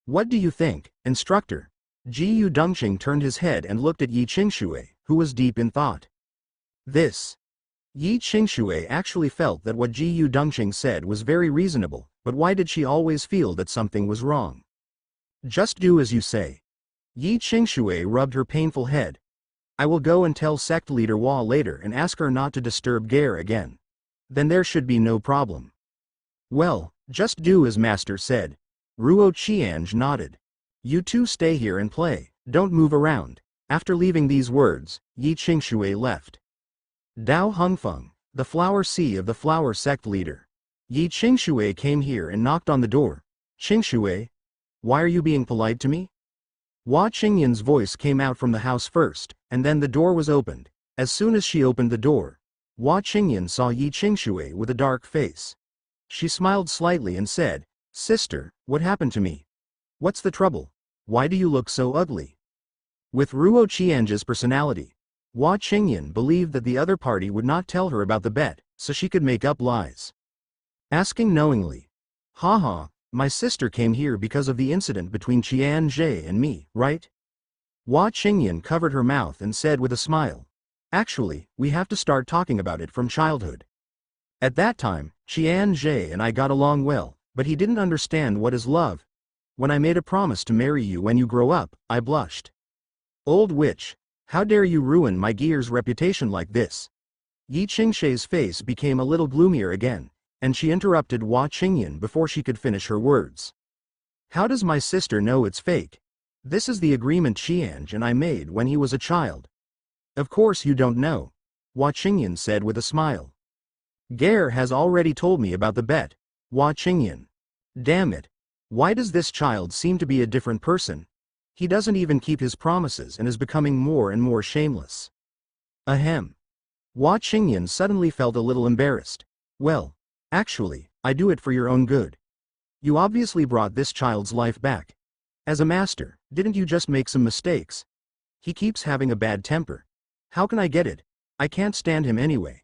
What do you think, instructor? Ji Yu Dongqing turned his head and looked at Yi Qingshui, who was deep in thought. This. Yi Qingshui actually felt that what Ji Yu Dongqing said was very reasonable, but why did she always feel that something was wrong? Just do as you say. Yi Qingshui rubbed her painful head. I will go and tell sect leader Hua later and ask her not to disturb Gare again. Then there should be no problem. Well, just do as master said. Ruo Qiange nodded. You two stay here and play, don't move around. After leaving these words, Yi Qingshui left. Dao Hongfeng, the flower sea of the flower sect leader. Yi Qingshui came here and knocked on the door. Qingshui? Why are you being polite to me? Hua Qingyan's voice came out from the house first, and then the door was opened. As soon as she opened the door, Hua Qingyan saw Yi Qingshui with a dark face. She smiled slightly and said, Sister, what happened to me? What's the trouble? Why do you look so ugly? With Ruo Qiange's personality, Hua Qingyan believed that the other party would not tell her about the bet, so she could make up lies. Asking knowingly, Haha, my sister came here because of the incident between Qian Zhe and me, right? Hua Qingyan covered her mouth and said with a smile, Actually, we have to start talking about it from childhood. At that time, Qian Zhe and I got along well, but he didn't understand what is love. When I made a promise to marry you when you grow up, I blushed. Old witch, how dare you ruin my Gear's reputation like this? Yi Qingshui's face became a little gloomier again, and she interrupted Hua Qingyan before she could finish her words. How does my sister know it's fake? This is the agreement Qiange and I made when he was a child. Of course you don't know, Hua Qingyan said with a smile. Gare has already told me about the bet, Hua Qingyan. Damn it. Why does this child seem to be a different person? He doesn't even keep his promises and is becoming more and more shameless. Ahem. Hua Qingyan suddenly felt a little embarrassed. Well, actually, I do it for your own good. You obviously brought this child's life back. As a master, didn't you just make some mistakes? He keeps having a bad temper. How can I get it? I can't stand him anyway.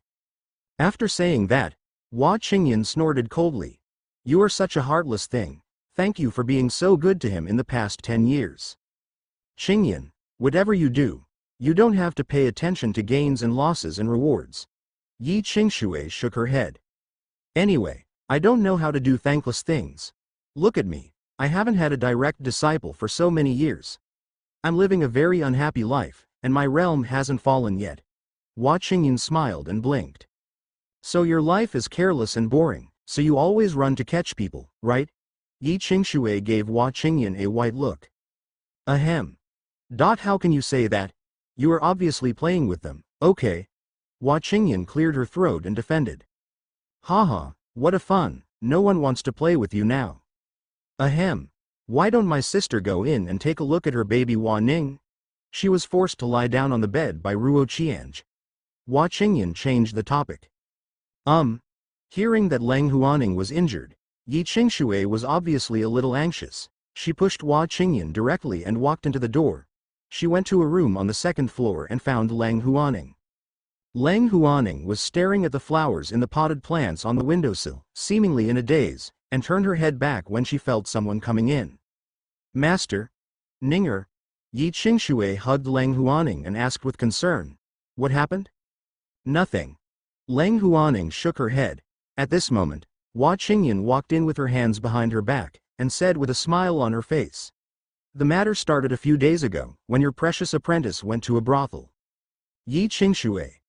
After saying that, Hua Qingyan snorted coldly. You are such a heartless thing. Thank you for being so good to him in the past 10 years. Qingyan, whatever you do, you don't have to pay attention to gains and losses and rewards. Yi Qingshui shook her head. Anyway, I don't know how to do thankless things. Look at me, I haven't had a direct disciple for so many years. I'm living a very unhappy life, and my realm hasn't fallen yet. Hua Qingyan smiled and blinked. So your life is careless and boring, so you always run to catch people, right? Yi Qingshui gave Hua Qingyan a white look. Ahem. How can you say that? You are obviously playing with them, okay. Hua Qingyan cleared her throat and defended. Haha, what a fun, no one wants to play with you now. Ahem. Why don't my sister go in and take a look at her baby Hua Ning? She was forced to lie down on the bed by Ruo Qiange. Hua Qingyan changed the topic. Hearing that Leng Huaning was injured, Yi Qingshui was obviously a little anxious. She pushed Hua Qingyan directly and walked into the door. She went to a room on the second floor and found Leng Huaning. Leng Huaning was staring at the flowers in the potted plants on the windowsill, seemingly in a daze, and turned her head back when she felt someone coming in. Master? Ninger? Yi Qingshui hugged Leng Huaning and asked with concern. What happened? Nothing. Leng Huaning shook her head. At this moment, Hua Qingyan walked in with her hands behind her back, and said with a smile on her face. The matter started a few days ago, when your precious apprentice went to a brothel. Yi Qingshui.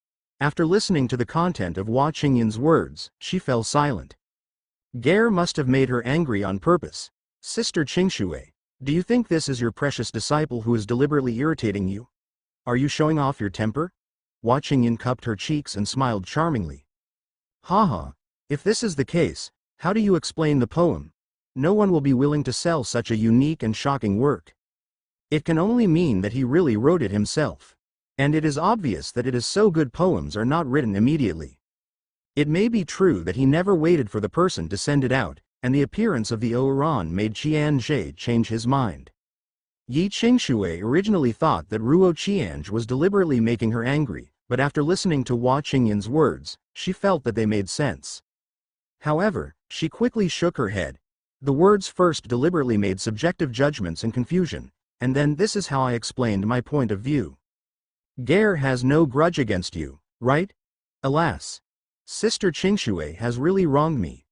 After listening to the content of Hua Qingyan's words, she fell silent. Gare must have made her angry on purpose. Sister Qingshui, do you think this is your precious disciple who is deliberately irritating you? Are you showing off your temper? Hua Qingyan cupped her cheeks and smiled charmingly. Haha, if this is the case, how do you explain the poem? No one will be willing to sell such a unique and shocking work. It can only mean that he really wrote it himself. And it is obvious that it is so good poems are not written immediately. It may be true that he never waited for the person to send it out, and the appearance of the Oran made Qian Zhe change his mind. Yi Qingshui originally thought that Ruo Qiange was deliberately making her angry, but after listening to Hua Qingyan's words, she felt that they made sense. However, she quickly shook her head. The words first deliberately made subjective judgments and confusion, and then this is how I explained my point of view. Gare has no grudge against you, right? Alas. Sister Qingshui has really wronged me.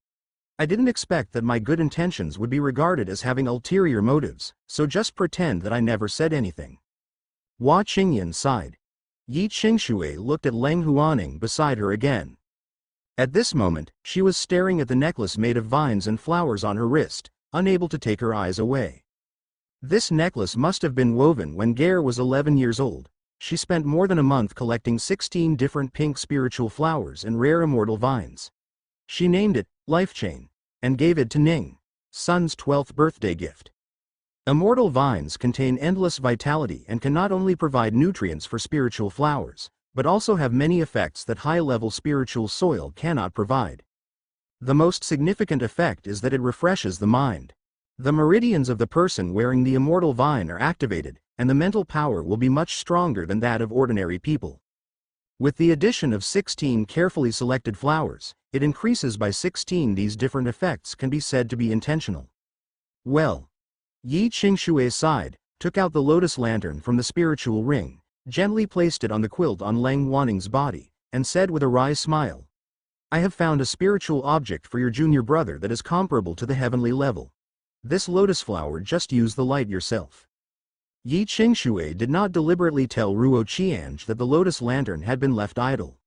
I didn't expect that my good intentions would be regarded as having ulterior motives, so just pretend that I never said anything. Hua Qingyan sighed. Yi Qingshui looked at Leng Huaning beside her again. At this moment, she was staring at the necklace made of vines and flowers on her wrist, unable to take her eyes away. This necklace must have been woven when Gare was 11 years old. She spent more than a month collecting 16 different pink spiritual flowers and rare immortal vines. She named it Life Chain and gave it to Ning, son's 12th birthday gift. Immortal vines contain endless vitality and can not only provide nutrients for spiritual flowers, but also have many effects that high-level spiritual soil cannot provide. The most significant effect is that it refreshes the mind. The meridians of the person wearing the immortal vine are activated, and the mental power will be much stronger than that of ordinary people. With the addition of 16 carefully selected flowers, it increases by 16. These different effects can be said to be intentional. Well. Yi Qingshui sighed, took out the lotus lantern from the spiritual ring, gently placed it on the quilt on Leng Huaning's body, and said with a wry smile, I have found a spiritual object for your junior brother that is comparable to the heavenly level. This lotus flower, just use the light yourself. Yi Qingshui did not deliberately tell Ruo Qiange that the lotus lantern had been left idle.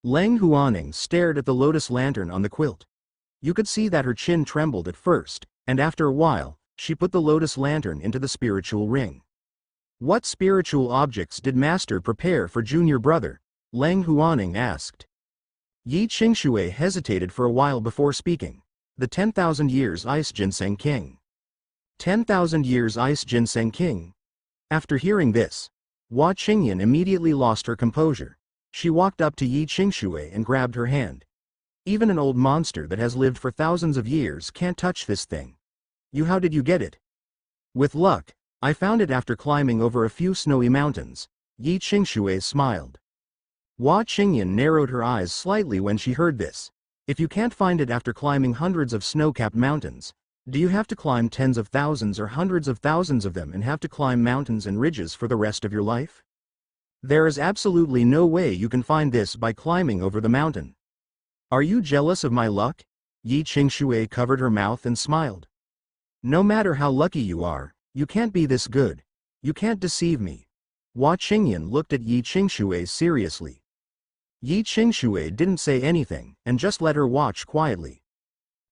Leng Huaning stared at the lotus lantern on the quilt. You could see that her chin trembled at first, and after a while, she put the lotus lantern into the spiritual ring. What spiritual objects did Master prepare for junior brother? Leng Huaning asked. Yi Qingshui hesitated for a while before speaking. The 10,000 Years Ice Ginseng King. 10,000 Years Ice Ginseng King? After hearing this, Hua Qingyan immediately lost her composure. She walked up to Yi Qingshui and grabbed her hand. Even an old monster that has lived for thousands of years can't touch this thing. How did you get it? With luck, I found it after climbing over a few snowy mountains. Yi Qingshui smiled. Hua Qingyan narrowed her eyes slightly when she heard this. If you can't find it after climbing hundreds of snow-capped mountains, do you have to climb tens of thousands or hundreds of thousands of them and have to climb mountains and ridges for the rest of your life? There is absolutely no way you can find this by climbing over the mountain. Are you jealous of my luck? Yi Qingshui covered her mouth and smiled. No matter how lucky you are, you can't be this good. You can't deceive me. Hua Qingyan looked at Yi Qingshui seriously. Yi Qingshui didn't say anything, and just let her watch quietly.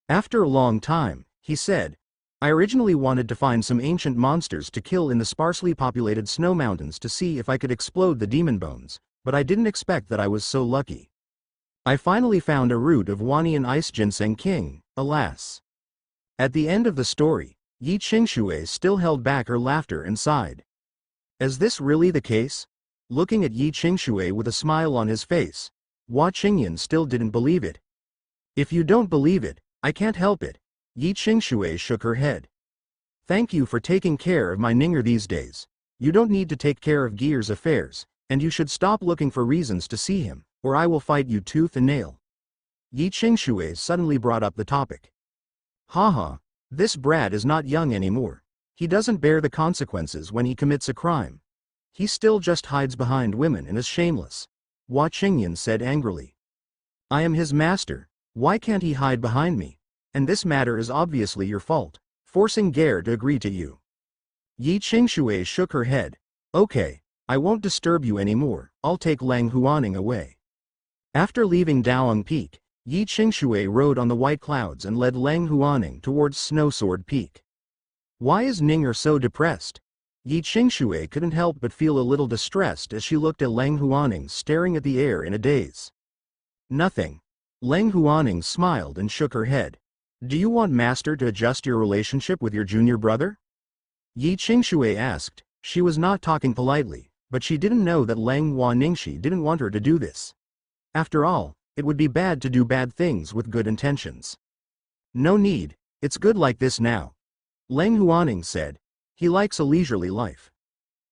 After a long time, he said, I originally wanted to find some ancient monsters to kill in the sparsely populated snow mountains to see if I could explode the demon bones, but I didn't expect that I was so lucky. I finally found a root of Huanian Ice Ginseng King, alas. At the end of the story, Yi Qingshui still held back her laughter and sighed. Is this really the case? Looking at Yi Qingshui with a smile on his face, Hua Qingyan still didn't believe it. If you don't believe it, I can't help it. Yi Qingshui shook her head. Thank you for taking care of my Ninger these days. You don't need to take care of Gear's affairs, and you should stop looking for reasons to see him, or I will fight you tooth and nail. Yi Qingshui suddenly brought up the topic. Haha, this brat is not young anymore. He doesn't bear the consequences when he commits a crime. He still just hides behind women and is shameless. Hua Qingyan said angrily. I am his master, why can't he hide behind me? And this matter is obviously your fault, forcing Gare to agree to you. Yi Qingshui shook her head. Okay, I won't disturb you anymore, I'll take Leng Huaning away. After leaving Daoang Peak, Yi Qingshui rode on the white clouds and led Leng Huaning towards Snowsword Peak. Why is Ninger so depressed? Yi Qingshui couldn't help but feel a little distressed as she looked at Leng Huaning staring at the air in a daze. Nothing. Leng Huaning smiled and shook her head. Do you want Master to adjust your relationship with your junior brother? Yi Qingshui asked. She was not talking politely, but she didn't know that Leng Huaningshi didn't want her to do this. After all, it would be bad to do bad things with good intentions. No need, it's good like this now. Leng Huaning said. He likes a leisurely life.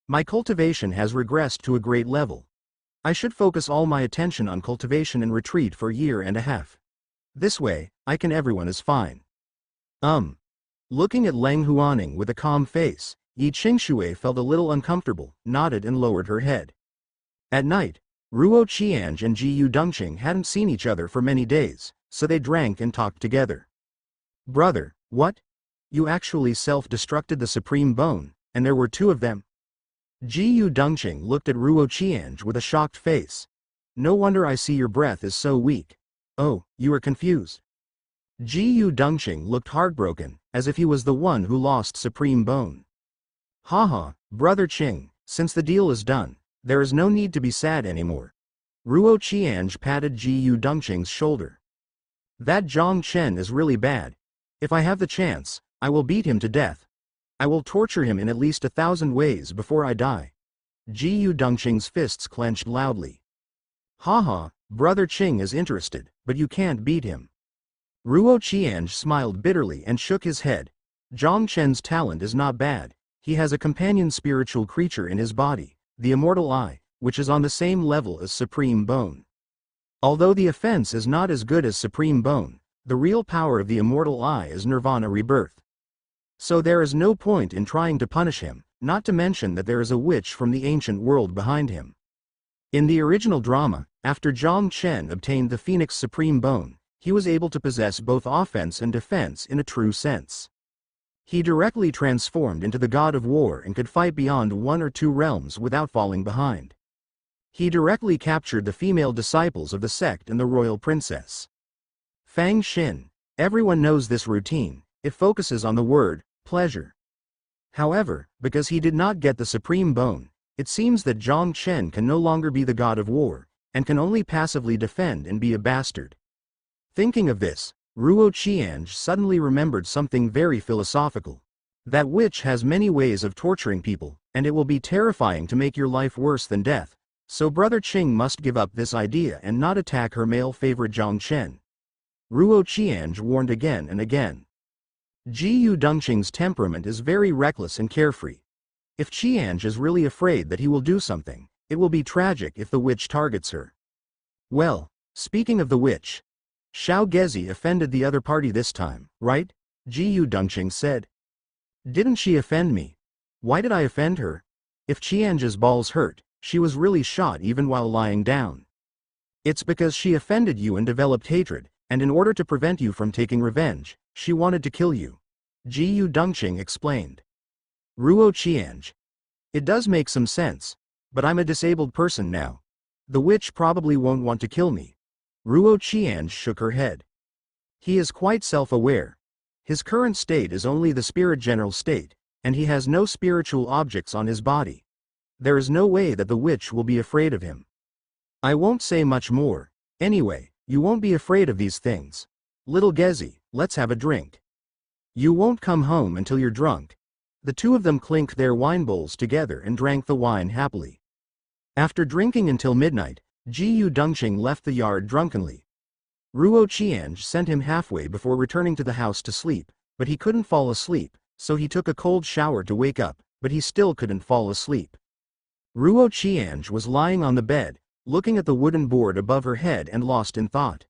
My cultivation has regressed to a great level. I should focus all my attention on cultivation and retreat for a year and a half. This way, everyone is fine. Looking at Leng Huaning with a calm face, Yi Qingshui felt a little uncomfortable, nodded and lowered her head. At night, Ruo Qiange and Ji Yu Dongqing hadn't seen each other for many days, so they drank and talked together. Brother, what? You actually self-destructed the Supreme Bone, and there were two of them? Ji Yu Dongqing looked at Ruo Qiange with a shocked face. No wonder I see your breath is so weak. Oh, you are confused. Ji Yu Dongqing looked heartbroken, as if he was the one who lost Supreme Bone. Haha, Brother Qing, since the deal is done, there is no need to be sad anymore. Ruo Qiange patted Ji Yu Dongqing's shoulder. That Zhang Chen is really bad. If I have the chance, I will beat him to death. I will torture him in at least 1,000 ways before I die. Ji Yu Dongqing's fists clenched loudly. Haha, Brother Qing is interested, but you can't beat him. Ruo Qiange smiled bitterly and shook his head. Zhang Chen's talent is not bad. He has a companion spiritual creature in his body, the Immortal Eye, which is on the same level as Supreme Bone. Although the offense is not as good as Supreme Bone, the real power of the Immortal Eye is Nirvana Rebirth. So there is no point in trying to punish him, not to mention that there is a witch from the ancient world behind him. In the original drama, after Zhang Chen obtained the Phoenix Supreme Bone, he was able to possess both offense and defense in a true sense. He directly transformed into the god of war and could fight beyond 1 or 2 realms without falling behind. He directly captured the female disciples of the sect and the royal princess. Fang Xin. Everyone knows this routine. It focuses on the word, pleasure. However, because he did not get the Supreme Bone, it seems that Zhang Chen can no longer be the god of war, and can only passively defend and be a bastard. Thinking of this, Ruo Qiange suddenly remembered something very philosophical. That witch has many ways of torturing people, and it will be terrifying to make your life worse than death, so Brother Qing must give up this idea and not attack her male favorite Zhang Chen. Ruo Qiange warned again and again. Ji Yu Dongqing's temperament is very reckless and carefree. If Qiange is really afraid that he will do something, it will be tragic if the witch targets her. Well, speaking of the witch, Xiao Gezi offended the other party this time, right? Ji Yu Dongqing said. Didn't she offend me? Why did I offend her? If Qiange's balls hurt, she was really shot even while lying down. It's because she offended you and developed hatred, and in order to prevent you from taking revenge, she wanted to kill you. Ji Yu Dongqing explained. Ruo Qiange. It does make some sense, but I'm a disabled person now. The witch probably won't want to kill me. Ruo Qiange shook her head. He is quite self-aware. His current state is only the spirit general state, and he has no spiritual objects on his body. There is no way that the witch will be afraid of him. I won't say much more. Anyway, you won't be afraid of these things. Little Gezi, let's have a drink. You won't come home until you're drunk. The two of them clinked their wine bowls together and drank the wine happily. After drinking until midnight, Ji Yu Dongqing left the yard drunkenly. Ruo Qiange sent him halfway before returning to the house to sleep, but he couldn't fall asleep, so he took a cold shower to wake up, but he still couldn't fall asleep. Ruo Qiange was lying on the bed, looking at the wooden board above her head and lost in thought.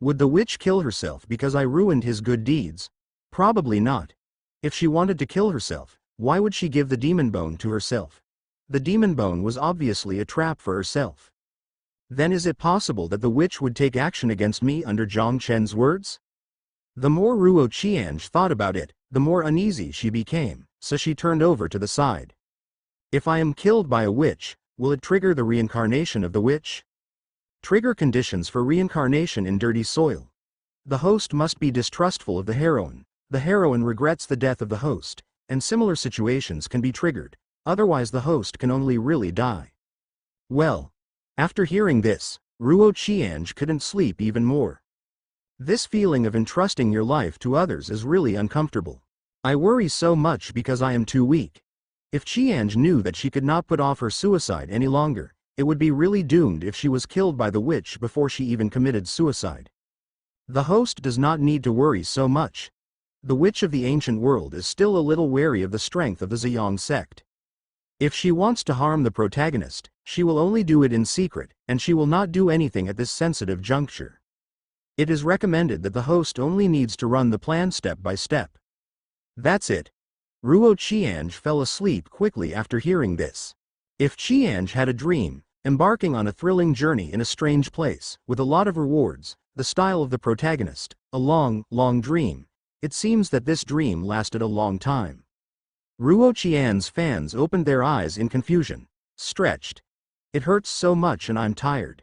Would the witch kill herself because I ruined his good deeds? Probably not. If she wanted to kill herself, why would she give the demon bone to herself? The demon bone was obviously a trap for herself. Then is it possible that the witch would take action against me under Zhang Chen's words? The more Ruo Qiange thought about it, the more uneasy she became, so she turned over to the side. If I am killed by a witch, will it trigger the reincarnation of the witch? Trigger conditions for reincarnation in dirty soil. The host must be distrustful of the heroine. The heroine regrets the death of the host, and similar situations can be triggered, otherwise the host can only really die. Well, after hearing this, Ruo Qiange couldn't sleep even more. This feeling of entrusting your life to others is really uncomfortable. I worry so much because I am too weak. If Qiange knew that she could not put off her suicide any longer, it would be really doomed if she was killed by the witch before she even committed suicide. The host does not need to worry so much. The witch of the ancient world is still a little wary of the strength of the Ziyang sect. If she wants to harm the protagonist, she will only do it in secret, and she will not do anything at this sensitive juncture. It is recommended that the host only needs to run the plan step by step. That's it. Ruo Qiange fell asleep quickly after hearing this. If Qiange had a dream, embarking on a thrilling journey in a strange place, with a lot of rewards, the style of the protagonist, a long, long dream, it seems that this dream lasted a long time. Ruo Qian's fans opened their eyes in confusion, stretched. It hurts so much and I'm tired.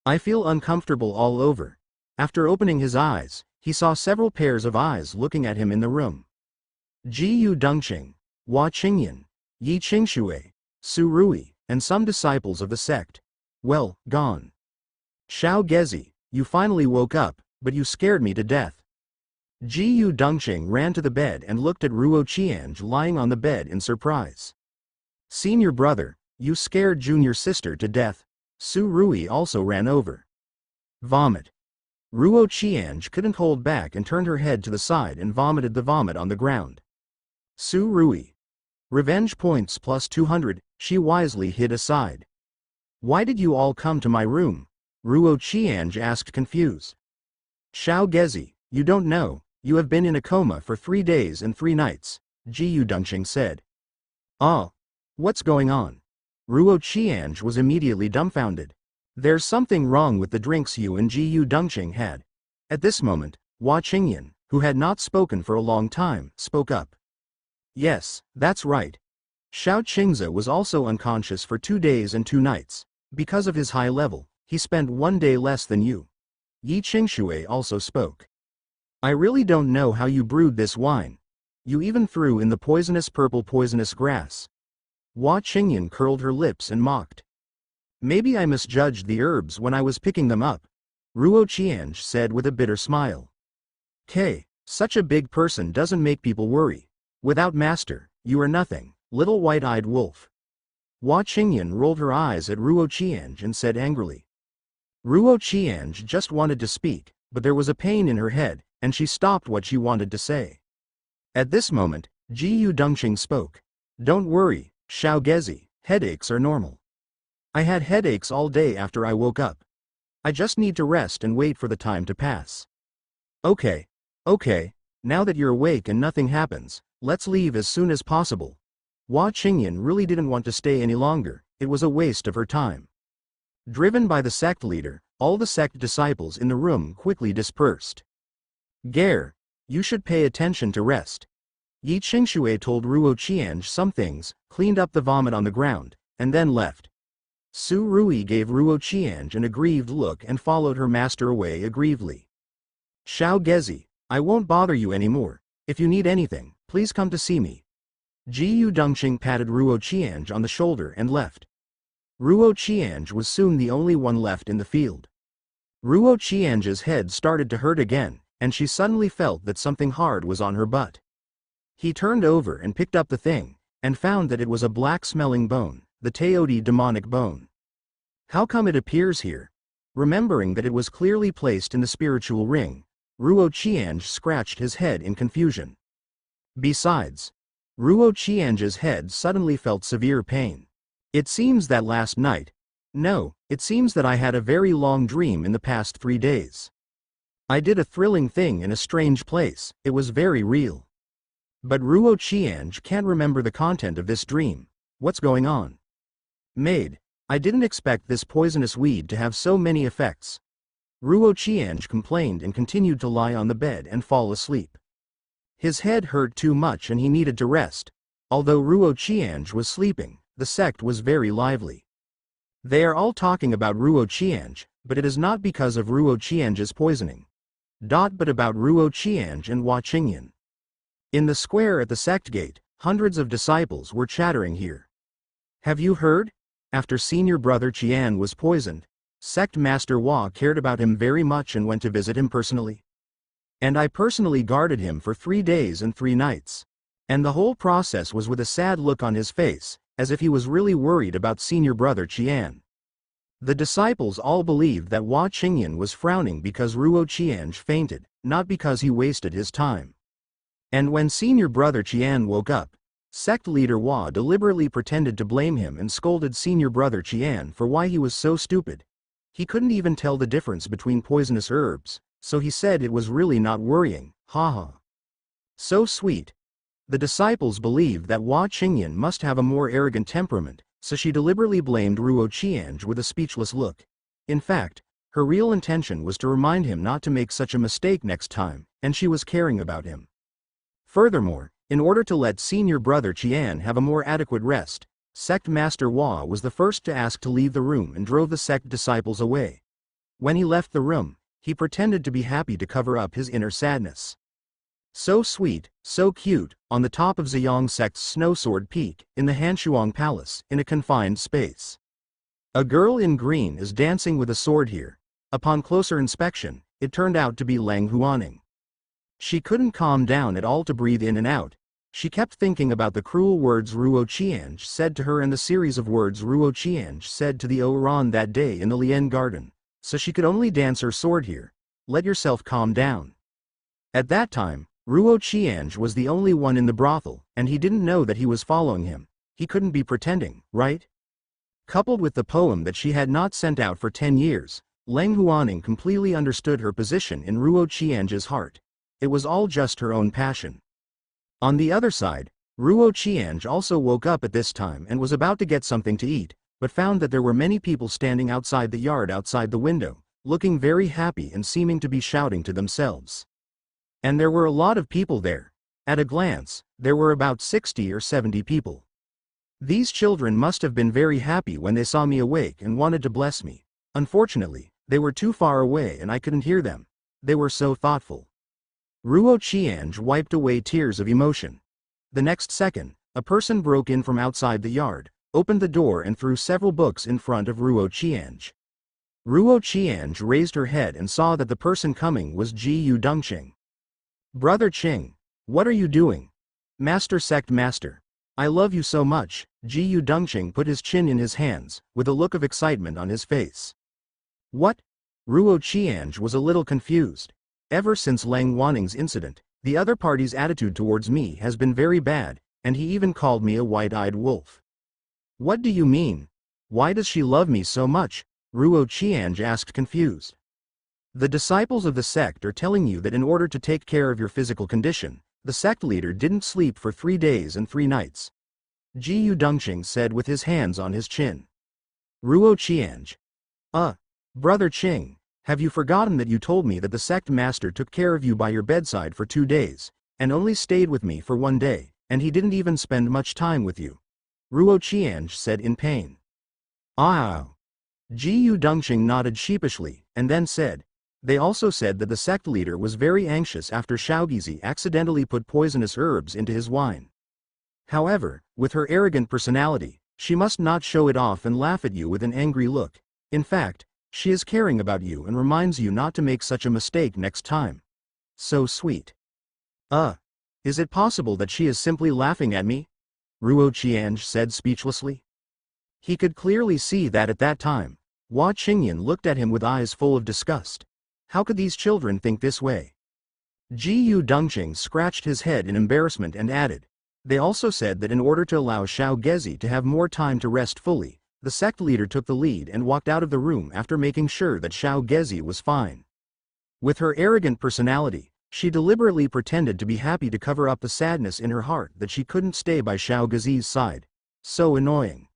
I feel uncomfortable all over. After opening his eyes, he saw several pairs of eyes looking at him in the room. Jiyu Dongqing, Hua Qingyan, Yi Qingshui, Su Rui, and some disciples of the sect. Well, gone. Xiao Gezi, you finally woke up, but you scared me to death. Jiyu Dongqing ran to the bed and looked at Ruo Qiange lying on the bed in surprise. Senior brother, you scared junior sister to death. Su Rui also ran over. Vomit. Ruo Qiange couldn't hold back and turned her head to the side and vomited the vomit on the ground. Su Rui. Revenge points plus 200, she wisely hid aside. Why did you all come to my room? Ruo Qiange asked confused. Xiao Gezi, you don't know, you have been in a coma for 3 days and 3 nights, Jiyu Dongqing said. Oh. What's going on? Ruo Qiange was immediately dumbfounded. There's something wrong with the drinks you and Jiyu Dongqing had. At this moment, Hua Qingyan, who had not spoken for a long time, spoke up. Yes, that's right. Xiao Qingze was also unconscious for 2 days and 2 nights. Because of his high level, he spent 1 day less than you. Yi Qingshui also spoke. I really don't know how you brewed this wine. You even threw in the poisonous purple poisonous grass. Hua Qingyan curled her lips and mocked. Maybe I misjudged the herbs when I was picking them up, Ruo Qiange said with a bitter smile. Such a big person doesn't make people worry. Without master, you are nothing, little white-eyed wolf. Hua Qingyan rolled her eyes at Ruo Qiange and said angrily. Ruo Qiange just wanted to speak, but there was a pain in her head, and she stopped what she wanted to say. At this moment, Jiyu Dongqing spoke. Don't worry, Xiao Gezi, headaches are normal. I had headaches all day after I woke up. I just need to rest and wait for the time to pass. Okay, now that you're awake and nothing happens, let's leave as soon as possible. Hua Qingyan really didn't want to stay any longer, it was a waste of her time. Driven by the sect leader, all the sect disciples in the room quickly dispersed. Gare, you should pay attention to rest. Yi Qingshui told Ruo Qiange some things, cleaned up the vomit on the ground, and then left. Su Rui gave Ruo Qiange an aggrieved look and followed her master away aggrievedly. Xiao Gezi, I won't bother you anymore. If you need anything, please come to see me. Jiyu Dongqing patted Ruo Qiange on the shoulder and left. Ruo Qiange was soon the only one left in the field. Ruo Qiange's head started to hurt again, and she suddenly felt that something hard was on her butt. He turned over and picked up the thing, and found that it was a black-smelling bone, the Teodi demonic bone. How come it appears here? Remembering that it was clearly placed in the spiritual ring, Ruo Qiange scratched his head in confusion. Besides, Ruo Qiange's head suddenly felt severe pain. It seems that last night. No, it seems that I had a very long dream in the past 3 days. I did a thrilling thing in a strange place, it was very real. But Ruo Qiange can't remember the content of this dream. What's going on? Maid, I didn't expect this poisonous weed to have so many effects. Ruo Qiange complained and continued to lie on the bed and fall asleep. His head hurt too much and he needed to rest. Although Ruo Qiange was sleeping, the sect was very lively. They are all talking about Ruo Qiange, but it is not because of Ruo Qiange's poisoning. But about Ruo Qiange and Hua Qingyan. In the square at the sect gate, hundreds of disciples were chattering here. Have you heard? After senior brother Qian was poisoned, sect master Hua cared about him very much and went to visit him personally. And I personally guarded him for 3 days and 3 nights. And the whole process was with a sad look on his face, as if he was really worried about senior brother Qian. The disciples all believed that Hua Qingyan was frowning because Ruo Qiange fainted, not because he wasted his time. And when senior brother Qian woke up, sect leader Hua deliberately pretended to blame him and scolded senior brother Qian for why he was so stupid. He couldn't even tell the difference between poisonous herbs, so he said it was really not worrying, haha. So sweet. The disciples believed that Hua Qingyan must have a more arrogant temperament, so she deliberately blamed Ruo Qianzhi with a speechless look. In fact, her real intention was to remind him not to make such a mistake next time, and she was caring about him. Furthermore, in order to let senior brother Qian have a more adequate rest, sect master Hua was the first to ask to leave the room and drove the sect disciples away. When he left the room, he pretended to be happy to cover up his inner sadness. So sweet, so cute, on the top of Ziyang sect's Snowsword Peak, in the Hanshuang Palace, in a confined space. A girl in green is dancing with a sword here. Upon closer inspection, it turned out to be Lang Huaning. She couldn't calm down at all to breathe in and out. She kept thinking about the cruel words Ruo Qianzhi said to her and the series of words Ruo Qianzhi said to the Oran that day in the Lian Garden. So she could only dance her sword here. Let yourself calm down. At that time, Ruo Qianzhi was the only one in the brothel, and he didn't know that he was following him. He couldn't be pretending, right? Coupled with the poem that she had not sent out for 10 years, Lang Huaning completely understood her position in Ruo Qianzhi's heart. It was all just her own passion. On the other side, Ruo Qianzhi also woke up at this time and was about to get something to eat, but found that there were many people standing outside the yard outside the window, looking very happy and seeming to be shouting to themselves. And there were a lot of people there. At a glance, there were about 60 or 70 people. These children must have been very happy when they saw me awake and wanted to bless me. Unfortunately, they were too far away and I couldn't hear them. They were so thoughtful. Ruo Qianzhi wiped away tears of emotion. The next second, a person broke in from outside the yard, opened the door and threw several books in front of Ruo Qianzhi. Ruo Qianzhi raised her head and saw that the person coming was Ji Dongqing. Brother Qing, what are you doing? Master Sect Master. I love you so much. Ji Dongqing put his chin in his hands, with a look of excitement on his face. What? Ruo Qianzhi was a little confused. Ever since Lang Huaning's incident, the other party's attitude towards me has been very bad, and he even called me a white-eyed wolf. What do you mean? Why does she love me so much? Ruo Qianzhi asked confused. The disciples of the sect are telling you that in order to take care of your physical condition, the sect leader didn't sleep for 3 days and 3 nights. Ji Dongqing said with his hands on his chin. Ruo Qianzhi. Brother Qing, have you forgotten that you told me that the sect master took care of you by your bedside for 2 days, and only stayed with me for 1 day, and he didn't even spend much time with you? Ruo Qianzhi said in pain. Ji Dongqing nodded sheepishly, and then said, they also said that the sect leader was very anxious after Xiaogizi accidentally put poisonous herbs into his wine. However, with her arrogant personality, she must not show it off and laugh at you with an angry look. In fact, she is caring about you and reminds you not to make such a mistake next time. So sweet. Is it possible that she is simply laughing at me? Ruo Qianzhi said speechlessly. He could clearly see that at that time, Hua Qingyan looked at him with eyes full of disgust. How could these children think this way? Ji Dongqing scratched his head in embarrassment and added, they also said that in order to allow Xiao Gezi to have more time to rest fully, the sect leader took the lead and walked out of the room after making sure that Xiao Gezi was fine. With her arrogant personality, she deliberately pretended to be happy to cover up the sadness in her heart that she couldn't stay by Xiao Gezi's side. So annoying.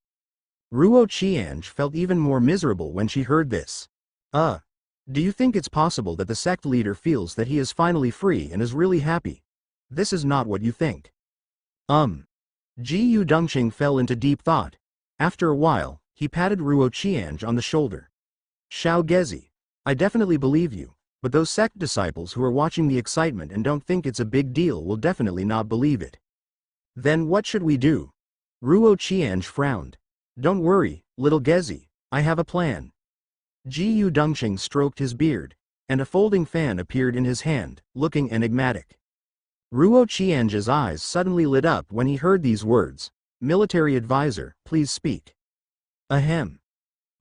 Ruo Qianzhi felt even more miserable when she heard this. Do you think it's possible that the sect leader feels that he is finally free and is really happy? This is not what you think. Ji Dongqing fell into deep thought. After a while, he patted Ruo Qianzhi on the shoulder. Xiao Gezi, I definitely believe you, but those sect disciples who are watching the excitement and don't think it's a big deal will definitely not believe it. Then what should we do? Ruo Qianzhi frowned. Don't worry, little Gezi, I have a plan. Ji Dongqing stroked his beard, and a folding fan appeared in his hand, looking enigmatic. Ruo Qianzhi's eyes suddenly lit up when he heard these words. Military advisor, please speak. Ahem.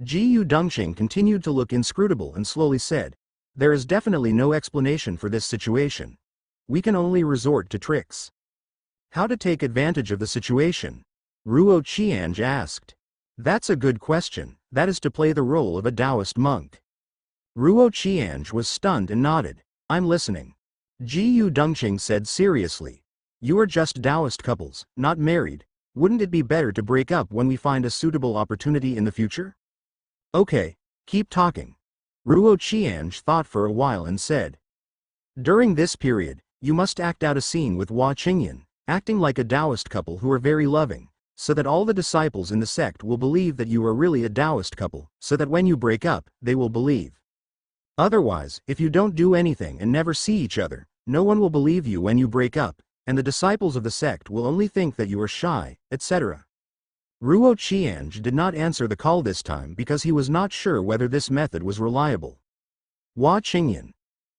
Ji Dongqing continued to look inscrutable and slowly said, there is definitely no explanation for this situation. We can only resort to tricks. How to take advantage of the situation? Ruo Qianzhi asked. That's a good question. That is to play the role of a Taoist monk. Ruo Qianzhi was stunned and nodded. I'm listening. Ji Dongqing said seriously. You are just Taoist couples, not married. Wouldn't it be better to break up when we find a suitable opportunity in the future? Okay, keep talking. Ruo Qiange thought for a while and said. During this period, you must act out a scene with Hua Qingyan, acting like a Taoist couple who are very loving, so that all the disciples in the sect will believe that you are really a Taoist couple, so that when you break up, they will believe. Otherwise, if you don't do anything and never see each other, no one will believe you when you break up, and the disciples of the sect will only think that you are shy, etc. Ruo Qiange did not answer the call this time because he was not sure whether this method was reliable. Hua Qingyan.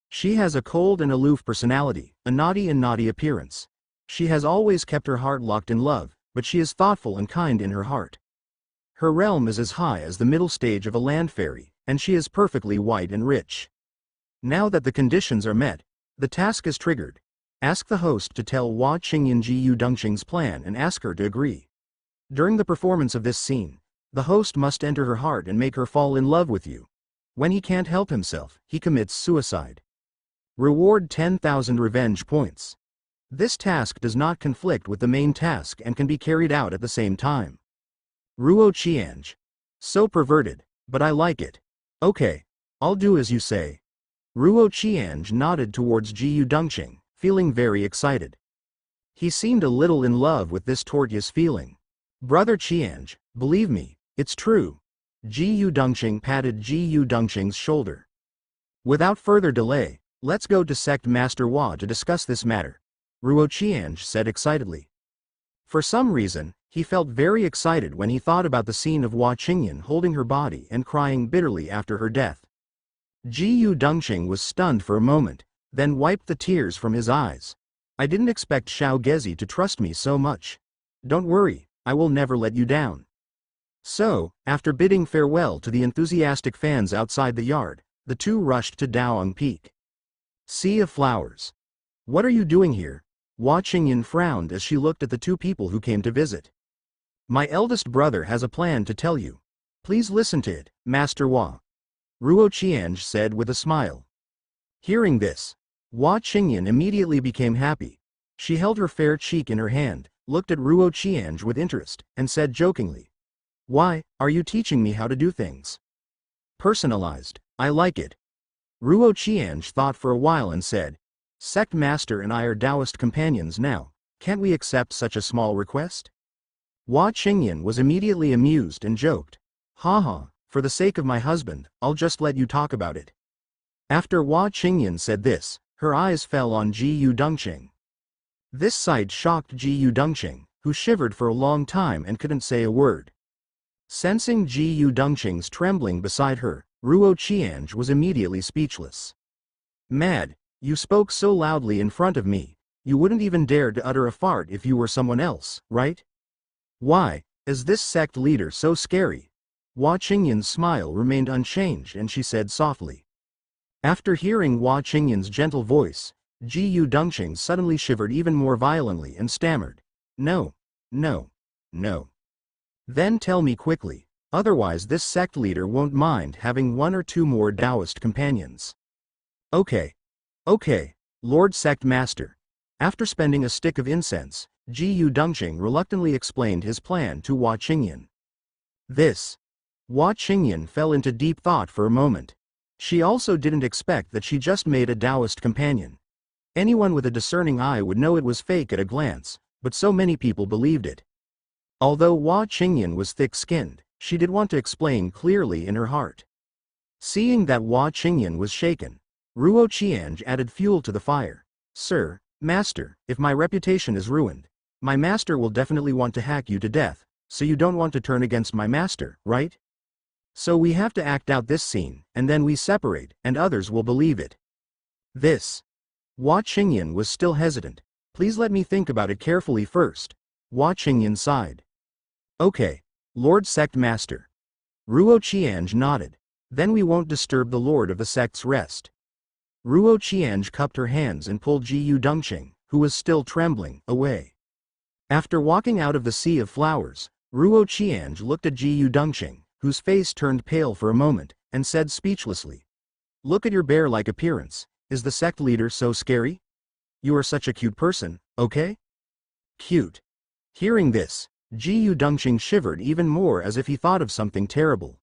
She has a cold and aloof personality, a naughty and naughty appearance. She has always kept her heart locked in love, but she is thoughtful and kind in her heart. Her realm is as high as the middle stage of a land fairy, and she is perfectly white and rich. Now that the conditions are met, the task is triggered. Ask the host to tell Hua Qingyan Jiyu Dongqing's plan and ask her to agree. During the performance of this scene, the host must enter her heart and make her fall in love with you. When he can't help himself, he commits suicide. Reward 10,000 revenge points. This task does not conflict with the main task and can be carried out at the same time. Ruo Qiange. So perverted, but I like it. Okay, I'll do as you say. Ruo Qiange nodded towards Jiyu Dongqing, feeling very excited. He seemed a little in love with this tortuous feeling. Brother Qiange, believe me, it's true. Jiyu Dongqing patted Jiyu Dongqing's shoulder. Without further delay, let's go to Sect Master Hua to discuss this matter, Ruo Qiange said excitedly. For some reason, he felt very excited when he thought about the scene of Hua Qingyan holding her body and crying bitterly after her death. Jiyu Dongqing was stunned for a moment, then wiped the tears from his eyes. I didn't expect Xiao Gezi to trust me so much. Don't worry, I will never let you down. So, after bidding farewell to the enthusiastic fans outside the yard, the two rushed to Daoang Peak. Sea of Flowers. What are you doing here? Hua Qingyan frowned as she looked at the two people who came to visit. My eldest brother has a plan to tell you. Please listen to it, Master Hua. Ruo Qiange said with a smile. Hearing this, Hua Qingyan immediately became happy. She held her fair cheek in her hand, looked at Ruo Qiange with interest, and said jokingly, Why, are you teaching me how to do things? Personalized, I like it. Ruo Qiange thought for a while and said, Sect Master and I are Taoist companions now, can't we accept such a small request? Hua Qingyan was immediately amused and joked, Haha, for the sake of my husband, I'll just let you talk about it. After Hua Qingyan said this, her eyes fell on Jiyu Dongqing. This sight shocked Jiyu Dongqing, who shivered for a long time and couldn't say a word. Sensing Jiyu Dongqing's trembling beside her, Ruo Qiange was immediately speechless. Mad, you spoke so loudly in front of me, you wouldn't even dare to utter a fart if you were someone else, right? Why, is this sect leader so scary? Hua Qingyan's smile remained unchanged and she said softly. After hearing Hua Qingyan's gentle voice, Jiyu Dongqing suddenly shivered even more violently and stammered. No, no, no. Then tell me quickly, otherwise this sect leader won't mind having one or two more Taoist companions. Okay. Okay, Lord Sect Master. After spending a stick of incense, Jiyu Dongqing reluctantly explained his plan to Hua Qingyan. Hua Qingyan fell into deep thought for a moment. She also didn't expect that she just made a Taoist companion. Anyone with a discerning eye would know it was fake at a glance, but so many people believed it. Although Hua Qingyan was thick-skinned, she did want to explain clearly in her heart. Seeing that Hua Qingyan was shaken, Ruo Qiange added fuel to the fire. Sir, Master, if my reputation is ruined, my master will definitely want to hack you to death, so you don't want to turn against my master, right? So we have to act out this scene, and then we separate, and others will believe it. Hua Qingyan was still hesitant. Please let me think about it carefully first. Hua Qingyan sighed. Okay, Lord Sect Master. Ruo Qiange nodded. Then we won't disturb the Lord of the sect's rest. Ruo Qiange cupped her hands and pulled Jiyu Dongqing, who was still trembling, away. After walking out of the Sea of Flowers, Ruo Qiange looked at Jiyu Dongqing, whose face turned pale for a moment, and said speechlessly, Look at your bear-like appearance, is the sect leader so scary? You are such a cute person, okay? Cute. Hearing this, Ji Dongqing shivered even more as if he thought of something terrible.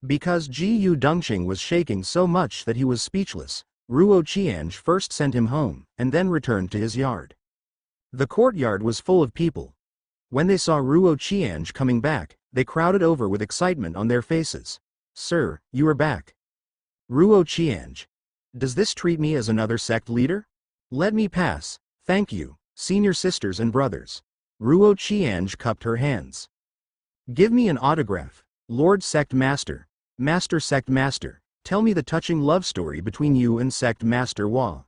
Because Ji Dongqing was shaking so much that he was speechless, Ruo Qiange first sent him home, and then returned to his yard. The courtyard was full of people. When they saw Ruo Qiange coming back, they crowded over with excitement on their faces. "Sir, you are back." "Ruo Qiange. Does this treat me as another sect leader?" "Let me pass, thank you, senior sisters and brothers." Ruo Qiange cupped her hands. "Give me an autograph, Lord Sect Master, Master Sect Master, tell me the touching love story between you and Sect Master Hua."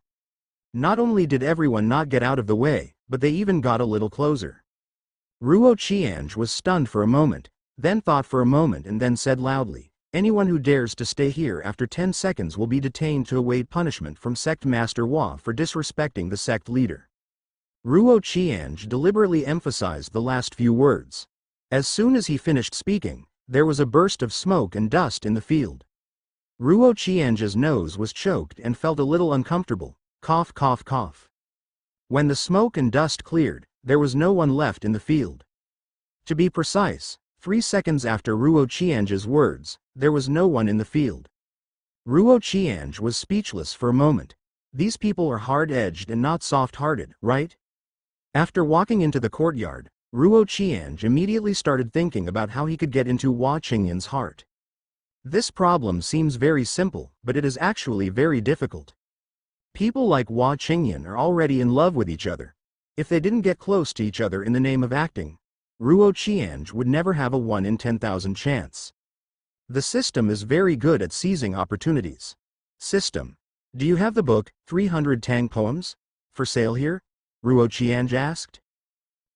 Not only did everyone not get out of the way, but they even got a little closer. Ruo Qiange was stunned for a moment, then thought for a moment and then said loudly, "Anyone who dares to stay here after 10 seconds will be detained to await punishment from Sect Master Hua for disrespecting the sect leader." Ruo Qiange deliberately emphasized the last few words. As soon as he finished speaking, there was a burst of smoke and dust in the field. Ruo Qiange's nose was choked and felt a little uncomfortable. Cough, cough, cough. When the smoke and dust cleared, there was no one left in the field. To be precise, 3 seconds after Ruo Qiange's words, there was no one in the field. Ruo Qiange was speechless for a moment. These people are hard-edged and not soft-hearted, right? After walking into the courtyard, Ruo Qiange immediately started thinking about how he could get into Hua Qingyan's heart. This problem seems very simple, but it is actually very difficult. People like Hua Qingyan are already in love with each other. If they didn't get close to each other in the name of acting, Ruo Qiange would never have a 1 in 10,000 chance. The system is very good at seizing opportunities. System. Do you have the book, 300 Tang Poems, for sale here? Ruo Qiange asked.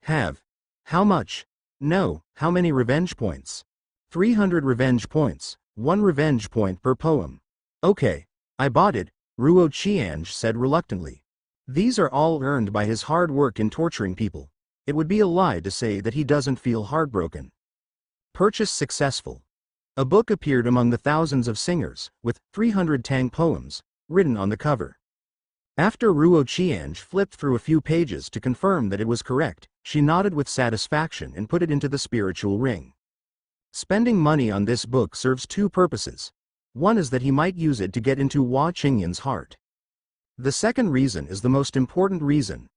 Have. How much? No, how many revenge points? 300 revenge points, 1 revenge point per poem. Okay, I bought it, Ruo Qiange said reluctantly. These are all earned by his hard work in torturing people. It would be a lie to say that he doesn't feel heartbroken. Purchase successful. A book appeared among the thousands of singers, with 300 Tang Poems written on the cover. After Ruo Qiange flipped through a few pages to confirm that it was correct, she nodded with satisfaction and put it into the spiritual ring. Spending money on this book serves 2 purposes. One is that he might use it to get into Hua Qingyan's heart. The second reason is the most important reason.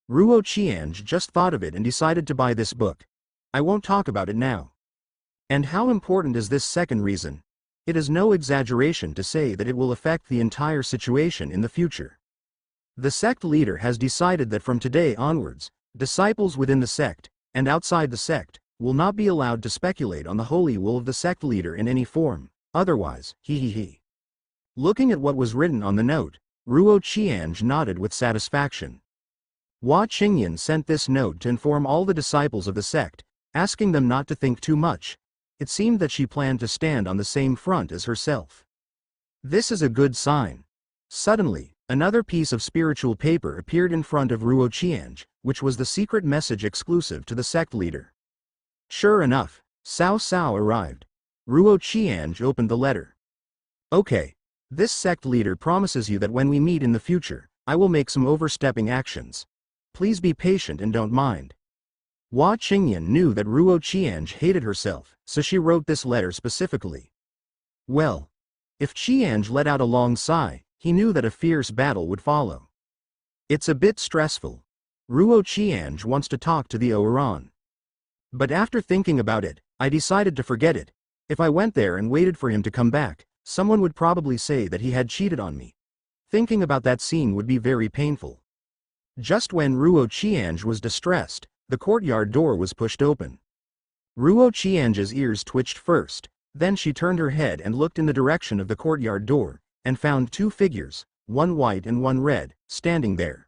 Ruo Qiange just thought of it and decided to buy this book. I won't talk about it now. And how important is this second reason? It is no exaggeration to say that it will affect the entire situation in the future. The sect leader has decided that from today onwards, disciples within the sect, and outside the sect, will not be allowed to speculate on the holy will of the sect leader in any form, otherwise, he. Looking at what was written on the note, Ruo Qiange nodded with satisfaction. Hua Qingyan sent this note to inform all the disciples of the sect, asking them not to think too much. It seemed that she planned to stand on the same front as herself. This is a good sign. Suddenly, another piece of spiritual paper appeared in front of Ruo Qiange, which was the secret message exclusive to the sect leader. Sure enough, Cao Cao arrived. Ruo Qiange opened the letter. Okay, this sect leader promises you that when we meet in the future, I will make some overstepping actions. Please be patient and don't mind. Hua Qingyan knew that Ruo Qiange hated herself, so she wrote this letter specifically. Well, if Qiange let out a long sigh, he knew that a fierce battle would follow. It's a bit stressful. Ruo Qiange wants to talk to the Oran. But after thinking about it, I decided to forget it. If I went there and waited for him to come back, someone would probably say that he had cheated on me. Thinking about that scene would be very painful. Just when Ruo Qiange was distressed, the courtyard door was pushed open. Ruo Qiange's ears twitched first, then she turned her head and looked in the direction of the courtyard door, and found 2 figures, one white and one red, standing there.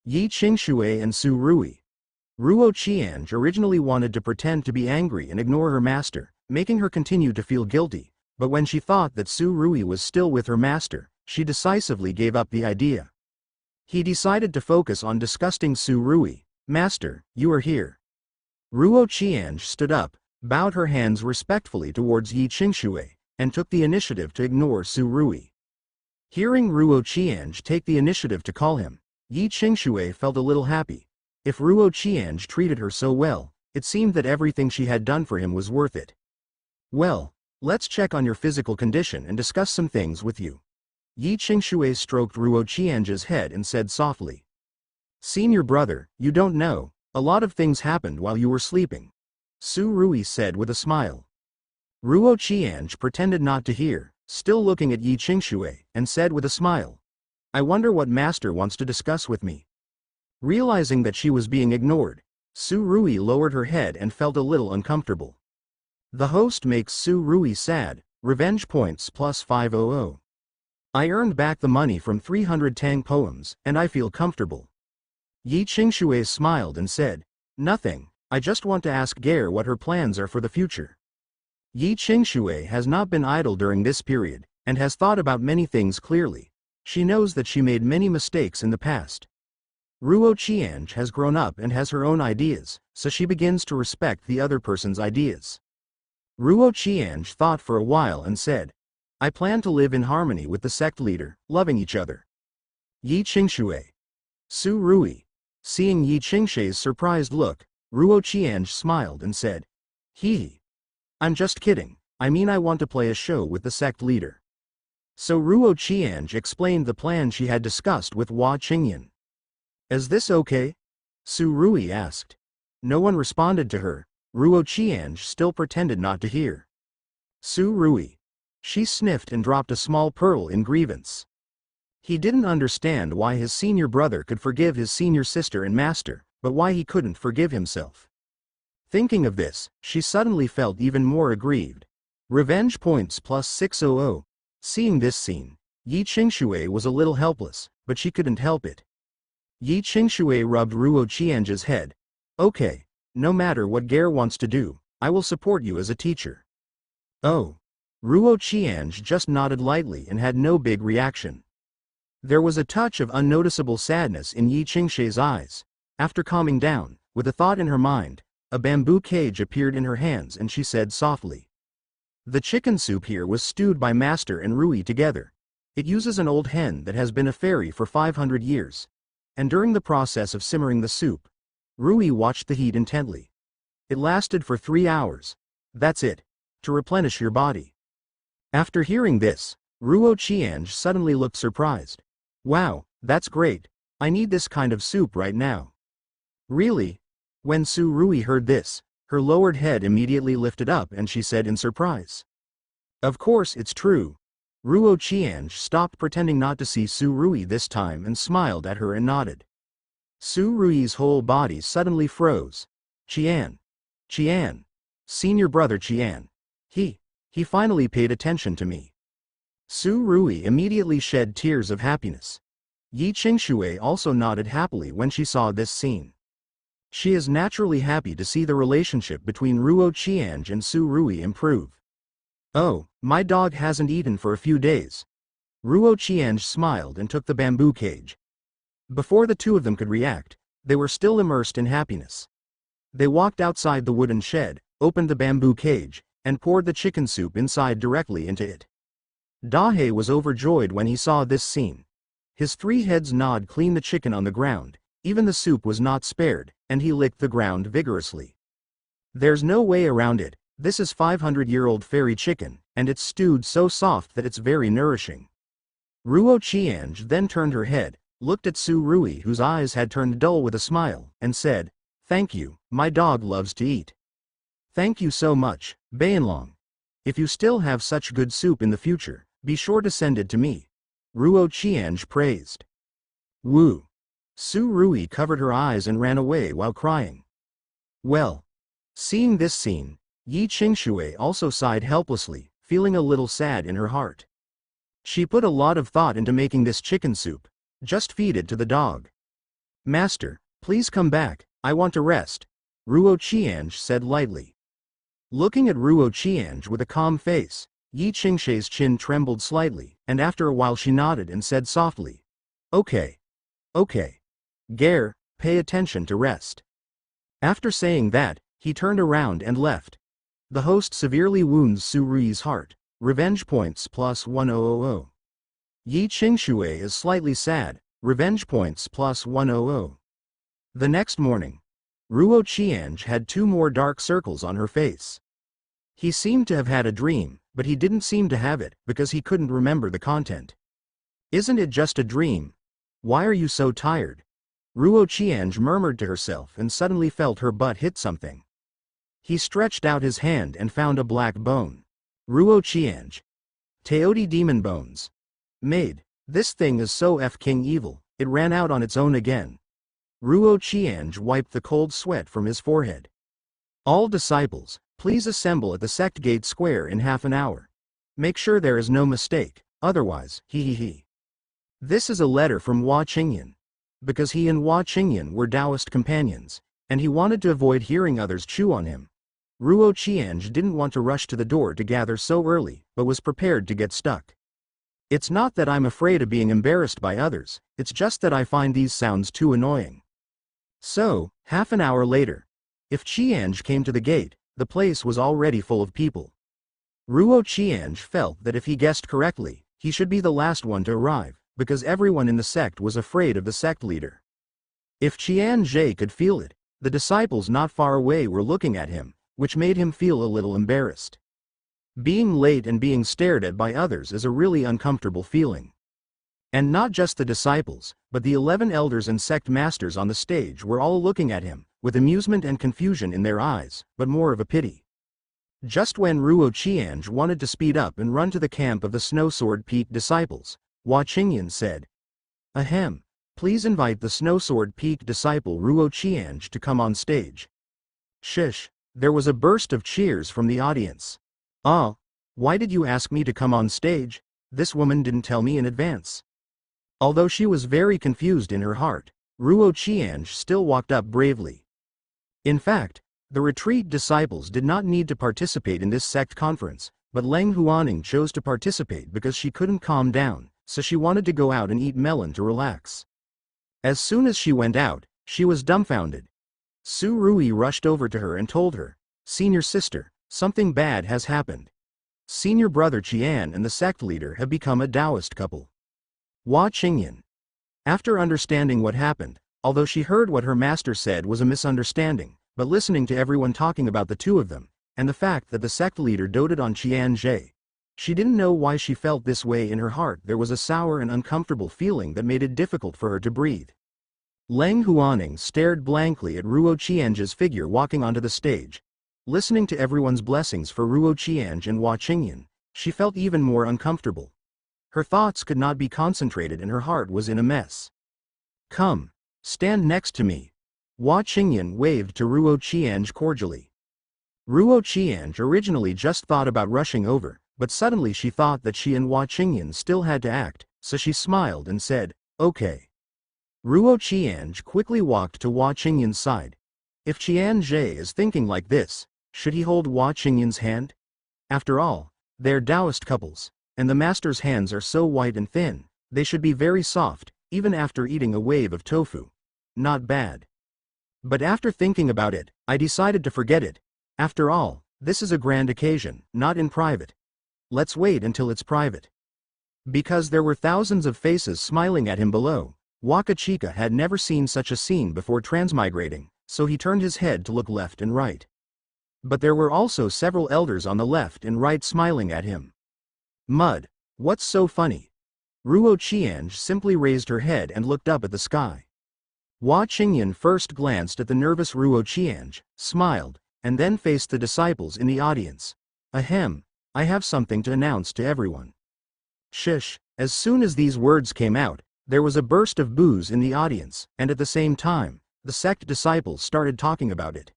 Yi Qingshui and Su Rui. Ruo Qiange originally wanted to pretend to be angry and ignore her master, making her continue to feel guilty, but when she thought that Su Rui was still with her master, she decisively gave up the idea. He decided to focus on disgusting Su Rui. Master, you are here. Ruo Qiange stood up, bowed her hands respectfully towards Yi Qingshui, and took the initiative to ignore Su Rui. Hearing Ruo Qiange take the initiative to call him, Yi Qingshui felt a little happy. If Ruo Qiange treated her so well, it seemed that everything she had done for him was worth it. Well, let's check on your physical condition and discuss some things with you. Yi Qingshui stroked Ruo Qiange's head and said softly. Senior brother, you don't know, a lot of things happened while you were sleeping. Su Rui said with a smile. Ruo Qiange pretended not to hear, still looking at Yi Qingshui, and said with a smile. I wonder what master wants to discuss with me. Realizing that she was being ignored, Su Rui lowered her head and felt a little uncomfortable. The host makes Su Rui sad, revenge points plus 500. I earned back the money from 300 Tang poems, and I feel comfortable. Yi Qingshui smiled and said, Nothing, I just want to ask Gare what her plans are for the future. Yi Qingshui has not been idle during this period, and has thought about many things clearly. She knows that she made many mistakes in the past. Ruo Qiange has grown up and has her own ideas, so she begins to respect the other person's ideas. Ruo Qiange thought for a while and said, I plan to live in harmony with the sect leader, loving each other. Yi Qingshui. Su Rui. Seeing Yi Qingshui's surprised look, Ruo Qiange smiled and said, Hee. I'm just kidding, I mean I want to play a show with the sect leader. So Ruo Qiange explained the plan she had discussed with Hua Qingyan. Is this okay? Su Rui asked. No one responded to her. Ruo Qiange still pretended not to hear. Su Rui. She sniffed and dropped a small pearl in grievance. He didn't understand why his senior brother could forgive his senior sister and master, but why he couldn't forgive himself. Thinking of this, she suddenly felt even more aggrieved. Revenge points plus 600. Seeing this scene, Yi Qingshui was a little helpless, but she couldn't help it. Yi Qingshui rubbed Ruo Qiange's head. Okay, no matter what Gare wants to do, I will support you as a teacher. Oh. Ruo Qiange just nodded lightly and had no big reaction. There was a touch of unnoticeable sadness in Yi Qingshui's eyes. After calming down, with a thought in her mind, a bamboo cage appeared in her hands and she said softly. The chicken soup here was stewed by Master and Rui together. It uses an old hen that has been a fairy for 500 years. And during the process of simmering the soup, Rui watched the heat intently. It lasted for 3 hours. That's it. To replenish your body. After hearing this, Ruo Qiange suddenly looked surprised. Wow, that's great. I need this kind of soup right now. Really? When Su Rui heard this, her lowered head immediately lifted up and she said in surprise. Of course it's true. Ruo Qiange stopped pretending not to see Su Rui this time and smiled at her and nodded. Su Rui's whole body suddenly froze. Qian. Qian. Senior brother Qian. He finally paid attention to me. Su Rui immediately shed tears of happiness. Yi Qingshui also nodded happily when she saw this scene. She is naturally happy to see the relationship between Ruo Qiange and Su Rui improve. Oh, my dog hasn't eaten for a few days. Ruo Qiange smiled and took the bamboo cage. Before the two of them could react, they were still immersed in happiness. They walked outside the wooden shed, opened the bamboo cage, and poured the chicken soup inside directly into it. Dahe was overjoyed when he saw this scene. His 3 heads gnawed clean the chicken on the ground, even the soup was not spared, and he licked the ground vigorously. There's no way around it, this is 500-year-old fairy chicken, and it's stewed so soft that it's very nourishing. Ruo Qiange then turned her head, looked at Su Rui whose eyes had turned dull with a smile, and said, Thank you, my dog loves to eat. Thank you so much, Bayanlong. If you still have such good soup in the future, be sure to send it to me. Ruo Qiange praised. Woo. Su Rui covered her eyes and ran away while crying. Well. Seeing this scene, Yi Qingshui also sighed helplessly, feeling a little sad in her heart. She put a lot of thought into making this chicken soup. Just feed it to the dog. Master, please come back, I want to rest. Ruo Qiange said lightly. Looking at Ruo Qiange with a calm face, Yi Qingshui's chin trembled slightly, and after a while she nodded and said softly. Okay. Okay. Gare, pay attention to rest. After saying that, he turned around and left. The host severely wounds Su Rui's heart. Revenge points plus 1000. Yi Qingshui is slightly sad. Revenge points plus 100. The next morning, Ruo Qiange had 2 more dark circles on her face. He seemed to have had a dream, but he didn't seem to have it, because he couldn't remember the content. Isn't it just a dream? Why are you so tired? Ruo Qiange murmured to herself and suddenly felt her butt hit something. He stretched out his hand and found a black bone. Ruo Qiange. Teodi demon bones. Made. This thing is so f-king evil, it ran out on its own again. Ruo Qiange wiped the cold sweat from his forehead. All disciples, please assemble at the sect gate square in half an hour. Make sure there is no mistake, otherwise, he. This is a letter from Hua Qingyan. Because he and Hua Qingyan were Taoist companions, and he wanted to avoid hearing others chew on him. Ruo Qiange didn't want to rush to the door to gather so early, but was prepared to get stuck. It's not that I'm afraid of being embarrassed by others, it's just that I find these sounds too annoying. So, half an hour later, if Qiange came to the gate, the place was already full of people. Ruo Qiange felt that if he guessed correctly, he should be the last one to arrive, because everyone in the sect was afraid of the sect leader. If Qiange could feel it, the disciples not far away were looking at him, which made him feel a little embarrassed. Being late and being stared at by others is a really uncomfortable feeling. And not just the disciples, but the 11 elders and sect masters on the stage were all looking at him, with amusement and confusion in their eyes, but more of a pity. Just when Ruo Qiange wanted to speed up and run to the camp of the Snow Sword Peak disciples, Hua Qingyan said, "Ahem, please invite the Snow Sword Peak disciple Ruo Qiange to come on stage." Shish, there was a burst of cheers from the audience. "Ah, why did you ask me to come on stage? This woman didn't tell me in advance." Although she was very confused in her heart, Ruo Qiange still walked up bravely. In fact, the retreat disciples did not need to participate in this sect conference, but Leng Huaning chose to participate because she couldn't calm down, so she wanted to go out and eat melon to relax. As soon as she went out, she was dumbfounded. Su Rui rushed over to her and told her, "Senior sister, something bad has happened. Senior brother Qian and the sect leader have become a Taoist couple." Hua Qingyan. After understanding what happened, although she heard what her master said was a misunderstanding, but listening to everyone talking about the two of them, and the fact that the sect leader doted on Qiange, she didn't know why she felt this way in her heart. There was a sour and uncomfortable feeling that made it difficult for her to breathe. Leng Huaning stared blankly at Ruo Qiange's figure walking onto the stage. Listening to everyone's blessings for Ruo Qiange and Hua Qingyan, she felt even more uncomfortable. Her thoughts could not be concentrated and her heart was in a mess. "Come, stand next to me." Hua Qingyan waved to Ruo Qiange cordially. Ruo Qiange originally just thought about rushing over, but suddenly she thought that she and Hua Qingyan still had to act, so she smiled and said, "Okay." Ruo Qiange quickly walked to Hua Qingyan's side. If Qiange is thinking like this, should he hold Hua Qingyan's hand? After all, they're Taoist couples, and the master's hands are so white and thin, they should be very soft, even after eating a wave of tofu. Not bad. But after thinking about it, I decided to forget it. After all, this is a grand occasion, not in private. Let's wait until it's private. Because there were thousands of faces smiling at him below, Waka Chica had never seen such a scene before transmigrating, so he turned his head to look left and right. But there were also several elders on the left and right smiling at him. Mud, what's so funny? Ruo Qiange simply raised her head and looked up at the sky. Hua Qingyan first glanced at the nervous Ruo Qiange, smiled, and then faced the disciples in the audience. "Ahem, I have something to announce to everyone." Shish, as soon as these words came out, there was a burst of boos in the audience, and at the same time, the sect disciples started talking about it.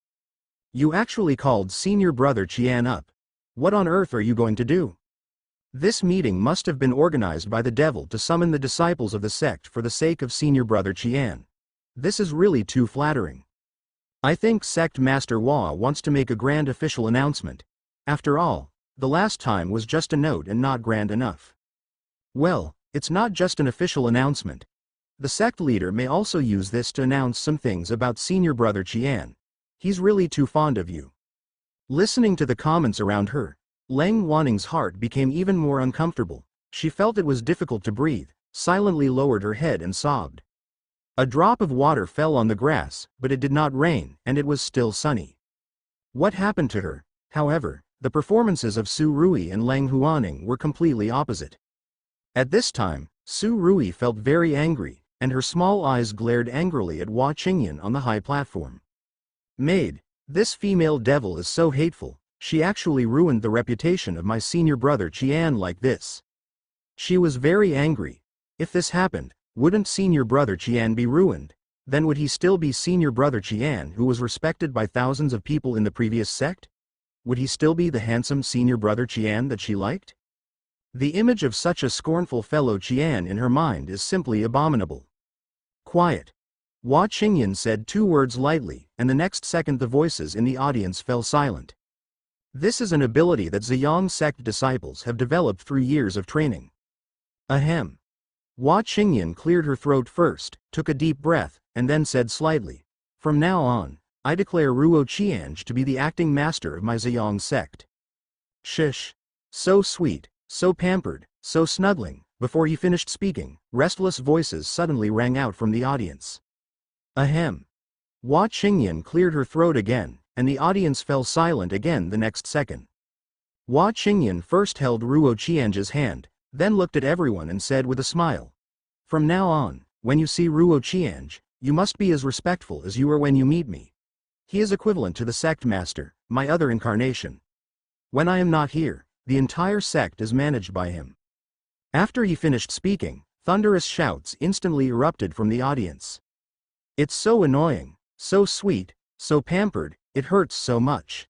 "You actually called senior brother Qian up. What on earth are you going to do?" This meeting must have been organized by the devil to summon the disciples of the sect for the sake of senior brother Qian. This is really too flattering. I think sect master Hua wants to make a grand official announcement. After all, the last time was just a note and not grand enough. Well, it's not just an official announcement. The sect leader may also use this to announce some things about senior brother Qian. He's really too fond of you. Listening to the comments around her, Leng Waning's heart became even more uncomfortable. She felt it was difficult to breathe, silently lowered her head and sobbed. A drop of water fell on the grass, but it did not rain, and it was still sunny. What happened to her? However, the performances of Su Rui and Leng Huaning were completely opposite. At this time, Su Rui felt very angry, and her small eyes glared angrily at Hua Qingyan on the high platform. Maid, this female devil is so hateful, she actually ruined the reputation of my senior brother Qian like this. She was very angry. If this happened, wouldn't senior brother Qian be ruined? Then would he still be senior brother Qian who was respected by thousands of people in the previous sect? Would he still be the handsome senior brother Qian that she liked? The image of such a scornful fellow Qian in her mind is simply abominable. Quiet. Hua Qingyan said two words lightly, and the next second the voices in the audience fell silent. This is an ability that Ziyang sect disciples have developed through years of training. Ahem. Hua Qingyan cleared her throat first, took a deep breath, and then said slightly, "From now on, I declare Ruo Qianj to be the acting master of my Ziyang sect." Shish. So sweet, so pampered, so snuggling. Before he finished speaking, restless voices suddenly rang out from the audience. Ahem. Hua Qingyan cleared her throat again, and the audience fell silent again the next second. Hua Qingyan first held Ruo Qianj's hand, then looked at everyone and said with a smile, "From now on, when you see Ruo Qianj, you must be as respectful as you were when you meet me. He is equivalent to the sect master, my other incarnation. When I am not here, the entire sect is managed by him." After he finished speaking, thunderous shouts instantly erupted from the audience. "It's so annoying, so sweet, so pampered, it hurts so much."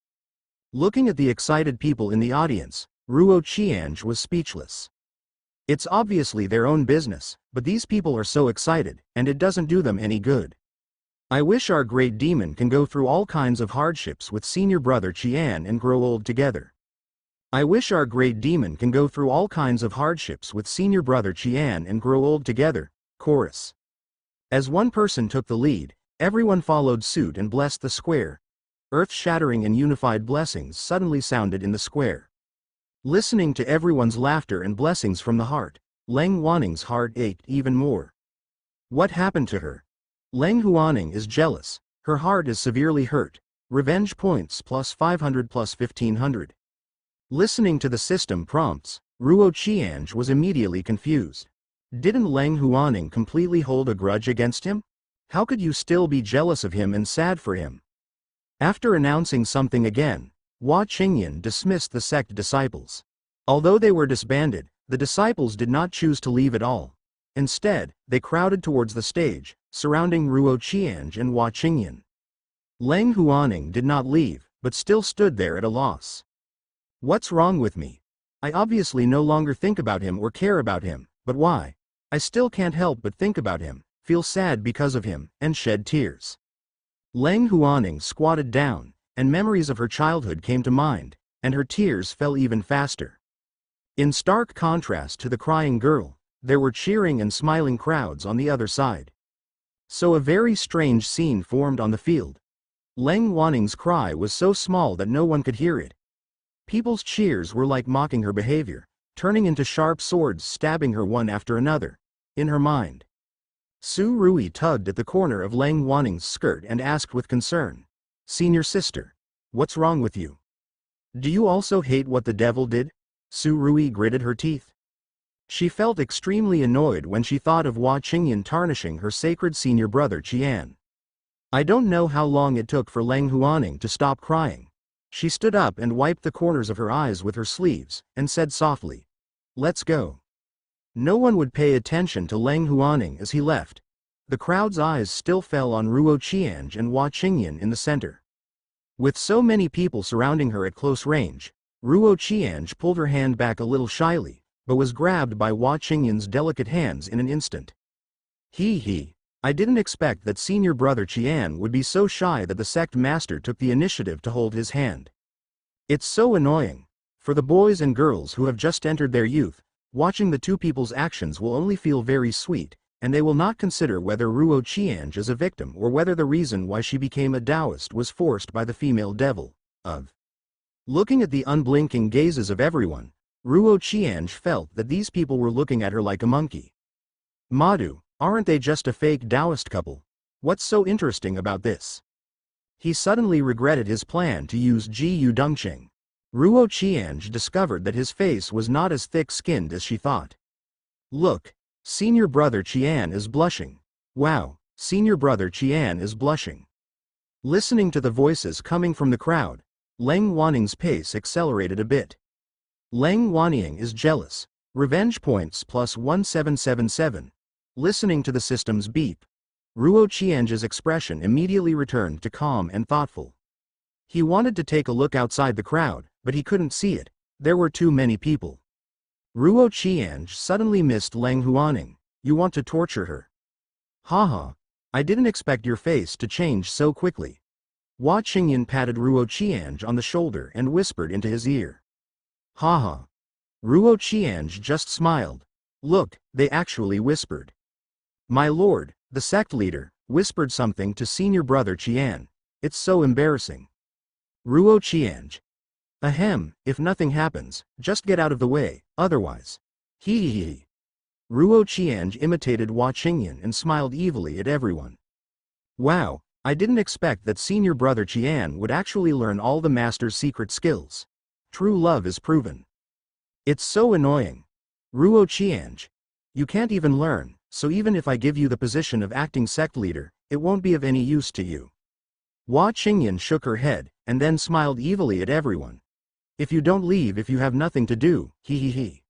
Looking at the excited people in the audience, Ruo Qianj was speechless. It's obviously their own business, but these people are so excited, and it doesn't do them any good. I wish our great demon can go through all kinds of hardships with senior brother Qian and grow old together. I wish our great demon can go through all kinds of hardships with senior brother Qian and grow old together. Chorus. As one person took the lead, everyone followed suit and blessed the square. Earth-shattering and unified blessings suddenly sounded in the square. Listening to everyone's laughter and blessings from the heart, Leng Huaning's heart ached even more. What happened to her? Leng Huaning is jealous, her heart is severely hurt. Revenge points plus 500 plus 1500. Listening to the system prompts, Ruo Qianj was immediately confused. Didn't Leng Huaning completely hold a grudge against him? How could you still be jealous of him and sad for him? After announcing something again, Hua Qingyan dismissed the sect disciples. Although they were disbanded, the disciples did not choose to leave at all. Instead, they crowded towards the stage, surrounding Ruo Qianj and Hua Qingyan. Leng Huaning did not leave, but still stood there at a loss. What's wrong with me? I obviously no longer think about him or care about him, but why? I still can't help but think about him, feel sad because of him, and shed tears. Leng Huaning squatted down, and memories of her childhood came to mind, and her tears fell even faster. In stark contrast to the crying girl, there were cheering and smiling crowds on the other side. So a very strange scene formed on the field. Leng Huaning's cry was so small that no one could hear it. People's cheers were like mocking her behavior, turning into sharp swords stabbing her one after another. In her mind, Su Rui tugged at the corner of Leng Huaning's skirt and asked with concern, "Senior sister, what's wrong with you? Do you also hate what the devil did?" Su Rui gritted her teeth. She felt extremely annoyed when she thought of Hua Qingyan tarnishing her sacred senior brother Qian. I don't know how long it took for Leng Huaning to stop crying. She stood up and wiped the corners of her eyes with her sleeves, and said softly, "Let's go." No one would pay attention to Leng Huaning as he left. The crowd's eyes still fell on Ruo Qianj and Hua Qingyan in the center. With so many people surrounding her at close range, Ruo Qianj pulled her hand back a little shyly, but was grabbed by Hua Qingyan's delicate hands in an instant. I didn't expect that senior brother Qian would be so shy that the sect master took the initiative to hold his hand. It's so annoying. For the boys and girls who have just entered their youth, watching the two people's actions will only feel very sweet, and they will not consider whether Ruo Qianj is a victim or whether the reason why she became a Taoist was forced by the female devil. Looking at the unblinking gazes of everyone, Ruo Qianj felt that these people were looking at her like a monkey. Madhu, Aren't they just a fake Taoist couple? What's so interesting about this? He suddenly regretted his plan to use Ji Dongqing. Ruo Qiange discovered that his face was not as thick-skinned as she thought. Look, senior brother Qian is blushing. Wow, senior brother Qian is blushing. Listening to the voices coming from the crowd, Leng Waning's pace accelerated a bit. Leng Waning is jealous. Revenge points plus 1777. Listening to the system's beep, Ruo Qiange's expression immediately returned to calm and thoughtful. He wanted to take a look outside the crowd, but he couldn't see it. There were too many people. Ruo Qiange suddenly missed Leng Huaning. You want to torture her? Haha. I didn't expect your face to change so quickly. Hua Qingyan patted Ruo Qiange on the shoulder and whispered into his ear. Haha. Ruo Qiange just smiled. Look, they actually whispered. My lord, the sect leader, whispered something to senior brother Qian. It's so embarrassing. Ruo Qiange. Ahem, if nothing happens, just get out of the way, otherwise. Hee. Ruo Qiange imitated Hua Qingyan and smiled evilly at everyone. Wow, I didn't expect that senior brother Qian would actually learn all the master's secret skills. True love is proven. It's so annoying. Ruo Qiange. You can't even learn, so even if I give you the position of acting sect leader, it won't be of any use to you. Hua Qingyan shook her head, and then smiled evilly at everyone. If you don't leave if you have nothing to do, hee.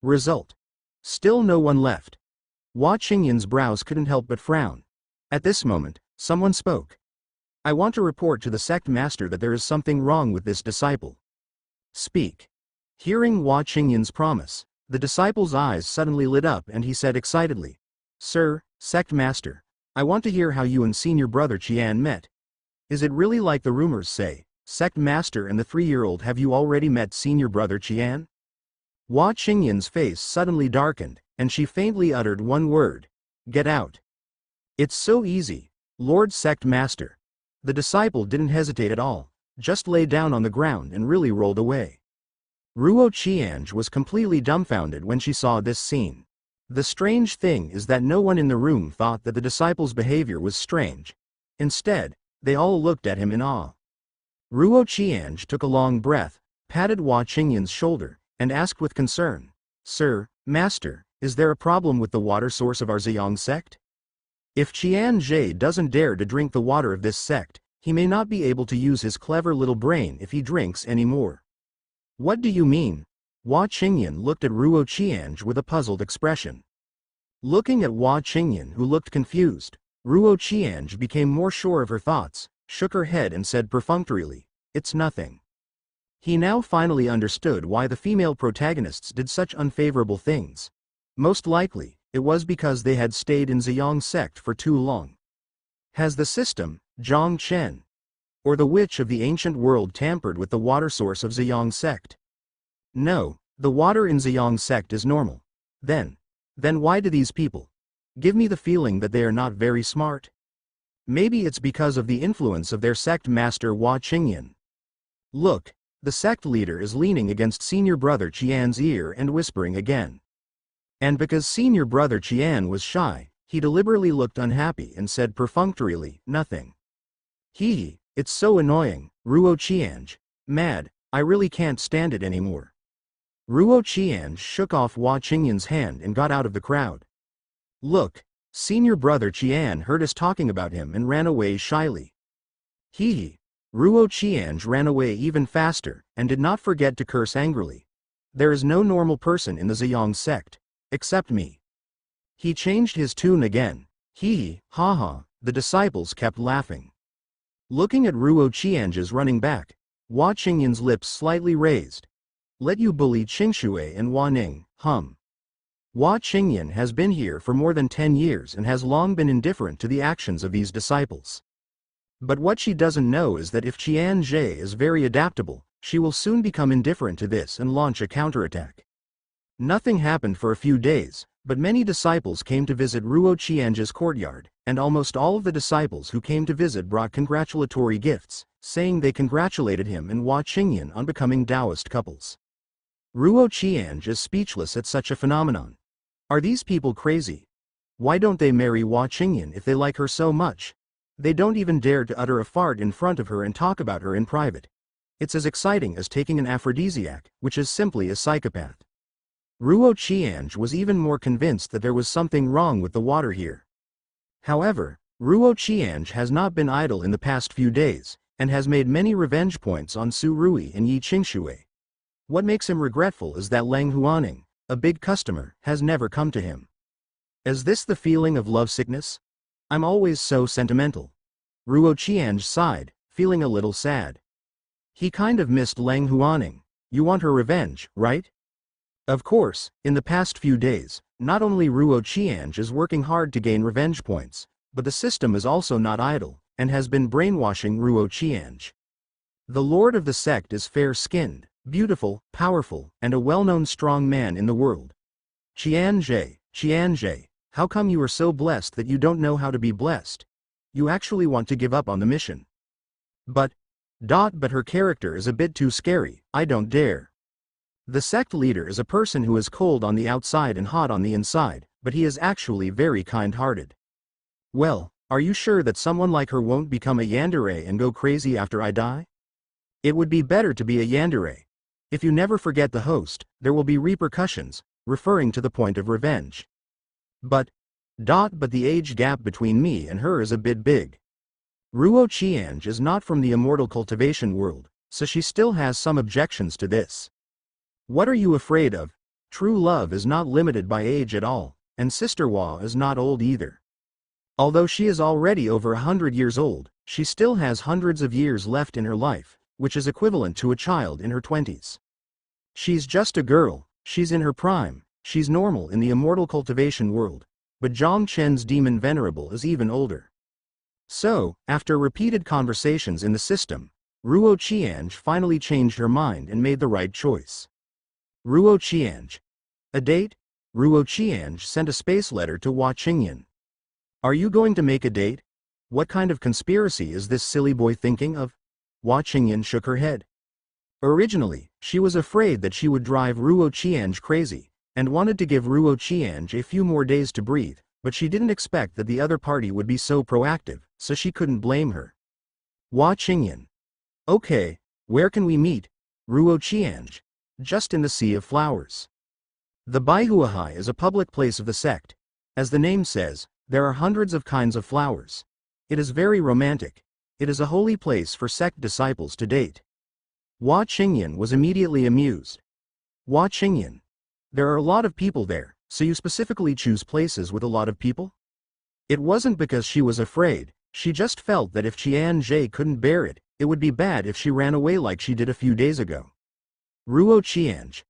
Result. Still no one left. Hua Qingyan's brows couldn't help but frown. At this moment, someone spoke. I want to report to the sect master that there is something wrong with this disciple. Speak. Hearing Hua Qingyan's promise, the disciple's eyes suddenly lit up and he said excitedly, Sir, sect master, I want to hear how you and senior brother Qian met. Is it really like the rumors say, sect master and the 3-year-old, have you already met senior brother Qian? Hua Qingyan's face suddenly darkened, and she faintly uttered one word. Get out. It's so easy, Lord Sect Master. The disciple didn't hesitate at all, just lay down on the ground and really rolled away. Ruo Qiange was completely dumbfounded when she saw this scene. The strange thing is that no one in the room thought that the disciple's behavior was strange. Instead, they all looked at him in awe. Ruo Qiange took a long breath, patted Hua Qingyan's shoulder, and asked with concern, Sir, Master, is there a problem with the water source of our Ziyang sect? If Qian Zhe doesn't dare to drink the water of this sect, he may not be able to use his clever little brain if he drinks anymore. What do you mean? Hua Qingyan looked at Ruo Qiange with a puzzled expression. Looking at Hua Qingyan, who looked confused, Ruo Qiange became more sure of her thoughts, shook her head and said perfunctorily, It's nothing. He now finally understood why the female protagonists did such unfavorable things. Most likely, it was because they had stayed in Ziyang sect for too long. Has the system, Zhang Chen, or the witch of the ancient world tampered with the water source of Ziyang sect? No, the water in Ziyang sect is normal. Then why do these people give me the feeling that they are not very smart? Maybe it's because of the influence of their sect master Hua Qingyan. Look, the sect leader is leaning against senior brother Qian's ear and whispering again. And because senior brother Qian was shy, he deliberately looked unhappy and said perfunctorily, nothing. Hee, it's so annoying, Ruo Qiange. Mad, I really can't stand it anymore. Ruo Qiange shook off Hua Qingyan's hand and got out of the crowd. Look, senior brother Qian heard us talking about him and ran away shyly. Hee. Ruo Qiange ran away even faster, and did not forget to curse angrily. There is no normal person in the Ziyang sect, except me. He changed his tune again. Hee, ha. The disciples kept laughing. Looking at Ruo Qiange's running back, Hua Qingyan's lips slightly raised. Let you bully Qingshui and Hua Ning, hum. Hua Qingyan has been here for more than 10 years and has long been indifferent to the actions of these disciples. But what she doesn't know is that if Qian Zhe is very adaptable, she will soon become indifferent to this and launch a counterattack. Nothing happened for a few days, but many disciples came to visit Ruo Qiange's courtyard, and almost all of the disciples who came to visit brought congratulatory gifts, saying they congratulated him and Hua Qingyan on becoming Taoist couples. Ruo Qiange is speechless at such a phenomenon. Are these people crazy? Why don't they marry Hua Qingyan if they like her so much? They don't even dare to utter a fart in front of her and talk about her in private. It's as exciting as taking an aphrodisiac, which is simply a psychopath. Ruo Qiange was even more convinced that there was something wrong with the water here. However, Ruo Qiange has not been idle in the past few days, and has made many revenge points on Su Rui and Yi Qingshui. What makes him regretful is that Lang Huaning, a big customer, has never come to him. Is this the feeling of lovesickness? I'm always so sentimental. Ruo Qiange sighed, feeling a little sad. He kind of missed Lang Huaning. You want her revenge, right? Of course, in the past few days, not only Ruo Qiange is working hard to gain revenge points, but the system is also not idle, and has been brainwashing Ruo Qiange. The lord of the sect is fair-skinned, beautiful, powerful, and a well-known strong man in the world. Qiange, how come you are so blessed that you don't know how to be blessed? You actually want to give up on the mission. But her character is a bit too scary, I don't dare. The sect leader is a person who is cold on the outside and hot on the inside, but he is actually very kind-hearted. Well, are you sure that someone like her won't become a yandere and go crazy after I die? It would be better to be a yandere. If you never forget the host, there will be repercussions, referring to the point of revenge. But the age gap between me and her is a bit big. Ruo Qiange is not from the immortal cultivation world, so she still has some objections to this. What are you afraid of? True love is not limited by age at all, and Sister Hua is not old either. Although she is already over 100 years old, she still has hundreds of years left in her life, which is equivalent to a child in her 20s. She's just a girl, she's in her prime, she's normal in the immortal cultivation world, but Zhang Chen's demon venerable is even older. So, after repeated conversations in the system, Ruo Qiange finally changed her mind and made the right choice. Ruo Qiange. A date? Ruo Qiange sent a space letter to Hua Qingyan. Are you going to make a date? What kind of conspiracy is this silly boy thinking of? Hua Qingyan shook her head. Originally, she was afraid that she would drive Ruo Qiange crazy, and wanted to give Ruo Qiange a few more days to breathe, but she didn't expect that the other party would be so proactive, so she couldn't blame her. Hua Qingyan. Okay, where can we meet? Ruo Qiange. Just in the Sea of Flowers. The Baihuahai is a public place of the sect. As the name says, there are hundreds of kinds of flowers. It is very romantic. It is a holy place for sect disciples to date. Hua Qingyan was immediately amused. Hua Qingyan. There are a lot of people there, so you specifically choose places with a lot of people? It wasn't because she was afraid, she just felt that if Qiange couldn't bear it, it would be bad if she ran away like she did a few days ago. Ruo Qiange.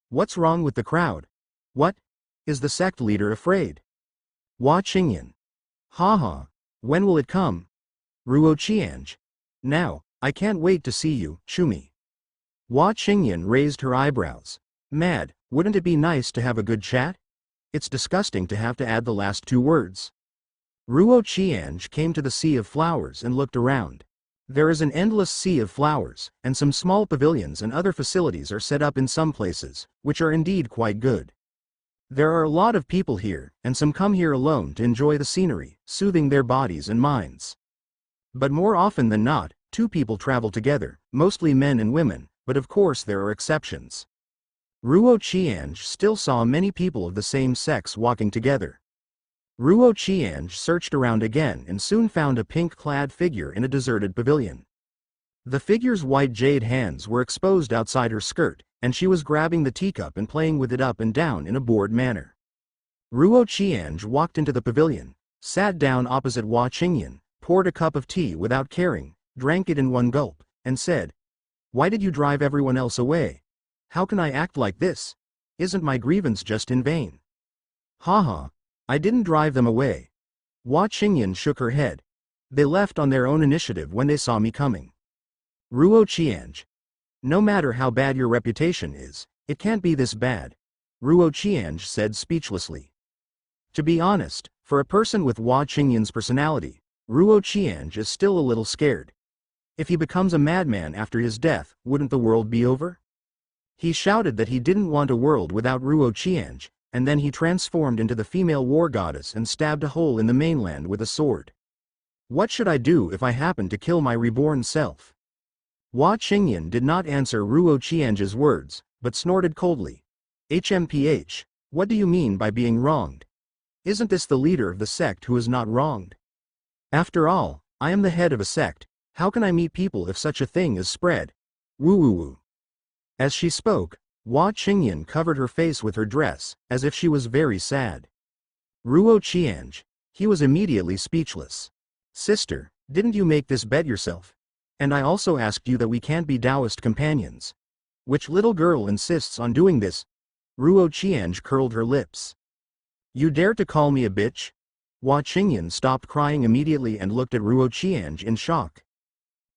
What's wrong with the crowd? What? Is the sect leader afraid? Hua Qingyan. Haha. When will it come? Ruo Qiange. Now, I can't wait to see you, Shumi. Hua Qingyan raised her eyebrows. Mad, wouldn't it be nice to have a good chat? It's disgusting to have to add the last two words. Ruo Qiange came to the Sea of Flowers and looked around. There is an endless sea of flowers, and some small pavilions and other facilities are set up in some places, which are indeed quite good. There are a lot of people here, and some come here alone to enjoy the scenery, soothing their bodies and minds. But more often than not, two people travel together, mostly men and women, but of course there are exceptions. Ruo Qiange still saw many people of the same sex walking together. Ruo Qiange searched around again and soon found a pink-clad figure in a deserted pavilion. The figure's white jade hands were exposed outside her skirt, and she was grabbing the teacup and playing with it up and down in a bored manner. Ruo Qiange walked into the pavilion, sat down opposite Hua Qingyan, poured a cup of tea without caring, drank it in one gulp, and said, "Why did you drive everyone else away? How can I act like this? Isn't my grievance just in vain?" Haha. I didn't drive them away. Hua Qingyan shook her head. They left on their own initiative when they saw me coming. Ruo Qiange. No matter how bad your reputation is, it can't be this bad. Ruo Qiange said speechlessly. To be honest, for a person with Hua Qingyan's personality, Ruo Qiange is still a little scared. If he becomes a madman after his death, wouldn't the world be over? He shouted that he didn't want a world without Ruo Qiange, and then he transformed into the female war goddess and stabbed a hole in the mainland with a sword. What should I do if I happen to kill my reborn self? Hua Qingyan did not answer Ruo Qianzhe's words, but snorted coldly. HMPH, what do you mean by being wronged? Isn't this the leader of the sect who is not wronged? After all, I am the head of a sect. How can I meet people if such a thing is spread? Woo woo woo. As she spoke, Hua Qingyan covered her face with her dress, as if she was very sad. Ruo Qianzhe. He was immediately speechless. Sister, didn't you make this bet yourself? And I also asked you that we can't be Taoist companions. Which little girl insists on doing this? Ruo Qianzhe curled her lips. You dare to call me a bitch? Hua Qingyan stopped crying immediately and looked at Ruo Qianzhe in shock.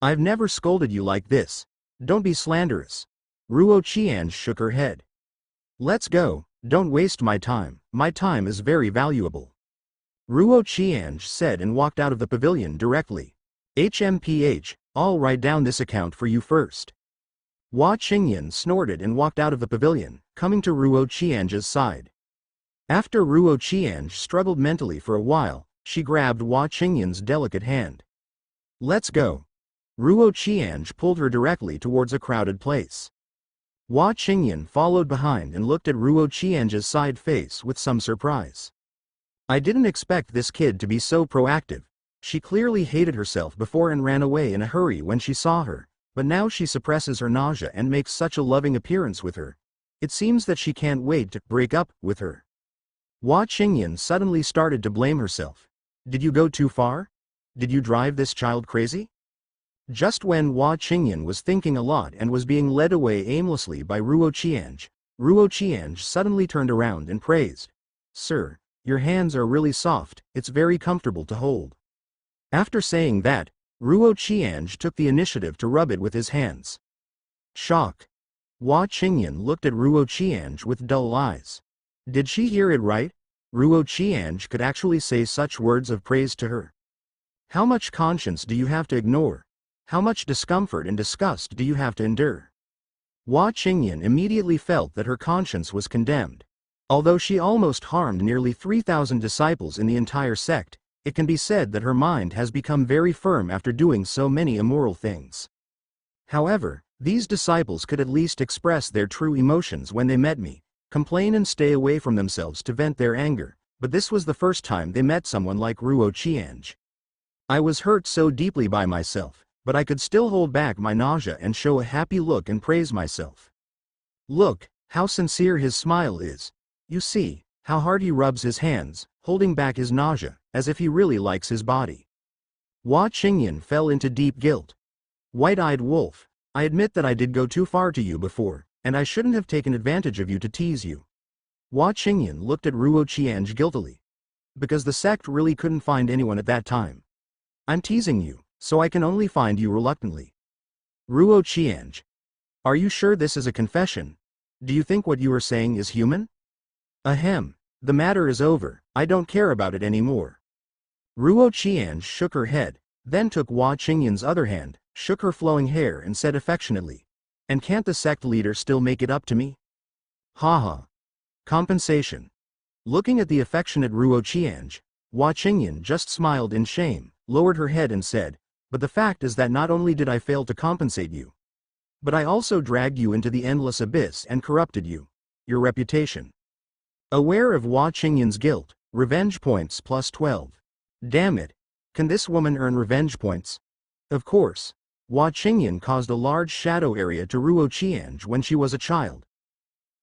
I've never scolded you like this. Don't be slanderous. Ruo Qianzhe shook her head. Let's go, don't waste my time is very valuable. Ruo Qianzhe said and walked out of the pavilion directly. HMPH, I'll write down this account for you first. Hua Qingyan snorted and walked out of the pavilion, coming to Ruo Qianzhe's side. After Ruo Qianzhe struggled mentally for a while, she grabbed Hua Qingyan's delicate hand. Let's go. Ruo Qianzhe pulled her directly towards a crowded place. Hua Qingyan followed behind and looked at Ruo Qianzhe's side face with some surprise. I didn't expect this kid to be so proactive. She clearly hated herself before and ran away in a hurry when she saw her, but now she suppresses her nausea and makes such a loving appearance with her. It seems that she can't wait to break up with her. Hua Qingyan suddenly started to blame herself. Did you go too far? Did you drive this child crazy? Just when Hua Qingyan was thinking a lot and was being led away aimlessly by Ruo Qianzhe suddenly turned around and praised. Sir, your hands are really soft, it's very comfortable to hold. After saying that, Ruo Qianzhe took the initiative to rub it with his hands. Shock. Hua Qingyan looked at Ruo Qianzhe with dull eyes. Did she hear it right? Ruo Qianzhe could actually say such words of praise to her. How much conscience do you have to ignore? How much discomfort and disgust do you have to endure? Hua Qingyan immediately felt that her conscience was condemned. Although she almost harmed nearly 3,000 disciples in the entire sect, it can be said that her mind has become very firm after doing so many immoral things. However, these disciples could at least express their true emotions when they met me, complain and stay away from themselves to vent their anger, but this was the first time they met someone like Ruo Qianzhe. I was hurt so deeply by myself, but I could still hold back my nausea and show a happy look and praise myself. Look, how sincere his smile is. You see, how hard he rubs his hands, holding back his nausea, as if he really likes his body. Hua Qingyan fell into deep guilt. White-eyed wolf, I admit that I did go too far to you before, and I shouldn't have taken advantage of you to tease you. Hua Qingyan looked at Ruo Qianzhe guiltily. Because the sect really couldn't find anyone at that time. I'm teasing you, so I can only find you reluctantly. Ruo Qianzhe. Are you sure this is a confession? Do you think what you are saying is human? Ahem. The matter is over, I don't care about it anymore. Ruo Qianzhe shook her head, then took Hua Qingyan's other hand, shook her flowing hair and said affectionately, and can't the sect leader still make it up to me? Haha. Compensation. Looking at the affectionate Ruo Qianzhe, Hua Qingyan just smiled in shame, lowered her head and said, but the fact is that not only did I fail to compensate you, but I also dragged you into the endless abyss and corrupted you. Your reputation. Aware of Hua Qingyan's guilt, revenge points plus 12. Damn it. Can this woman earn revenge points? Of course. Hua Qingyan caused a large shadow area to Ruo Qianzhe when she was a child.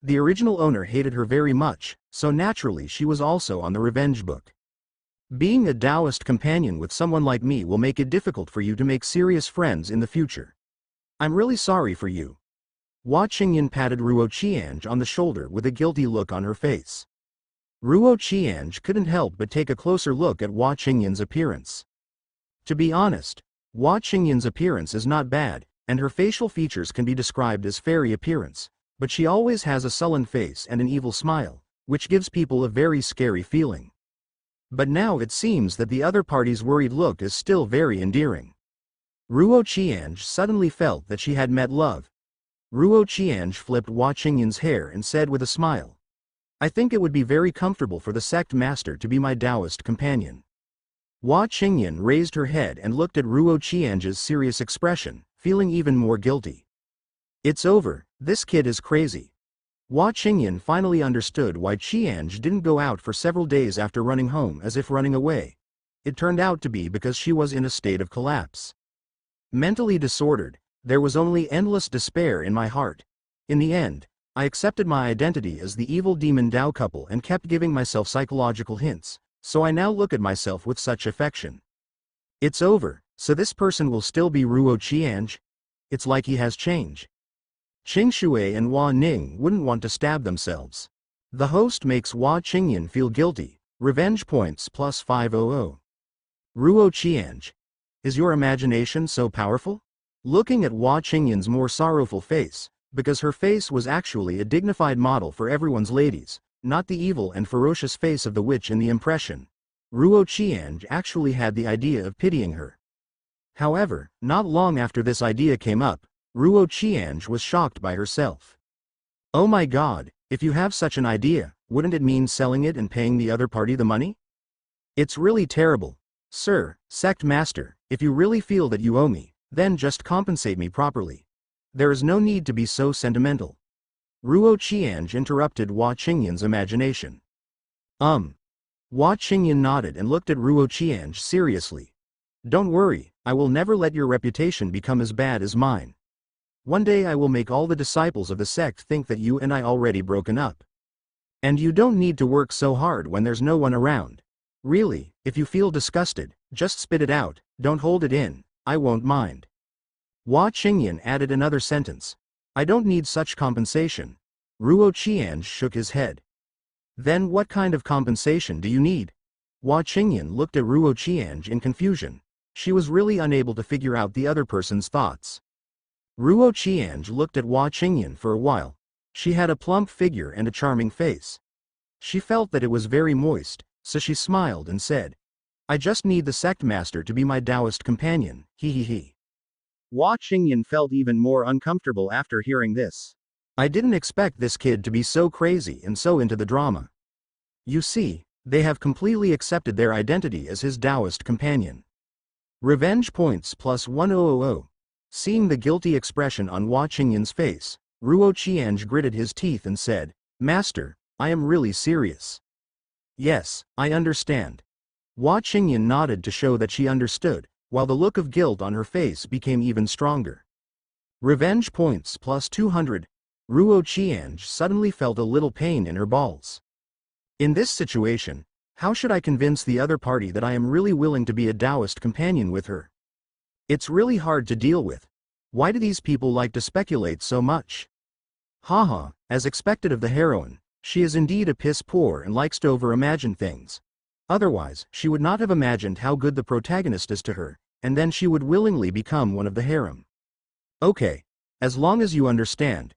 The original owner hated her very much, so naturally she was also on the revenge book. Being a Taoist companion with someone like me will make it difficult for you to make serious friends in the future. I'm really sorry for you. Hua Qingyan patted Ruo Qianzhe on the shoulder with a guilty look on her face. Ruo Qianzhe couldn't help but take a closer look at Hua Qingyan's appearance. To be honest, Hua Qingyan's appearance is not bad, and her facial features can be described as fairy appearance, but she always has a sullen face and an evil smile, which gives people a very scary feeling. But now it seems that the other party's worried look is still very endearing. Ruo Qianzhe suddenly felt that she had met love. Ruo Qianzhe flipped Hua Qingyan's hair and said with a smile, I think it would be very comfortable for the sect master to be my Taoist companion. Hua Qingyan raised her head and looked at Ruo Qianzhi's serious expression, feeling even more guilty. It's over, this kid is crazy. Hua Qingyan finally understood why Qianzhi didn't go out for several days after running home as if running away. It turned out to be because she was in a state of collapse. Mentally disordered, there was only endless despair in my heart. In the end, I accepted my identity as the evil demon Dao couple and kept giving myself psychological hints, so I now look at myself with such affection. It's over, so this person will still be Ruo Qianzhi? It's like he has changed. Qing Shui and Hua Ning wouldn't want to stab themselves. The host makes Hua Qingyan feel guilty. Revenge points plus 500. Ruo Qianzhi. Is your imagination so powerful? Looking at Hua Qingyan's more sorrowful face, because her face was actually a dignified model for everyone's ladies, not the evil and ferocious face of the witch in the impression, Ruo Qianzhi actually had the idea of pitying her. However, not long after this idea came up, Ruo Qianzhi was shocked by herself. Oh my god, if you have such an idea, wouldn't it mean selling it and paying the other party the money? It's really terrible. Sir, sect master, if you really feel that you owe me, then just compensate me properly. There is no need to be so sentimental. Ruo Qianzhi interrupted Hua Qingyan's imagination. Hua Qingyan nodded and looked at Ruo Qianzhi seriously. Don't worry, I will never let your reputation become as bad as mine. One day I will make all the disciples of the sect think that you and I already broken up. And you don't need to work so hard when there's no one around. Really, if you feel disgusted, just spit it out, don't hold it in, I won't mind. Hua Qingyan added another sentence. I don't need such compensation. Ruo Qianzhi shook his head. Then what kind of compensation do you need? Hua Qingyan looked at Ruo Qianzhi in confusion. She was really unable to figure out the other person's thoughts. Ruo Qianzhi looked at Hua Qingyan for a while. She had a plump figure and a charming face. She felt that it was very moist, so she smiled and said, I just need the sect master to be my Taoist companion, he. Hua Qingyan felt even more uncomfortable after hearing this. I didn't expect this kid to be so crazy and so into the drama. You see, they have completely accepted their identity as his Taoist companion. Revenge points plus 1000. Seeing the guilty expression on Hua Qingyan's face, Ruo Qianzhi gritted his teeth and said, Master, I am really serious. Yes, I understand. Hua Qingyan nodded to show that she understood, while the look of guilt on her face became even stronger. Revenge points plus 200. Ruo Qianzhi suddenly felt a little pain in her balls. In this situation, how should I convince the other party that I am really willing to be a Taoist companion with her? It's really hard to deal with. Why do these people like to speculate so much? Haha, as expected of the heroine, she is indeed a piss poor and likes to over-imagine things. Otherwise, she would not have imagined how good the protagonist is to her, and then she would willingly become one of the harem. Okay, as long as you understand.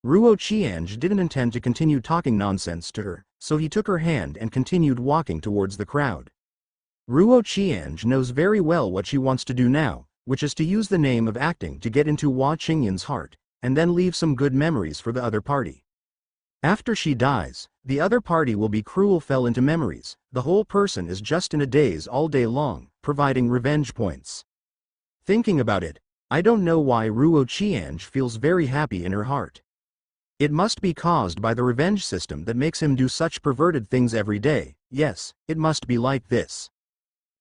Ruo Qianzhi didn't intend to continue talking nonsense to her, so he took her hand and continued walking towards the crowd. Ruo Qianzhi knows very well what she wants to do now, which is to use the name of acting to get into Hua Qingyan's heart, and then leave some good memories for the other party. After she dies, the other party will be cruel fell into memories, the whole person is just in a daze all day long, providing revenge points. Thinking about it, I don't know why Ruo Qianzhi feels very happy in her heart. It must be caused by the revenge system that makes him do such perverted things every day. Yes, it must be like this.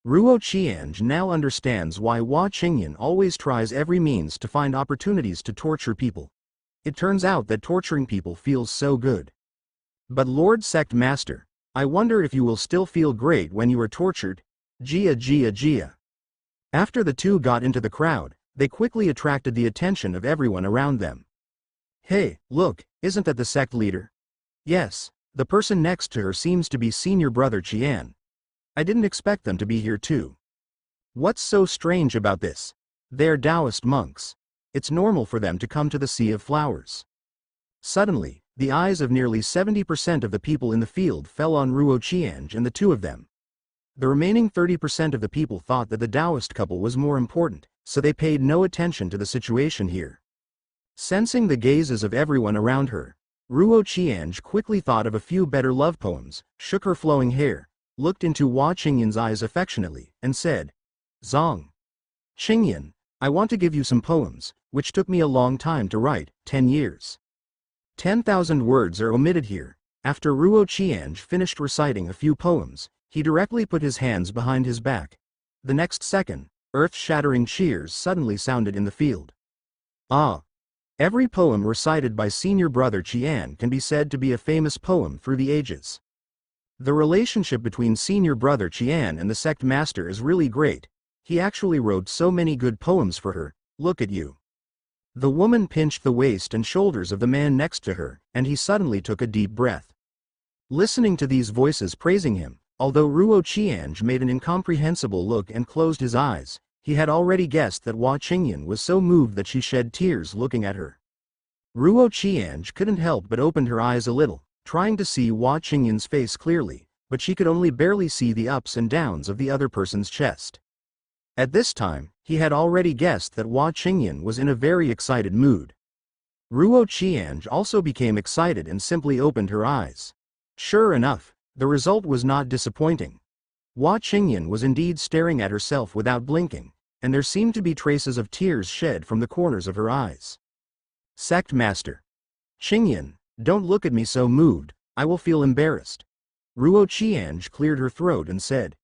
Ruo Qianzhi now understands why Hua Qingyan always tries every means to find opportunities to torture people. It turns out that torturing people feels so good. But Lord Sect Master, I wonder if you will still feel great when you are tortured? Jia. After the two got into the crowd, they quickly attracted the attention of everyone around them. Hey, look, isn't that the sect leader? Yes, the person next to her seems to be senior brother Qian. I didn't expect them to be here too. What's so strange about this? They're Taoist monks. It's normal for them to come to the Sea of Flowers. Suddenly, the eyes of nearly 70% of the people in the field fell on Ruo Qianzhi and the two of them. The remaining 30% of the people thought that the Taoist couple was more important, so they paid no attention to the situation here. Sensing the gazes of everyone around her, Ruo Qiange quickly thought of a few better love poems, shook her flowing hair, looked into Hua Qingyan's eyes affectionately, and said, Zong. Qingyan, I want to give you some poems, which took me a long time to write, 10 years. 10,000 words are omitted here. After Ruo Qiange finished reciting a few poems, he directly put his hands behind his back. The next second, earth-shattering cheers suddenly sounded in the field. Ah! Every poem recited by senior brother Qian can be said to be a famous poem through the ages. The relationship between senior brother Qian and the sect master is really great. He actually wrote so many good poems for her, look at you. The woman pinched the waist and shoulders of the man next to her, and he suddenly took a deep breath. Listening to these voices praising him, although Ruo Qiange made an incomprehensible look and closed his eyes, he had already guessed that Hua Qingyan was so moved that she shed tears looking at her. Ruo Qiange couldn't help but opened her eyes a little, trying to see Hua Qingyan's face clearly, but she could only barely see the ups and downs of the other person's chest. At this time, he had already guessed that Hua Qingyan was in a very excited mood. Ruo Qiange also became excited and simply opened her eyes. Sure enough, the result was not disappointing. Hua Qingyan was indeed staring at herself without blinking, and there seemed to be traces of tears shed from the corners of her eyes. Sect Master. Qingyan, don't look at me so moved, I will feel embarrassed. Ruo Qiange cleared her throat and said.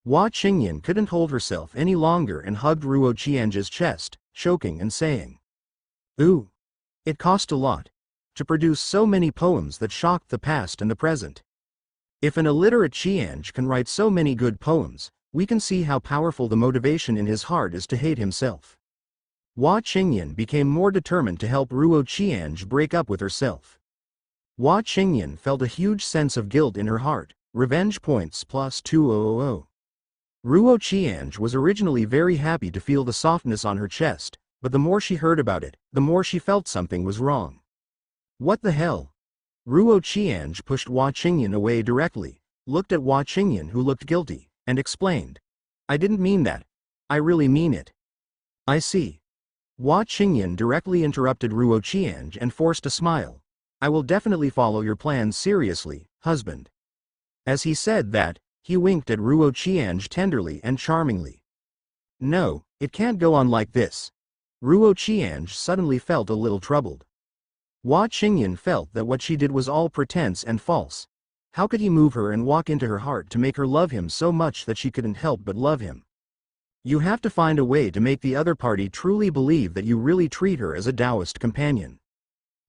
Hua Qingyan couldn't hold herself any longer and hugged Ruo Qiange's chest, choking and saying. Ooh! It cost a lot. To produce so many poems that shocked the past and the present. If an illiterate Qiange can write so many good poems, we can see how powerful the motivation in his heart is to hate himself. Hua Qingyan became more determined to help Ruo Qiange break up with herself. Hua Qingyan felt a huge sense of guilt in her heart, revenge points plus 2000. Ruo Qiange was originally very happy to feel the softness on her chest, but the more she heard about it, the more she felt something was wrong. What the hell? Ruo Qiange pushed Hua Qingyan away directly, looked at Hua Qingyan who looked guilty, and explained. I didn't mean that. I really mean it. I see. Hua Qingyan directly interrupted Ruo Qiange and forced a smile. I will definitely follow your plans seriously, husband. As he said that, he winked at Ruo Qiange tenderly and charmingly. No, it can't go on like this. Ruo Qiange suddenly felt a little troubled. Hua Qingyan felt that what she did was all pretense and false. How could he move her and walk into her heart to make her love him so much that she couldn't help but love him? You have to find a way to make the other party truly believe that you really treat her as a Taoist companion.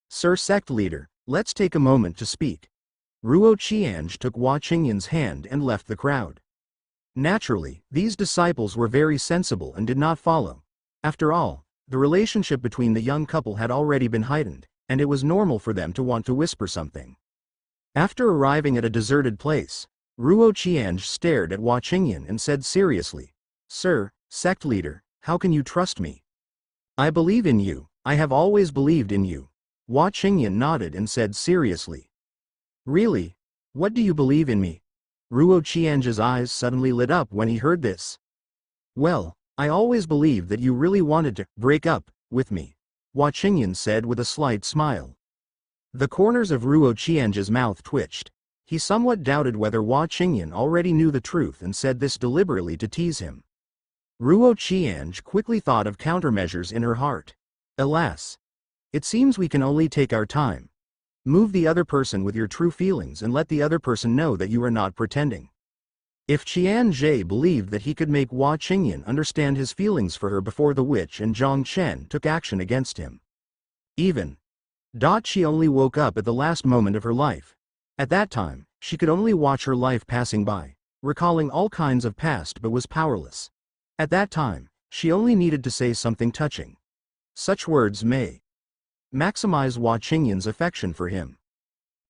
Sir Sect Leader, let's take a moment to speak. Ruo Qiange took Hua Qingyan's hand and left the crowd. Naturally, these disciples were very sensible and did not follow. After all, the relationship between the young couple had already been heightened, and it was normal for them to want to whisper something. After arriving at a deserted place, Ruo Qiange stared at Hua Qingyan and said seriously, Sir, Sect Leader, how can you trust me? I believe in you, I have always believed in you. Hua Qingyan nodded and said seriously. Really? What do you believe in me? Ruo Qiange's eyes suddenly lit up when he heard this. Well, I always believed that you really wanted to break up with me, Hua Qingyan said with a slight smile. The corners of Ruo Qiange's mouth twitched. He somewhat doubted whether Hua Qingyan already knew the truth and said this deliberately to tease him. Ruo Qiange quickly thought of countermeasures in her heart. Alas! It seems we can only take our time. Move the other person with your true feelings and let the other person know that you are not pretending. If Qian Zhe believed that he could make Hua Qingyan understand his feelings for her before the witch and Zhang Chen took action against him. She only woke up at the last moment of her life. At that time, she could only watch her life passing by, recalling all kinds of past but was powerless. At that time, she only needed to say something touching. Such words may maximize Hua Qingyan's affection for him.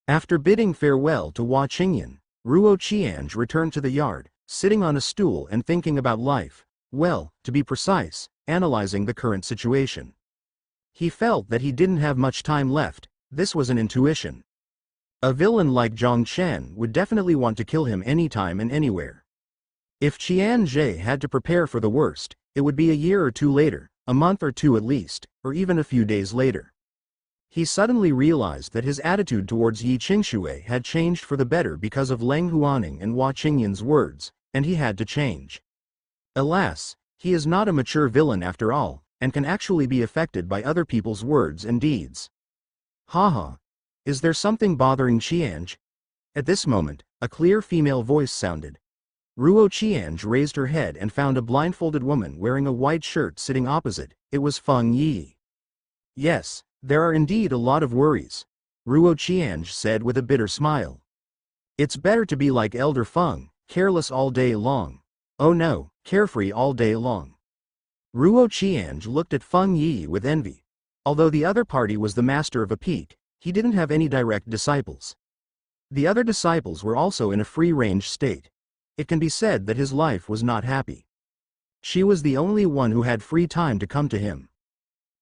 After bidding farewell to Hua Qingyan, Ruo Qiange returned to the yard, sitting on a stool and thinking about life, well, to be precise, analyzing the current situation. He felt that he didn't have much time left. This was an intuition. A villain like Zhang Chen would definitely want to kill him anytime and anywhere. If Qian Zhe had to prepare for the worst, it would be a year or two later, a month or two at least, or even a few days later. He suddenly realized that his attitude towards Yi Qingshui had changed for the better because of Leng Huaning and Hua Qingyan's words, and he had to change. Alas, he is not a mature villain after all, and can actually be affected by other people's words and deeds. Haha. Is there something bothering Qiange? At this moment, a clear female voice sounded. Ruo Qiange raised her head and found a blindfolded woman wearing a white shirt sitting opposite. It was Feng Yi. Yes, there are indeed a lot of worries, Ruo Qiange said with a bitter smile. It's better to be like Elder Feng, careless all day long. Oh no, carefree all day long. Ruo Qiange looked at Feng Yi with envy. Although the other party was the master of a peak, he didn't have any direct disciples. The other disciples were also in a free-range state. It can be said that his life was not happy. She was the only one who had free time to come to him.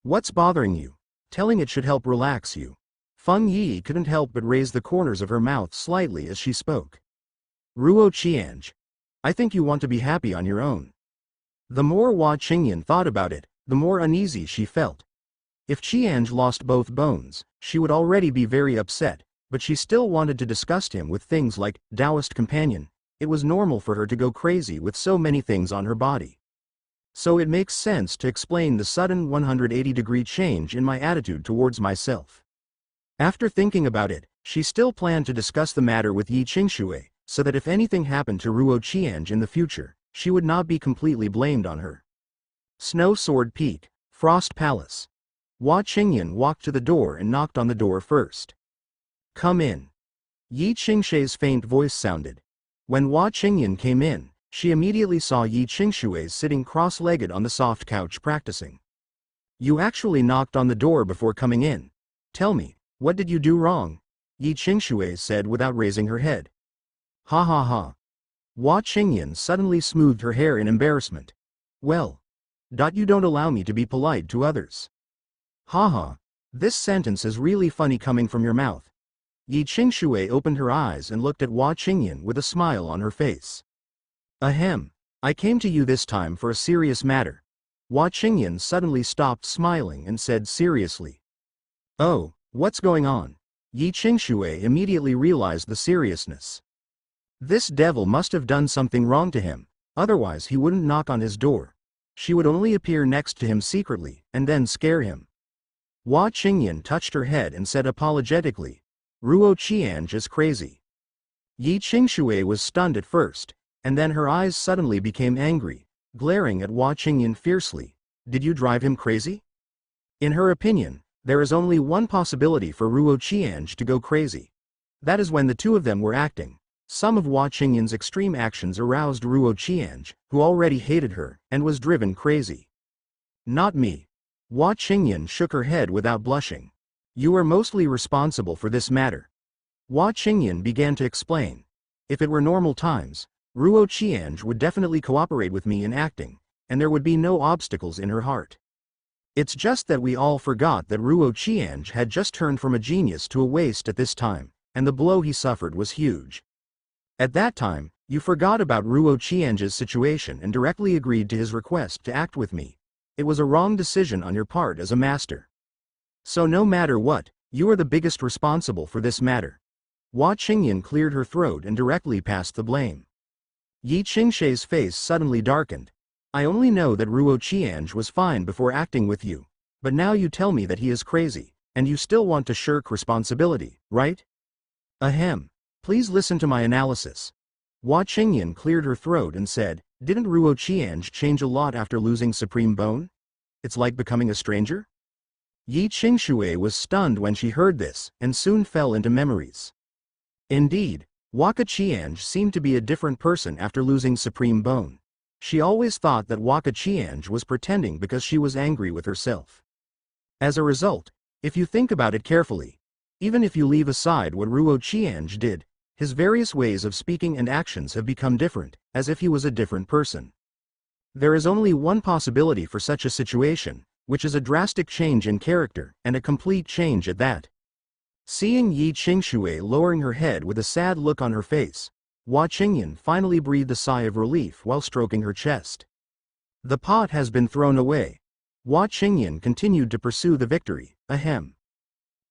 What's bothering you? Telling it should help relax you. Feng Yi couldn't help but raise the corners of her mouth slightly as she spoke. Ruo Qiange. I think you want to be happy on your own. The more Hua Qingyan thought about it, the more uneasy she felt. If Qiange lost both bones, she would already be very upset, but she still wanted to disgust him with things like Taoist companion. It was normal for her to go crazy with so many things on her body. So it makes sense to explain the sudden 180-degree change in my attitude towards myself. After thinking about it, she still planned to discuss the matter with Yi Qingshui, so that if anything happened to Ruo Qiange in the future, she would not be completely blamed on her. Snow Sword Peak, Frost Palace. Hua Qingyan walked to the door and knocked on the door first. Come in. Yi Qingshui's faint voice sounded. When Hua Qingyan came in, she immediately saw Yi Qingshui sitting cross-legged on the soft couch practicing. You actually knocked on the door before coming in. Tell me, what did you do wrong? Yi Qingshui said without raising her head. Ha ha ha. Hua Qingyan suddenly smoothed her hair in embarrassment. Well. You don't allow me to be polite to others. Ha ha. This sentence is really funny coming from your mouth. Yi Qingshui opened her eyes and looked at Hua Qingyan with a smile on her face. Ahem. I came to you this time for a serious matter. Hua Qingyan suddenly stopped smiling and said seriously. Oh, what's going on? Yi Qingshui immediately realized the seriousness. This devil must have done something wrong to him, otherwise he wouldn't knock on his door. She would only appear next to him secretly, and then scare him. Hua Qingyan touched her head and said apologetically, Ruo Qiange is crazy. Yi Qingshui was stunned at first, and then her eyes suddenly became angry, glaring at Hua Qingyan fiercely. Did you drive him crazy? In her opinion, there is only one possibility for Ruo Qiange to go crazy. That is when the two of them were acting. Some of Hua Qingyan's extreme actions aroused Ruo Qiange, who already hated her, and was driven crazy. Not me. Hua Qingyan shook her head without blushing. You are mostly responsible for this matter. Hua Qingyan began to explain. If it were normal times, Ruo Qiange would definitely cooperate with me in acting, and there would be no obstacles in her heart. It's just that we all forgot that Ruo Qiange had just turned from a genius to a waste at this time, and the blow he suffered was huge. At that time, you forgot about Ruo Qiange's situation and directly agreed to his request to act with me. It was a wrong decision on your part as a master. So no matter what, you are the biggest responsible for this matter. Hua Qingyan cleared her throat and directly passed the blame. Yi Qingshui's face suddenly darkened. I only know that Ruo Qiange was fine before acting with you, but now you tell me that he is crazy, and you still want to shirk responsibility, right? Ahem. Please listen to my analysis. Hua Qingyan cleared her throat and said, didn't Ruo Qiange change a lot after losing Supreme Bone? It's like becoming a stranger? Yi Qingshui was stunned when she heard this, and soon fell into memories. Indeed, Hua Qiange seemed to be a different person after losing Supreme Bone. She always thought that Hua Qiange was pretending because she was angry with herself. As a result, if you think about it carefully, even if you leave aside what Ruo Qiange did, his various ways of speaking and actions have become different, as if he was a different person. There is only one possibility for such a situation, which is a drastic change in character, and a complete change at that. Seeing Yi Qingshui lowering her head with a sad look on her face, Hua Qingyan finally breathed a sigh of relief while stroking her chest. The pot has been thrown away. Hua Qingyan continued to pursue the victory. Ahem.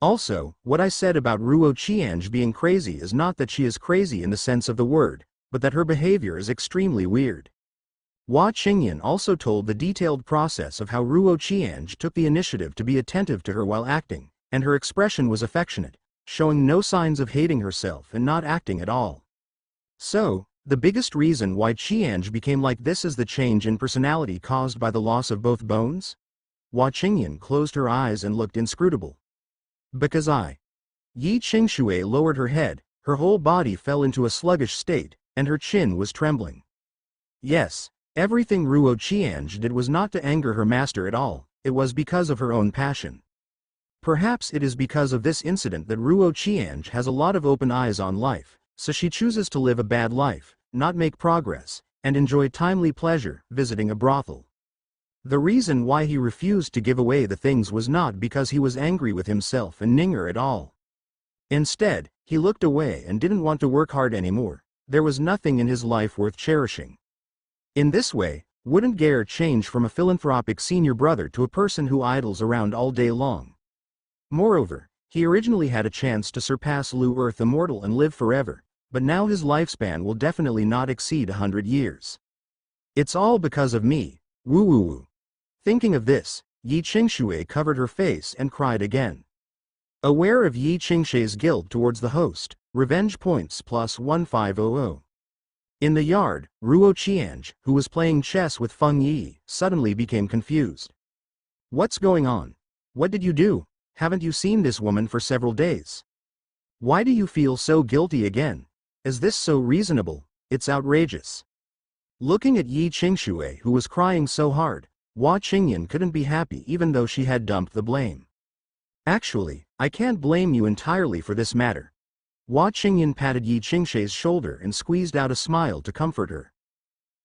Also, what I said about Ruo Qiange being crazy is not that she is crazy in the sense of the word, but that her behavior is extremely weird. Hua Qingyan also told the detailed process of how Ruo Qiange took the initiative to be attentive to her while acting, and her expression was affectionate, showing no signs of hating herself and not acting at all. So, the biggest reason why Qiange became like this is the change in personality caused by the loss of both bones? Hua Qingyan closed her eyes and looked inscrutable. Because Yi Qingshui lowered her head, her whole body fell into a sluggish state, and her chin was trembling. Yes, everything Ruo Qiange did was not to anger her master at all, it was because of her own passion. Perhaps it is because of this incident that Ruo Qiange has a lot of open eyes on life, so she chooses to live a bad life, not make progress, and enjoy timely pleasure, visiting a brothel. The reason why he refused to give away the things was not because he was angry with himself and Ninger at all. Instead, he looked away and didn't want to work hard anymore. There was nothing in his life worth cherishing. In this way, wouldn't Gare change from a philanthropic senior brother to a person who idles around all day long? Moreover, he originally had a chance to surpass Lu Earth Immortal and live forever, but now his lifespan will definitely not exceed 100 years. It's all because of me, woo woo woo. Thinking of this, Yi Qingshui covered her face and cried again. Aware of Yi Qingshui's guilt towards the host, revenge points plus 1500. In the yard, Ruo Qiange, who was playing chess with Feng Yi, suddenly became confused. What's going on? What did you do? Haven't you seen this woman for several days? Why do you feel so guilty again? Is this so reasonable? It's outrageous. Looking at Yi Qingshui, who was crying so hard, Hua Qingyan couldn't be happy even though she had dumped the blame. Actually, I can't blame you entirely for this matter. Hua Qingyan patted Yi Qingshui's shoulder and squeezed out a smile to comfort her.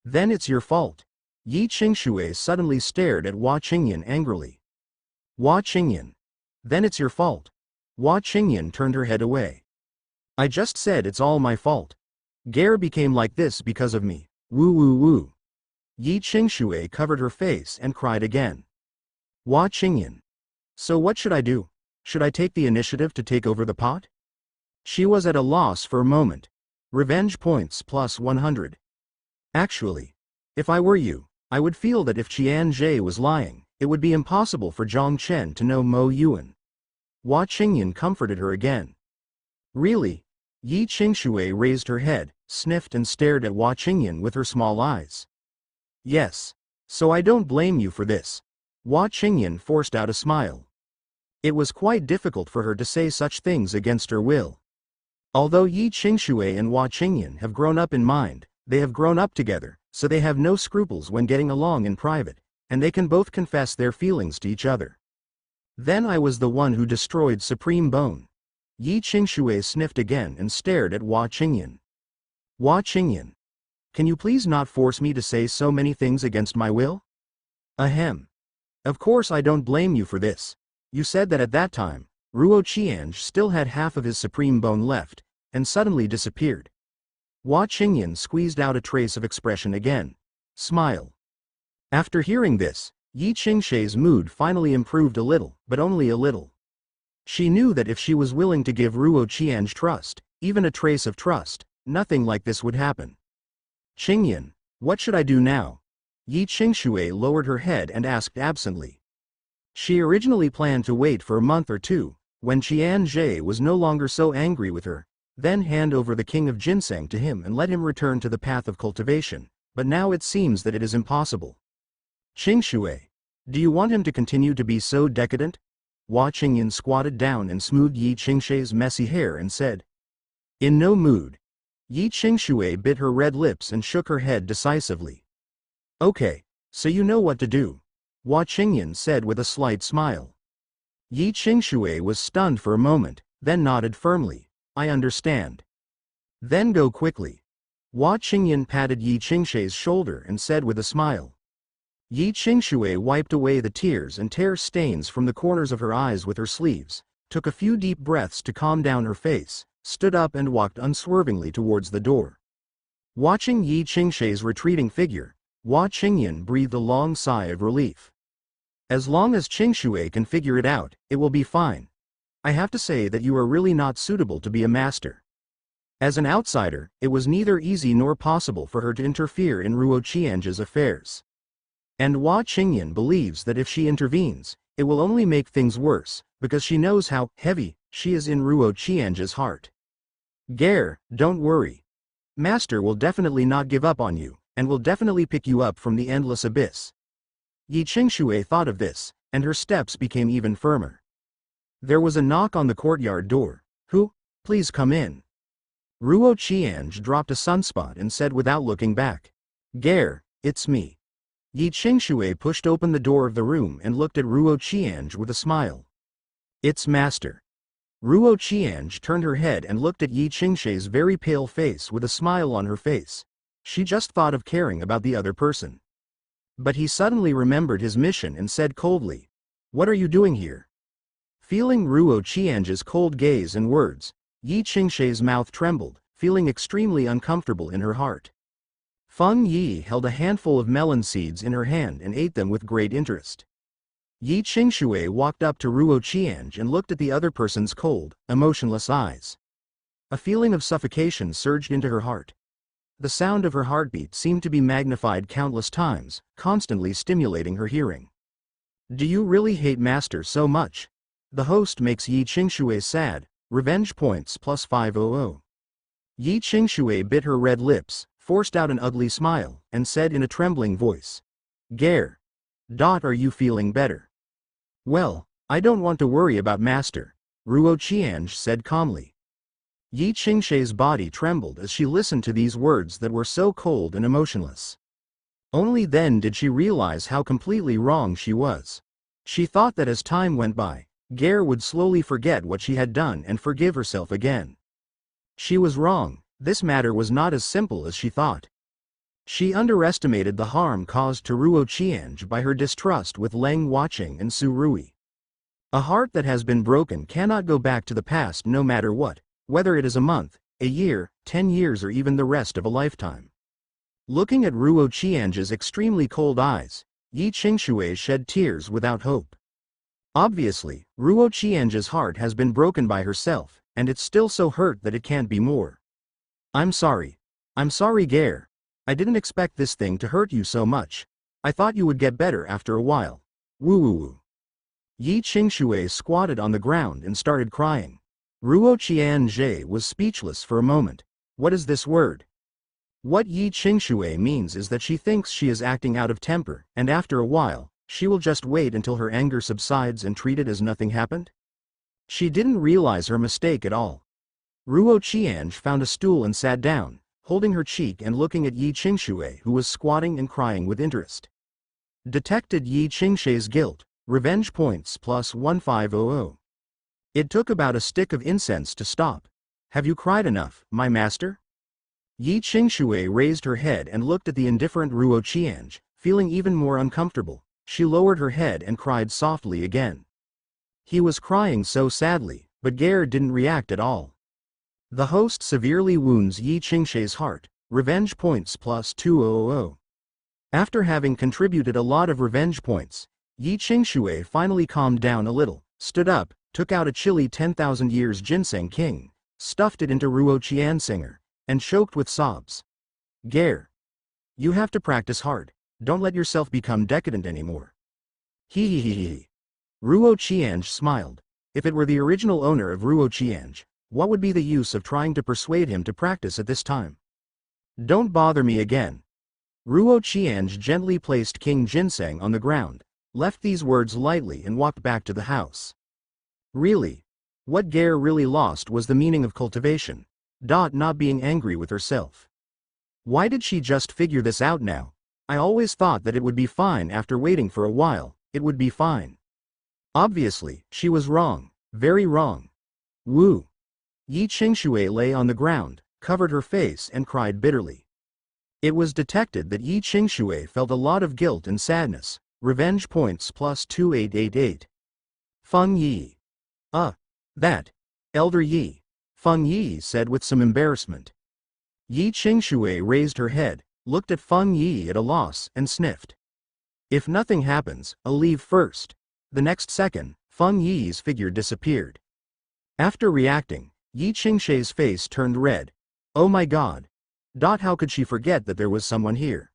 Then it's your fault. Yi Qingshui suddenly stared at Hua Qingyan angrily. Hua Qingyan. Then it's your fault. Hua Qingyan turned her head away. I just said it's all my fault. Gare became like this because of me. Woo woo woo. Yi Qingshui covered her face and cried again. Hua Qingyan. So what should I do? Should I take the initiative to take over the pot? She was at a loss for a moment. Revenge points plus 100. Actually, if I were you, I would feel that if Qian Zhe was lying, it would be impossible for Zhang Chen to know Mo Yuan. Hua Qingyan comforted her again. Really? Yi Qingshui raised her head, sniffed and stared at Hua Qingyan with her small eyes. Yes. So I don't blame you for this. Hua Qingyan forced out a smile. It was quite difficult for her to say such things against her will. Although Yi Qingshui and Hua Qingyan have grown up in mind, they have grown up together, so they have no scruples when getting along in private, and they can both confess their feelings to each other. Then I was the one who destroyed Supreme Bone. Yi Qingshui sniffed again and stared at Hua Qingyan. Hua Qingyan. Can you please not force me to say so many things against my will? Ahem. Of course I don't blame you for this. You said that at that time, Ruo Qiange still had half of his Supreme Bone left, and suddenly disappeared. Hua Qingyan squeezed out a trace of expression again. Smile. After hearing this, Yi Qingshui's mood finally improved a little, but only a little. She knew that if she was willing to give Ruo Qiange trust, even a trace of trust, nothing like this would happen. Qingyan, what should I do now? Yi Qingshui lowered her head and asked absently. She originally planned to wait for a month or two, when Qian Zhe was no longer so angry with her, then hand over the king of ginseng to him and let him return to the path of cultivation, but now it seems that it is impossible. Qingshui, do you want him to continue to be so decadent? Hua Qingyan squatted down and smoothed Yi Qingshui's messy hair and said. In no mood. Yi Qingshui bit her red lips and shook her head decisively. Okay, so you know what to do. Hua Qingyan said with a slight smile. Yi Qingshui was stunned for a moment, then nodded firmly. I understand. Then go quickly. Hua Qingyan patted Yi Qingshui's shoulder and said with a smile. Yi Qingshui wiped away the tears and tear stains from the corners of her eyes with her sleeves, took a few deep breaths to calm down her face, stood up and walked unswervingly towards the door. Watching Yi Qingshui's retreating figure, Hua Qingyan breathed a long sigh of relief. As long as Qingshui can figure it out, it will be fine. I have to say that you are really not suitable to be a master. As an outsider, it was neither easy nor possible for her to interfere in Ruo Qianzhe's affairs. And Hua Qingyan believes that if she intervenes, it will only make things worse, because she knows how heavy she is in Ruo Qianzhe's heart. Gare, don't worry. Master will definitely not give up on you, and will definitely pick you up from the endless abyss. Yi Qingshui thought of this, and her steps became even firmer. There was a knock on the courtyard door. Who? Please come in. Ruo Qianzhe dropped a sunspot and said without looking back. Gare, it's me. Yi Qingshui pushed open the door of the room and looked at Ruo Qianzhe with a smile. It's Master. Ruo Qianzhe turned her head and looked at Yi Qingshui's very pale face with a smile on her face. She just thought of caring about the other person. But he suddenly remembered his mission and said coldly, "What are you doing here?" Feeling Ruo Qianzhe's cold gaze and words, Yi Qingshui's mouth trembled, feeling extremely uncomfortable in her heart. Feng Yi held a handful of melon seeds in her hand and ate them with great interest. Yi Qingshui walked up to Ruo Qianzhe and looked at the other person's cold, emotionless eyes. A feeling of suffocation surged into her heart. The sound of her heartbeat seemed to be magnified countless times, constantly stimulating her hearing. Do you really hate Master so much? The host makes Yi Qingshui sad. Revenge points plus 500. Yi Qingshui bit her red lips, forced out an ugly smile, and said in a trembling voice. Gare. Are you feeling better? Well, I don't want to worry about Master, Ruo Qianzhe said calmly. Yi Qingshui's body trembled as she listened to these words that were so cold and emotionless. Only then did she realize how completely wrong she was. She thought that as time went by, Gare would slowly forget what she had done and forgive herself again. She was wrong. This matter was not as simple as she thought. She underestimated the harm caused to Ruo Qianzhe by her distrust with Leng Huaqing and Su Rui. A heart that has been broken cannot go back to the past no matter what, whether it is a month, a year, 10 years or even the rest of a lifetime. Looking at Ruo Qianzhe's extremely cold eyes, Yi Qingshui shed tears without hope. Obviously, Ruo Qianzhe's heart has been broken by herself, and it's still so hurt that it can't be more. I'm sorry. I'm sorry, Gare. I didn't expect this thing to hurt you so much. I thought you would get better after a while. Woo woo woo. Yi Qingshui squatted on the ground and started crying. Ruo Qianzhe was speechless for a moment. What is this word? What Yi Qingshui means is that she thinks she is acting out of temper, and after a while, she will just wait until her anger subsides and treat it as nothing happened? She didn't realize her mistake at all. Ruo Qianzhe found a stool and sat down, holding her cheek and looking at Yi Qingshui, who was squatting and crying with interest. Detected Yi Qingshui's guilt. Revenge points plus 1500. It took about a stick of incense to stop. Have you cried enough, my master? Yi Qingshui raised her head and looked at the indifferent Ruo Qianzhe, feeling even more uncomfortable. She lowered her head and cried softly again. He was crying so sadly, but Gare didn't react at all. The host severely wounds Yi Qingshui's heart. Revenge points plus 200. After having contributed a lot of revenge points, Yi Qingshui finally calmed down a little, stood up, took out a chilly 10,000 years ginseng king, stuffed it into Ruo Qianzhe, and choked with sobs. Gare. You have to practice hard. Don't let yourself become decadent anymore. He. Ruo Qianzhe smiled. If it were the original owner of Ruo Qianzhe, what would be the use of trying to persuade him to practice at this time? Don't bother me again. Ruo Qianzhe gently placed King Ginseng on the ground, left these words lightly and walked back to the house. Really? What Gare really lost was the meaning of cultivation. Not being angry with herself. Why did she just figure this out now? I always thought that it would be fine after waiting for a while, it would be fine. Obviously, she was wrong, very wrong. Woo. Yi Qingshui lay on the ground, covered her face and cried bitterly. It was detected that Yi Qingshui felt a lot of guilt and sadness. Revenge points plus 2888. Feng Yi. That. Elder Yi. Feng Yi said with some embarrassment. Yi Qingshui raised her head, looked at Feng Yi at a loss, and sniffed. If nothing happens, I'll leave first. The next second, Feng Yi's figure disappeared. After reacting, Yi Qingshui's face turned red. Oh my god. How could she forget that there was someone here?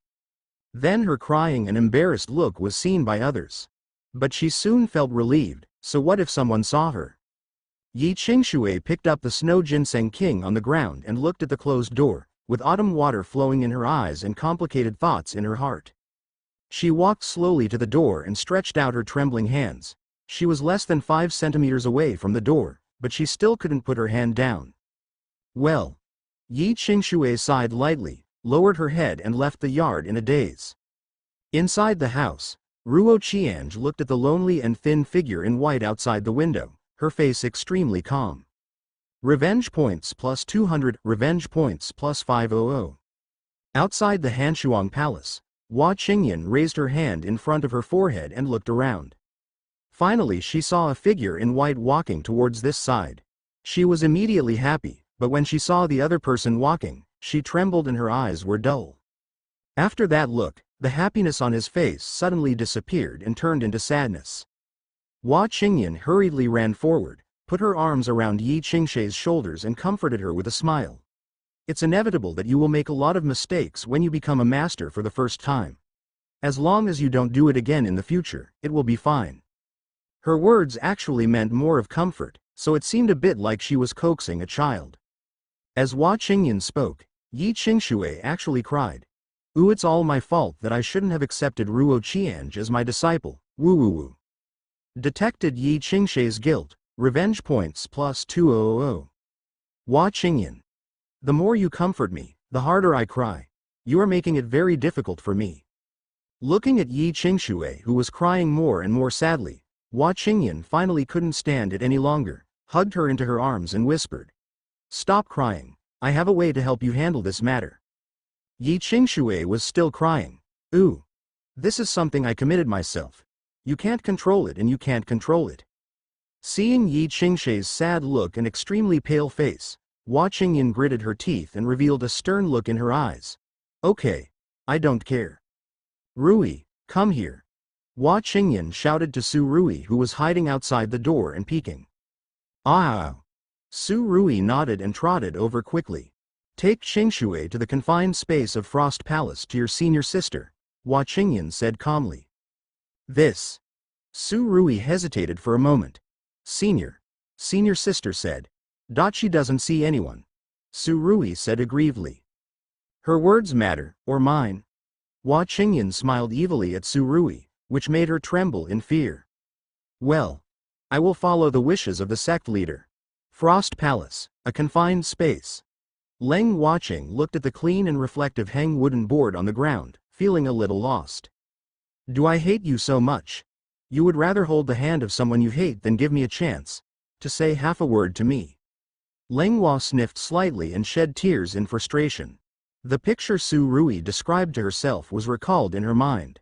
Then her crying and embarrassed look was seen by others. But she soon felt relieved, so what if someone saw her? Yi Qingshui picked up the snow ginseng king on the ground and looked at the closed door, with autumn water flowing in her eyes and complicated thoughts in her heart. She walked slowly to the door and stretched out her trembling hands. She was less than 5 centimeters away from the door, but she still couldn't put her hand down. Well. Yi Qingshui sighed lightly, lowered her head and left the yard in a daze. Inside the house, Ruo Qiange looked at the lonely and thin figure in white outside the window, her face extremely calm. Revenge points plus 200, revenge points plus 500. Outside the Hanshuang Palace, Hua Qingyan raised her hand in front of her forehead and looked around. Finally she saw a figure in white walking towards this side. She was immediately happy, but when she saw the other person walking, she trembled and her eyes were dull. After that look, the happiness on his face suddenly disappeared and turned into sadness. Hua Qingyan hurriedly ran forward, put her arms around Yi Qingshui's shoulders and comforted her with a smile. It's inevitable that you will make a lot of mistakes when you become a master for the first time. As long as you don't do it again in the future, it will be fine. Her words actually meant more of comfort, so it seemed a bit like she was coaxing a child. As Hua Qingyan spoke, Yi Qingshui actually cried. Ooh, it's all my fault that I shouldn't have accepted Ruo Qiange as my disciple, woo woo woo. Detected Yi Qingshui's guilt, revenge points plus 200. Hua Qingyan. The more you comfort me, the harder I cry. You are making it very difficult for me. Looking at Yi Qingshui who was crying more and more sadly, Hua Qingyan finally couldn't stand it any longer, hugged her into her arms and whispered. Stop crying, I have a way to help you handle this matter. Yi Qingshui was still crying. Ooh. This is something I committed myself. You can't control it and you can't control it. Seeing Yi Qingshui's sad look and extremely pale face, Hua Qingyan gritted her teeth and revealed a stern look in her eyes. Okay. I don't care. Rui, come here. Hua Qingyan shouted to Su Rui who was hiding outside the door and peeking. Ah! Su Rui nodded and trotted over quickly. Take Qingshui to the confined space of Frost Palace to your senior sister, Hua Qingyan said calmly. This. Su Rui hesitated for a moment. Senior sister said. She doesn't see anyone. Su Rui said aggrievedly. Her words matter, or mine. Hua Qingyan smiled evilly at Su Rui, which made her tremble in fear. Well. I will follow the wishes of the sect leader. Frost Palace, a confined space. Leng Huaqing looked at the clean and reflective hang wooden board on the ground, feeling a little lost. Do I hate you so much? You would rather hold the hand of someone you hate than give me a chance to say half a word to me. Leng Hua sniffed slightly and shed tears in frustration. The picture Su Rui described to herself was recalled in her mind.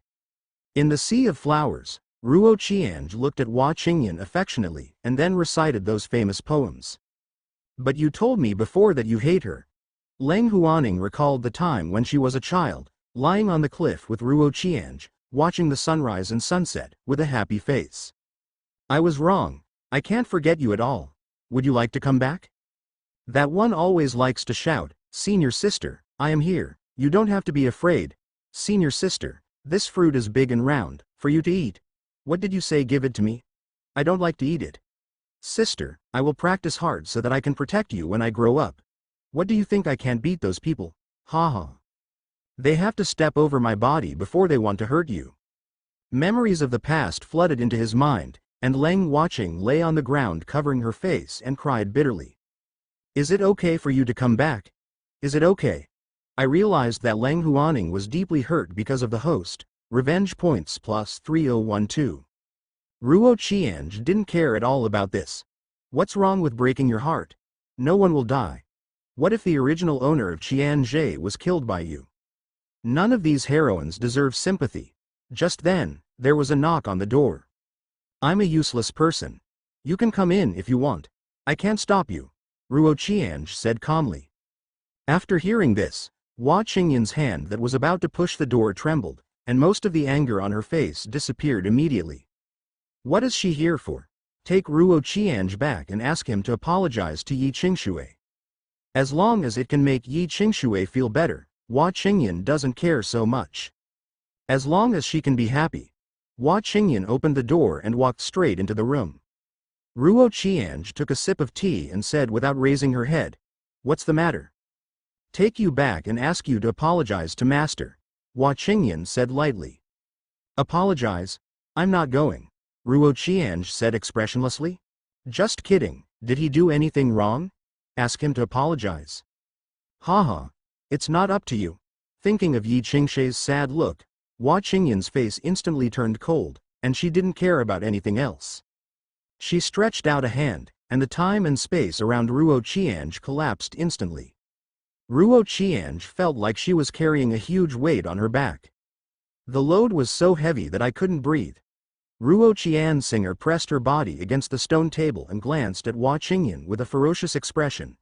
In the sea of flowers, Ruo Qiange looked at Hua Qingyan affectionately and then recited those famous poems. But you told me before that you hate her. Leng Huaning recalled the time when she was a child, lying on the cliff with Ruo Qiange, watching the sunrise and sunset, with a happy face. I was wrong. I can't forget you at all. Would you like to come back? That one always likes to shout, Senior sister, I am here, you don't have to be afraid. Senior sister, this fruit is big and round, for you to eat. What did you say, give it to me? I don't like to eat it. Sister, I will practice hard so that I can protect you when I grow up. What do you think, I can't beat those people? Ha ha. They have to step over my body before they want to hurt you. Memories of the past flooded into his mind, and Leng Huaqing lay on the ground covering her face and cried bitterly. Is it okay for you to come back? Is it okay? I realized that Leng Huaning was deeply hurt because of the host. Revenge points plus 3012. Ruo Qiange didn't care at all about this. What's wrong with breaking your heart? No one will die. What if the original owner of Qianzhe was killed by you? None of these heroines deserve sympathy. Just then, there was a knock on the door. I'm a useless person. You can come in if you want. I can't stop you, Ruo Qiange said calmly. After hearing this, Hua Qingyan's hand that was about to push the door trembled, and most of the anger on her face disappeared immediately. What is she here for? take Ruo Qiange back and ask him to apologize to Yi Qingshui. As long as it can make Yi Qingshui feel better, Hua Qingyan doesn't care so much. As long as she can be happy. Hua Qingyan opened the door and walked straight into the room. Ruo Qiange took a sip of tea and said without raising her head, "What's the matter?" "Take you back and ask you to apologize to Master," Hua Qingyan said lightly. "Apologize? I'm not going," Ruo Qiange said expressionlessly. "Just kidding, did he do anything wrong? Ask him to apologize." "Haha, it's not up to you." Thinking of Yi Qingshui's sad look, Hua Qingyan's face instantly turned cold, and she didn't care about anything else. She stretched out a hand, and the time and space around Ruo Qiange collapsed instantly. Ruo Qiange felt like she was carrying a huge weight on her back. The load was so heavy that I couldn't breathe. Ruo Qiansinger pressed her body against the stone table and glanced at Hua Qingyan with a ferocious expression.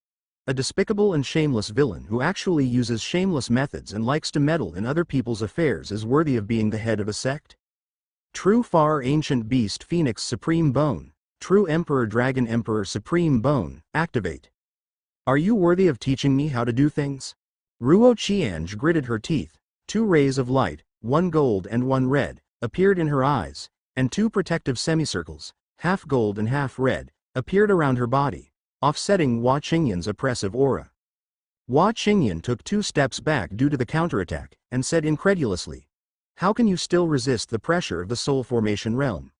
A despicable and shameless villain who actually uses shameless methods and likes to meddle in other people's affairs is worthy of being the head of a sect? True Far Ancient Beast Phoenix Supreme Bone, True Emperor Dragon Emperor Supreme Bone, activate. Are you worthy of teaching me how to do things? Ruo Qiange gritted her teeth. 2 rays of light, 1 gold and 1 red, appeared in her eyes, and 2 protective semicircles, half gold and half red, appeared around her body, offsetting Hua Qingyan's oppressive aura. Hua Qingyan took 2 steps back due to the counterattack, and said incredulously, "How can you still resist the pressure of the soul formation realm?"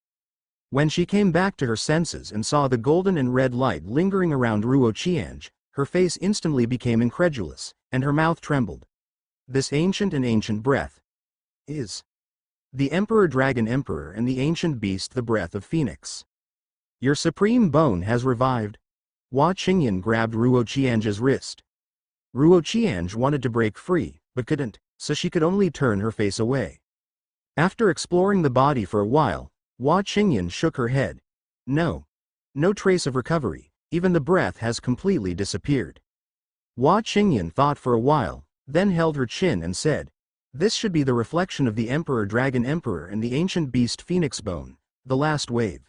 When she came back to her senses and saw the golden and red light lingering around Ruo Qiange, her face instantly became incredulous, and her mouth trembled. This ancient breath is the Emperor Dragon Emperor and the ancient beast the breath of Phoenix. Your supreme bone has revived. Hua Qingyan grabbed Ruo Qiange's wrist. Ruo Qiange wanted to break free, but couldn't, so she could only turn her face away. After exploring the body for a while, Hua Qingyan shook her head. No trace of recovery, even the breath has completely disappeared. Hua Qingyan thought for a while, then held her chin and said, "This should be the reflection of the Emperor Dragon Emperor and the ancient beast Phoenix Bone, the last wave.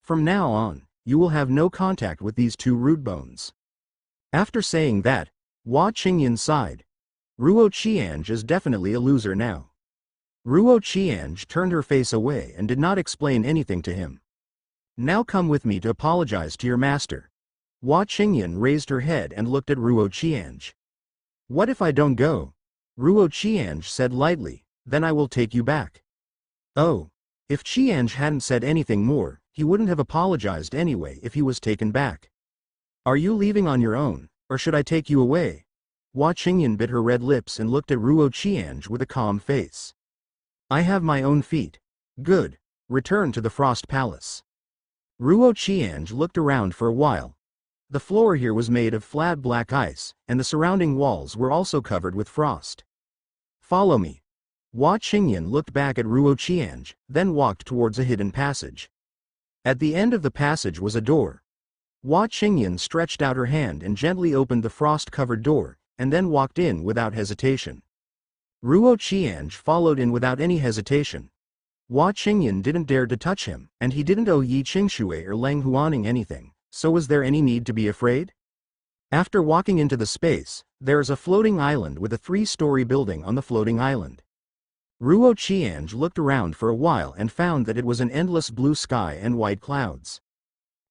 From now on, you will have no contact with these 2 root bones." After saying that, Hua Qingyan sighed. Ruo Qiange is definitely a loser now. Ruo Qiange turned her face away and did not explain anything to him. "Now come with me to apologize to your master." Hua Qingyan raised her head and looked at Ruo Qiange. "What if I don't go?" Ruo Qiange said lightly, "Then I will take you back." Oh, if Qiange hadn't said anything more, he wouldn't have apologized anyway if he was taken back. "Are you leaving on your own, or should I take you away?" Hua Qingyan bit her red lips and looked at Ruo Qiange with a calm face. "I have my own feet." "Good. Return to the Frost Palace." Ruo Qiange looked around for a while. The floor here was made of flat black ice, and the surrounding walls were also covered with frost. "Follow me." Hua Qingyan looked back at Ruo Qiange, then walked towards a hidden passage. At the end of the passage was a door. Hua Qingyan stretched out her hand and gently opened the frost-covered door, and then walked in without hesitation. Ruo Qiange followed in without any hesitation. Hua Qingyan didn't dare to touch him, and he didn't owe Yi Qingshui or Leng Huaning anything, so was there any need to be afraid? After walking into the space, there is a floating island with a 3-story building on the floating island. Ruo Qiange looked around for a while and found that it was an endless blue sky and white clouds.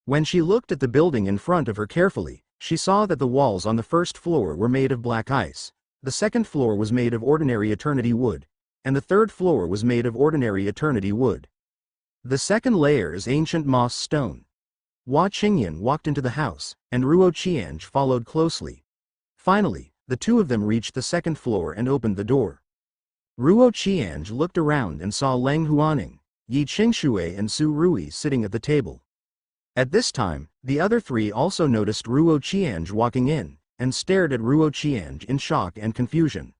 When she looked at the building in front of her carefully, she saw that the walls on the first floor were made of black ice, the second floor was made of ordinary eternity wood, and the third floor was made of ordinary eternity wood. The second layer is ancient moss stone. Hua Qingyan walked into the house, and Ruo Qiange followed closely. Finally, the 2 of them reached the second floor and opened the door. Ruo Qiange looked around and saw Leng Huaning, Yi Qingshui and Su Rui sitting at the table. At this time, the other 3 also noticed Ruo Qiange walking in, and stared at Ruo Qiange in shock and confusion.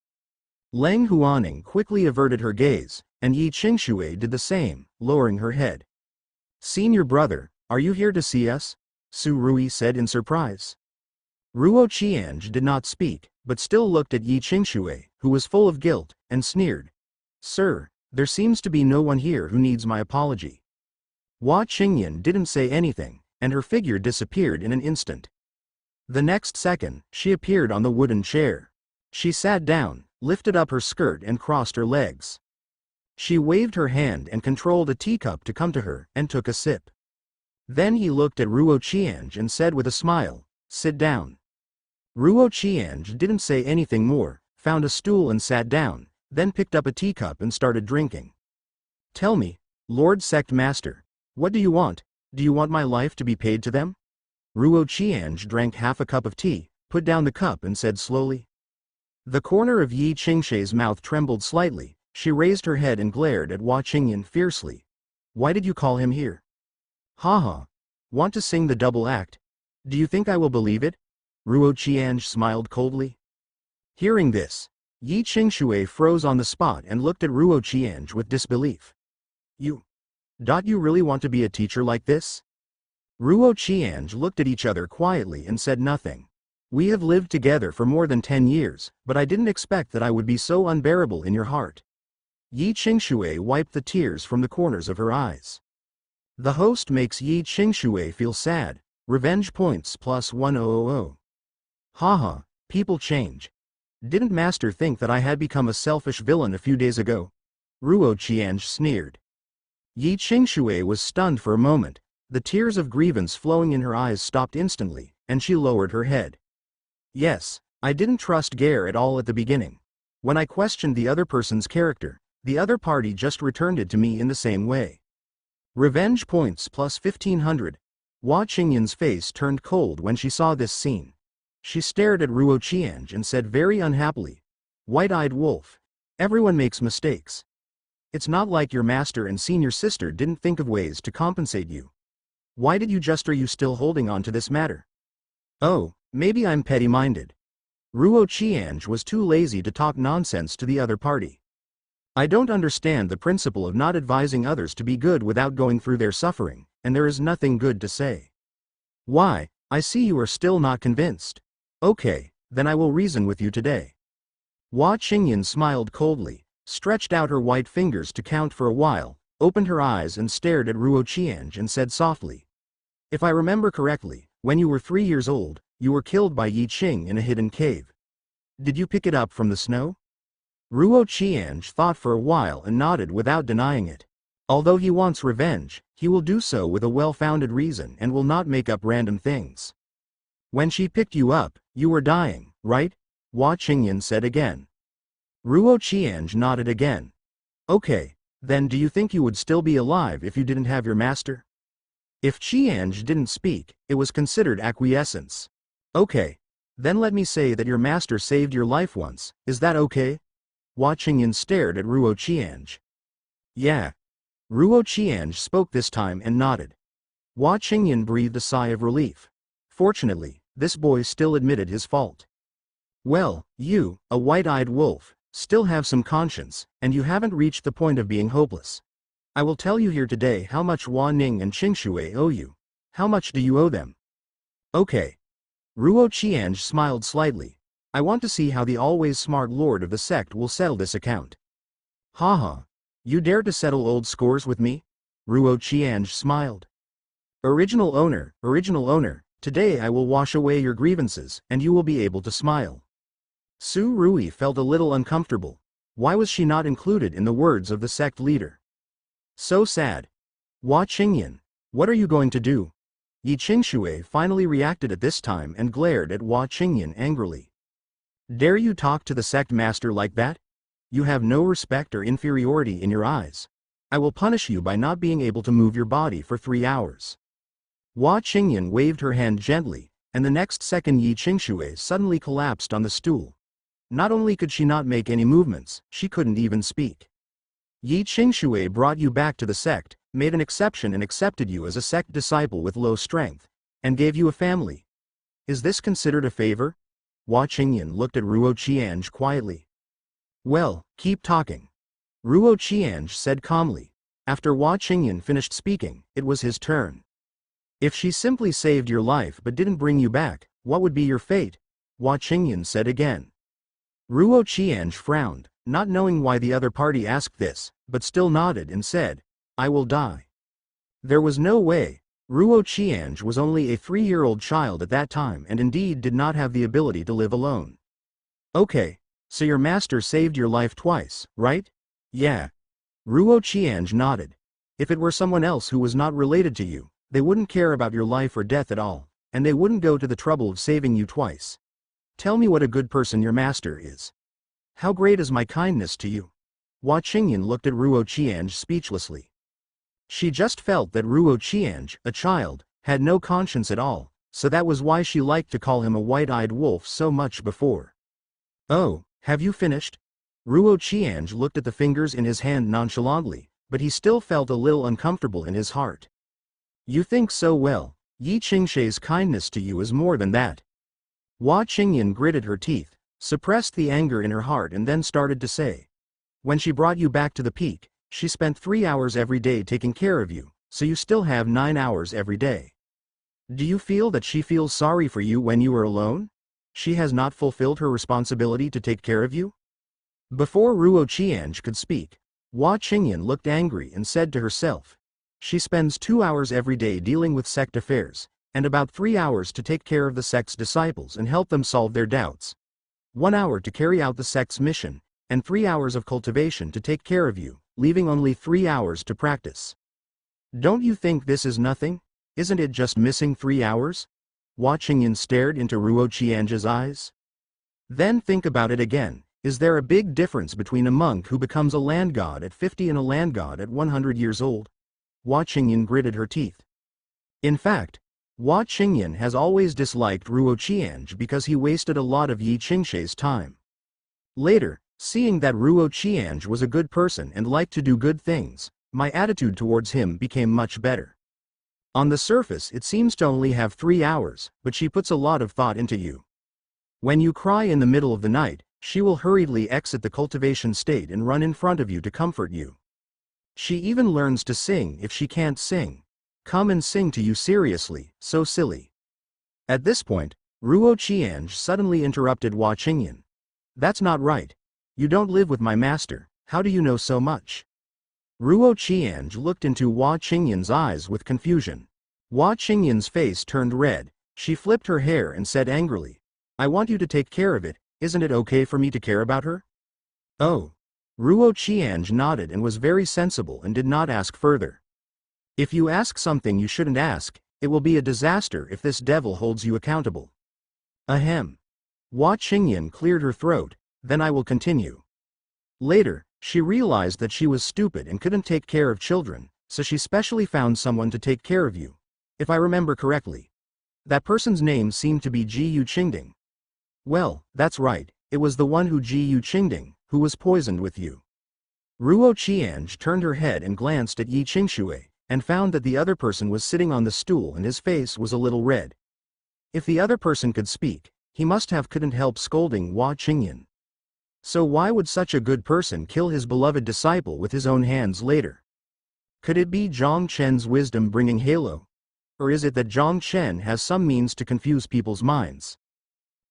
Leng Huaning quickly averted her gaze, and Yi Qingshui did the same, lowering her head. "Senior brother, are you here to see us?" Su Rui said in surprise. Ruo Qiange did not speak, but still looked at Yi Qingshui, who was full of guilt, and sneered. "Sir, there seems to be no one here who needs my apology." Hua Qingyan didn't say anything, and her figure disappeared in an instant. The next second, she appeared on the wooden chair. She sat down, lifted up her skirt and crossed her legs. She waved her hand and controlled a teacup to come to her, and took a sip. Then he looked at Ruo Qiange and said with a smile, "Sit down." Ruo Qiange didn't say anything more, found a stool and sat down, then picked up a teacup and started drinking. "Tell me, Lord Sect Master, what do you want? Do you want my life to be paid to them?" Ruo Qiange drank half a cup of tea, put down the cup and said slowly. The corner of Yi Qingshe's mouth trembled slightly. She raised her head and glared at Hua Qingyan fiercely. "Why did you call him here?" "Haha. Want to sing the double act? Do you think I will believe it?" Ruo Qiange smiled coldly. Hearing this, Yi Qingshui froze on the spot and looked at Ruo Qiange with disbelief. You really want to be a teacher like this?" Ruo Qiange looked at each other quietly and said nothing. "We have lived together for more than 10 years, but I didn't expect that I would be so unbearable in your heart." Yi Qingshui wiped the tears from the corners of her eyes. The host makes Yi Qingshui feel sad. Revenge points plus 1000. Haha, people change. Didn't Master think that I had become a selfish villain a few days ago? Ruo Qiange sneered. Yi Qingshui was stunned for a moment. The tears of grievance flowing in her eyes stopped instantly, and she lowered her head. "Yes, I didn't trust Gare at all at the beginning. When I questioned the other person's character, the other party just returned it to me in the same way." Revenge points plus 1500. Hua Qingyan's face turned cold when she saw this scene. She stared at Ruo Qiange and said very unhappily, "White-eyed wolf. Everyone makes mistakes. It's not like your master and senior sister didn't think of ways to compensate you. Why did you just? Are you still holding on to this matter?" "Oh, maybe I'm petty-minded." Ruo Qiange was too lazy to talk nonsense to the other party. "I don't understand the principle of not advising others to be good without going through their suffering, and there is nothing good to say." "Why, I see you are still not convinced. Okay, then I will reason with you today." Hua Qingyan smiled coldly, stretched out her white fingers to count for a while, opened her eyes and stared at Ruo Qiange and said softly, "If I remember correctly, when you were 3 years old, you were killed by Yi Qing in a hidden cave. Did you pick it up from the snow?" Ruo Qiange thought for a while and nodded without denying it. Although he wants revenge, he will do so with a well-founded reason and will not make up random things. "When she picked you up, you were dying, right?" Hua Qingyan said again. Ruo Qiange nodded again. "Okay, then do you think you would still be alive if you didn't have your master?" If Qiange didn't speak, it was considered acquiescence. "Okay, then let me say that your master saved your life once, is that okay?" Hua Qingyan stared at Ruo Qiange. "Yeah." Ruo Qiange spoke this time and nodded. Hua Qingyan breathed a sigh of relief. Fortunately, this boy still admitted his fault. "Well, you, a white-eyed wolf, still have some conscience, and you haven't reached the point of being hopeless. I will tell you here today how much Hua Ning and Qingshui owe you. How much do you owe them?" "Okay." Ruo Qiange smiled slightly. "I want to see how the always smart lord of the sect will settle this account." "Haha. You dare to settle old scores with me?" Ruo Qiange smiled. Original owner, today I will wash away your grievances, and you will be able to smile." Su Rui felt a little uncomfortable. Why was she not included in the words of the sect leader? So sad. "Hua Qingyan, what are you going to do?" Yi Qingshui finally reacted at this time and glared at Hua Qingyan angrily. "Dare you talk to the sect master like that? You have no respect or inferiority in your eyes. I will punish you by not being able to move your body for 3 hours." Hua Qingyan waved her hand gently, and the next second Yi Qingshui suddenly collapsed on the stool. Not only could she not make any movements, she couldn't even speak. "Yi Qingshui brought you back to the sect, made an exception and accepted you as a sect disciple with low strength, and gave you a family. Is this considered a favor?" Hua Qingyan looked at Ruo Qiange quietly. "Well, keep talking." Ruo Qiange said calmly. After Hua Qingyan finished speaking, it was his turn. "If she simply saved your life but didn't bring you back, what would be your fate?" Hua Qingyan said again. Ruo Qiange frowned, not knowing why the other party asked this, but still nodded and said, "I will die." There was no way. Ruo Qiange was only a 3-year-old child at that time and indeed did not have the ability to live alone. Okay, so your master saved your life twice, right? Yeah. Ruo Qiange nodded. If it were someone else who was not related to you, they wouldn't care about your life or death at all, and they wouldn't go to the trouble of saving you twice. Tell me what a good person your master is. How great is my kindness to you? Hua Qingyan looked at Ruo Qiange speechlessly. She just felt that Ruo Qiange, a child, had no conscience at all, so that was why she liked to call him a white-eyed wolf so much before. Oh, have you finished? Ruo Qiange looked at the fingers in his hand nonchalantly, but he still felt a little uncomfortable in his heart. You think so well. Yi Qingshe's kindness to you is more than that. Hua Qingyan gritted her teeth, suppressed the anger in her heart and then started to say. When she brought you back to the peak, she spent 3 hours every day taking care of you, so you still have 9 hours every day. Do you feel that she feels sorry for you when you are alone? She has not fulfilled her responsibility to take care of you? Before Ruo Qiange could speak, Hua Qingyan looked angry and said to herself, she spends 2 hours every day dealing with sect affairs, and about 3 hours to take care of the sect's disciples and help them solve their doubts. 1 hour to carry out the sect's mission, and 3 hours of cultivation to take care of you, leaving only 3 hours to practice. Don't you think this is nothing? Isn't it just missing 3 hours? Hua Qingyan stared into Ruo Qiange's eyes. Then think about it again. Is there a big difference between a monk who becomes a land god at 50 and a land god at 100 years old? Hua Qingyan gritted her teeth. In fact, Hua Qingyan has always disliked Ruo Qiange because he wasted a lot of Yi Qingshe's time. Later, seeing that Ruo Qiange was a good person and liked to do good things, my attitude towards him became much better. On the surface it seems to only have 3 hours, but she puts a lot of thought into you. When you cry in the middle of the night, she will hurriedly exit the cultivation state and run in front of you to comfort you. She even learns to sing if she can't sing. Come and sing to you seriously, so silly. At this point, Ruo Qiange suddenly interrupted Hua Qingyan. That's not right. You don't live with my master, how do you know so much? Ruo Qiange looked into Hua Qingyan's eyes with confusion. Hua Qingyan's face turned red, she flipped her hair and said angrily, I want you to take care of it, isn't it okay for me to care about her? Oh. Ruo Qiange nodded and was very sensible and did not ask further. If you ask something you shouldn't ask, it will be a disaster if this devil holds you accountable. Ahem. Hua Qingyan cleared her throat, then I will continue. Later, she realized that she was stupid and couldn't take care of children, so she specially found someone to take care of you. If I remember correctly. That person's name seemed to be Ji Yu Qingding. Well, that's right, it was the one who Ji Yu Qingding, who was poisoned with you. Ruo Qiange turned her head and glanced at Yi Qingshui, and found that the other person was sitting on the stool and his face was a little red. If the other person could speak, he must have couldn't help scolding Hua Qingyan. So why would such a good person kill his beloved disciple with his own hands later? Could it be Zhang Chen's wisdom bringing halo? Or is it that Zhang Chen has some means to confuse people's minds?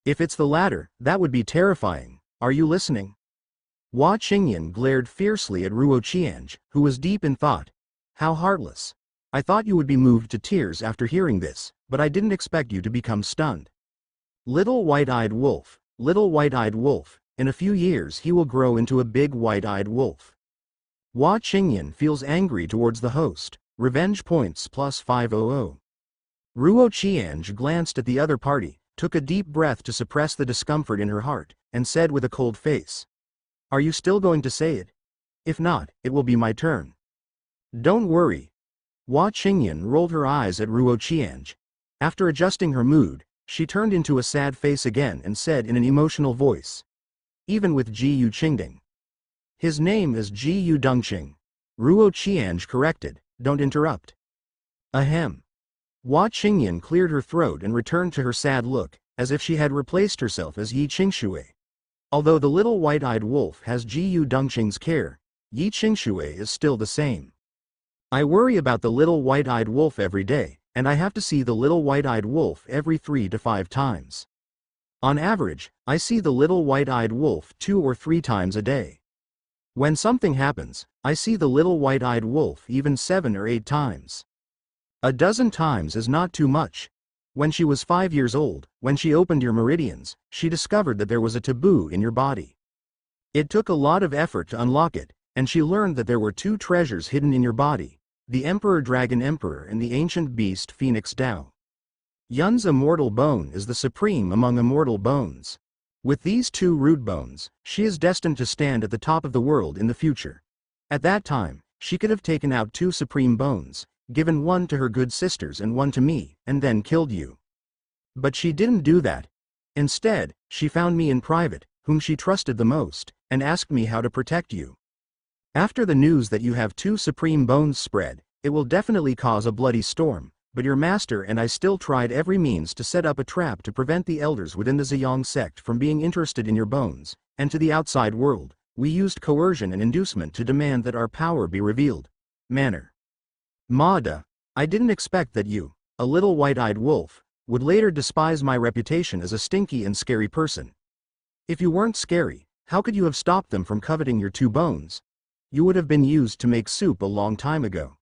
If it's the latter, that would be terrifying. Are you listening? Hua Qingyan glared fiercely at Ruo Qiange, who was deep in thought. How heartless. I thought you would be moved to tears after hearing this, but I didn't expect you to become stunned. Little white-eyed wolf, in a few years he will grow into a big white-eyed wolf. Hua Qingyan feels angry towards the host, revenge points plus 500. Ruo Qiange glanced at the other party, took a deep breath to suppress the discomfort in her heart, and said with a cold face. Are you still going to say it? If not, it will be my turn. Don't worry. Hua Qingyan rolled her eyes at Ruo Qiange. After adjusting her mood, she turned into a sad face again and said in an emotional voice. Even with Ji Yu Qingding. His name is Ji Yu Dongqing. Ruo Qiange corrected, don't interrupt. Ahem. Hua Qingyan cleared her throat and returned to her sad look, as if she had replaced herself as Yi Qingshui. Although the little white-eyed wolf has Ji Yu Dongqing's care, Yi Qingshui is still the same. I worry about the little white-eyed wolf every day, and I have to see the little white-eyed wolf every 3 to 5 times. On average, I see the little white-eyed wolf 2 or 3 times a day. When something happens, I see the little white-eyed wolf even 7 or 8 times. A dozen times is not too much. When she was 5 years old, when she opened your meridians, she discovered that there was a taboo in your body. It took a lot of effort to unlock it, and she learned that there were 2 treasures hidden in your body, the Emperor Dragon Emperor and the ancient beast Phoenix Tao. Yun's immortal bone is the supreme among immortal bones. With these 2 root bones, she is destined to stand at the top of the world in the future. At that time, she could have taken out 2 supreme bones, given one to her good sisters and one to me, and then killed you. But she didn't do that. Instead, she found me in private, whom she trusted the most, and asked me how to protect you. After the news that you have 2 supreme bones spread, it will definitely cause a bloody storm, but your master and I still tried every means to set up a trap to prevent the elders within the Ziyang sect from being interested in your bones, and to the outside world, we used coercion and inducement to demand that our power be revealed. Manner. Mada, I didn't expect that you, a little white-eyed wolf, would later despise my reputation as a stinky and scary person. If you weren't scary, how could you have stopped them from coveting your 2 bones? You would have been used to make soup a long time ago.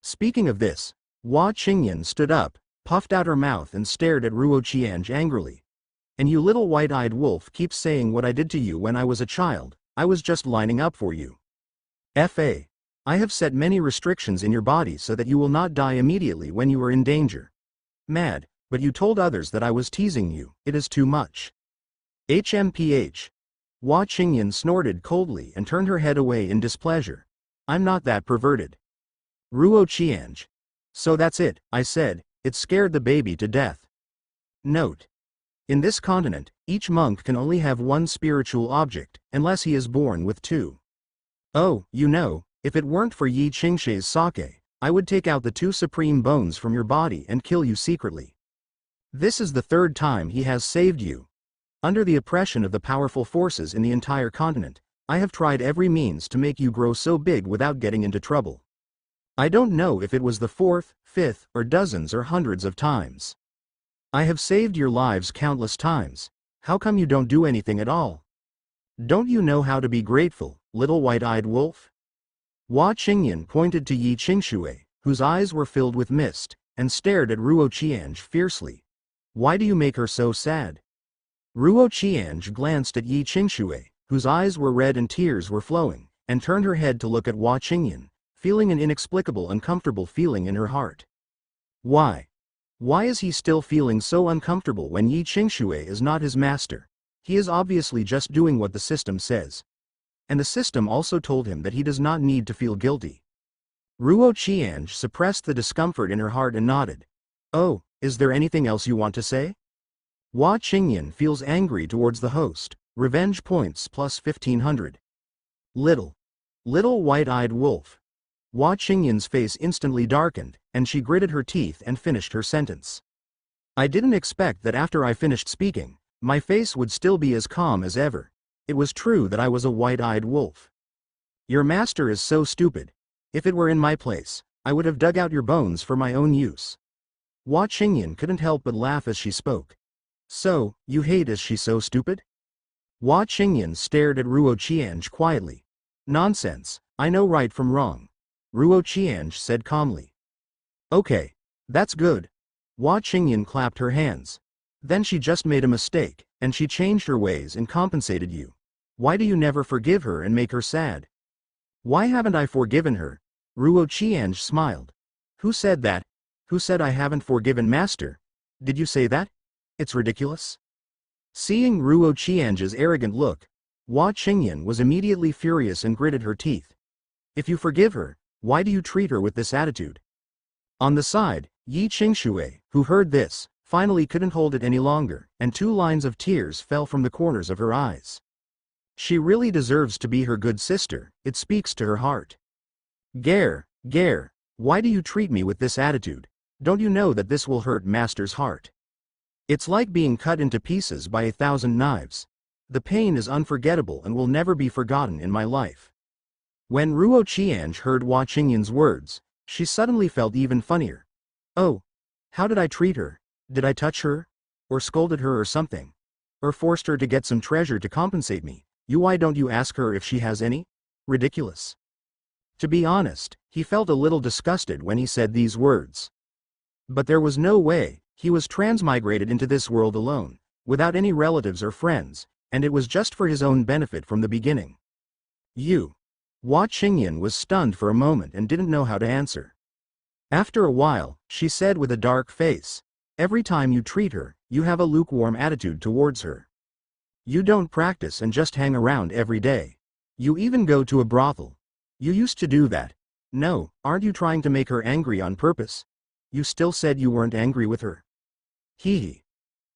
Speaking of this, Hua Qingyan stood up, puffed out her mouth and stared at Ruo Qianzhi angrily. And you little white-eyed wolf keeps saying what I did to you when I was a child. I was just lining up for you. Fa. I have set many restrictions in your body so that you will not die immediately when you are in danger. Mad, but you told others that I was teasing you. It is too much. HMPH. Hua Qingyan snorted coldly and turned her head away in displeasure. I'm not that perverted. Ruo Qianzhi. So that's it, I said, it scared the baby to death. Note. In this continent, each monk can only have 1 spiritual object, unless he is born with 2. Oh, you know, if it weren't for Yi Qingshi's sake, I would take out the 2 supreme bones from your body and kill you secretly. This is the 3rd time he has saved you. Under the oppression of the powerful forces in the entire continent, I have tried every means to make you grow so big without getting into trouble. I don't know if it was the 4th, 5th, or dozens or hundreds of times. I have saved your lives countless times. How come you don't do anything at all? Don't you know how to be grateful, little white-eyed wolf? Hua Qingyan pointed to Yi Qingshui, whose eyes were filled with mist, and stared at Ruo Qianzhi fiercely. Why do you make her so sad? Ruo Qianzhi glanced at Yi Qingshui, whose eyes were red and tears were flowing, and turned her head to look at Hua Qingyan, feeling an inexplicable uncomfortable feeling in her heart. Why? Why is he still feeling so uncomfortable when Yi Qingshui is not his master? He is obviously just doing what the system says. And the system also told him that he does not need to feel guilty. Ruo Qianzhi suppressed the discomfort in her heart and nodded. Oh, is there anything else you want to say? Hua Qingyan feels angry towards the host. Revenge points plus 1500. Little white-eyed wolf. Hua Qingyan's face instantly darkened, and she gritted her teeth and finished her sentence. I didn't expect that after I finished speaking, my face would still be as calm as ever. It was true that I was a white-eyed wolf. Your master is so stupid. If it were in my place, I would have dug out your bones for my own use. Hua Qingyan couldn't help but laugh as she spoke. So, you hate is she so stupid? Hua Qingyan stared at Ruo Qianzhi quietly. Nonsense, I know right from wrong. Ruo Qianzhi said calmly. Okay, that's good. Hua Qingyan clapped her hands. Then she just made a mistake, and she changed her ways and compensated you. Why do you never forgive her and make her sad? Why haven't I forgiven her? Ruo Qianzhi smiled. Who said that? Who said I haven't forgiven master? Did you say that? It's ridiculous. Seeing Ruo Qianzhi's arrogant look, Hua Qingyan was immediately furious and gritted her teeth. If you forgive her, why do you treat her with this attitude? On the side, Yi Qingshui, who heard this, finally couldn't hold it any longer, and 2 lines of tears fell from the corners of her eyes. She really deserves to be her good sister, it speaks to her heart. Gare, why do you treat me with this attitude? Don't you know that this will hurt master's heart? It's like being cut into pieces by 1,000 knives. The pain is unforgettable and will never be forgotten in my life. When Ruo Qianzhi heard Hua Qingyan's words, she suddenly felt even funnier. Oh, how did I treat her? Did I touch her? Or scolded her or something? Or forced her to get some treasure to compensate me? Why don't you ask her if she has any? Ridiculous. To be honest, he felt a little disgusted when he said these words. But there was no way. He was transmigrated into this world alone, without any relatives or friends, and it was just for his own benefit from the beginning. You. Hua Qingyan was stunned for a moment and didn't know how to answer. After a while, she said with a dark face, "Every time you treat her, you have a lukewarm attitude towards her. You don't practice and just hang around every day. You even go to a brothel. You used to do that. No, aren't you trying to make her angry on purpose? You still said you weren't angry with her." Hee.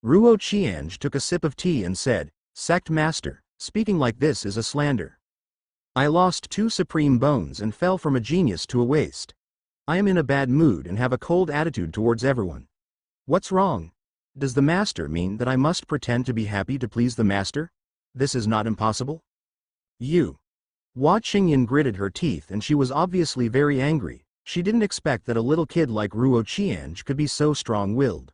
Ruo Qiange took a sip of tea and said, "Sect master, speaking like this is a slander. I lost 2 supreme bones and fell from a genius to a waste. I am in a bad mood and have a cold attitude towards everyone. What's wrong? Does the master mean that I must pretend to be happy to please the master? This is not impossible." You. Hua Qingyan gritted her teeth and she was obviously very angry. She didn't expect that a little kid like Ruo Qiange could be so strong-willed.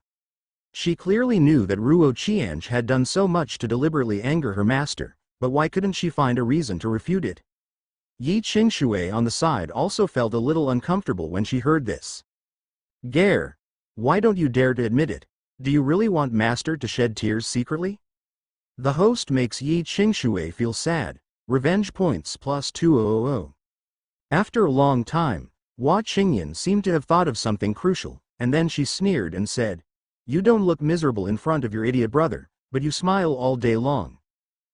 She clearly knew that Ruo Qiange had done so much to deliberately anger her master, but why couldn't she find a reason to refute it? Yi Qingshui on the side also felt a little uncomfortable when she heard this. "Gare, why don't you dare to admit it? Do you really want master to shed tears secretly?" The host makes Yi Qingshui feel sad. Revenge points plus 200. After a long time, Hua Qingyan seemed to have thought of something crucial, and then she sneered and said, "You don't look miserable in front of your idiot brother, but you smile all day long.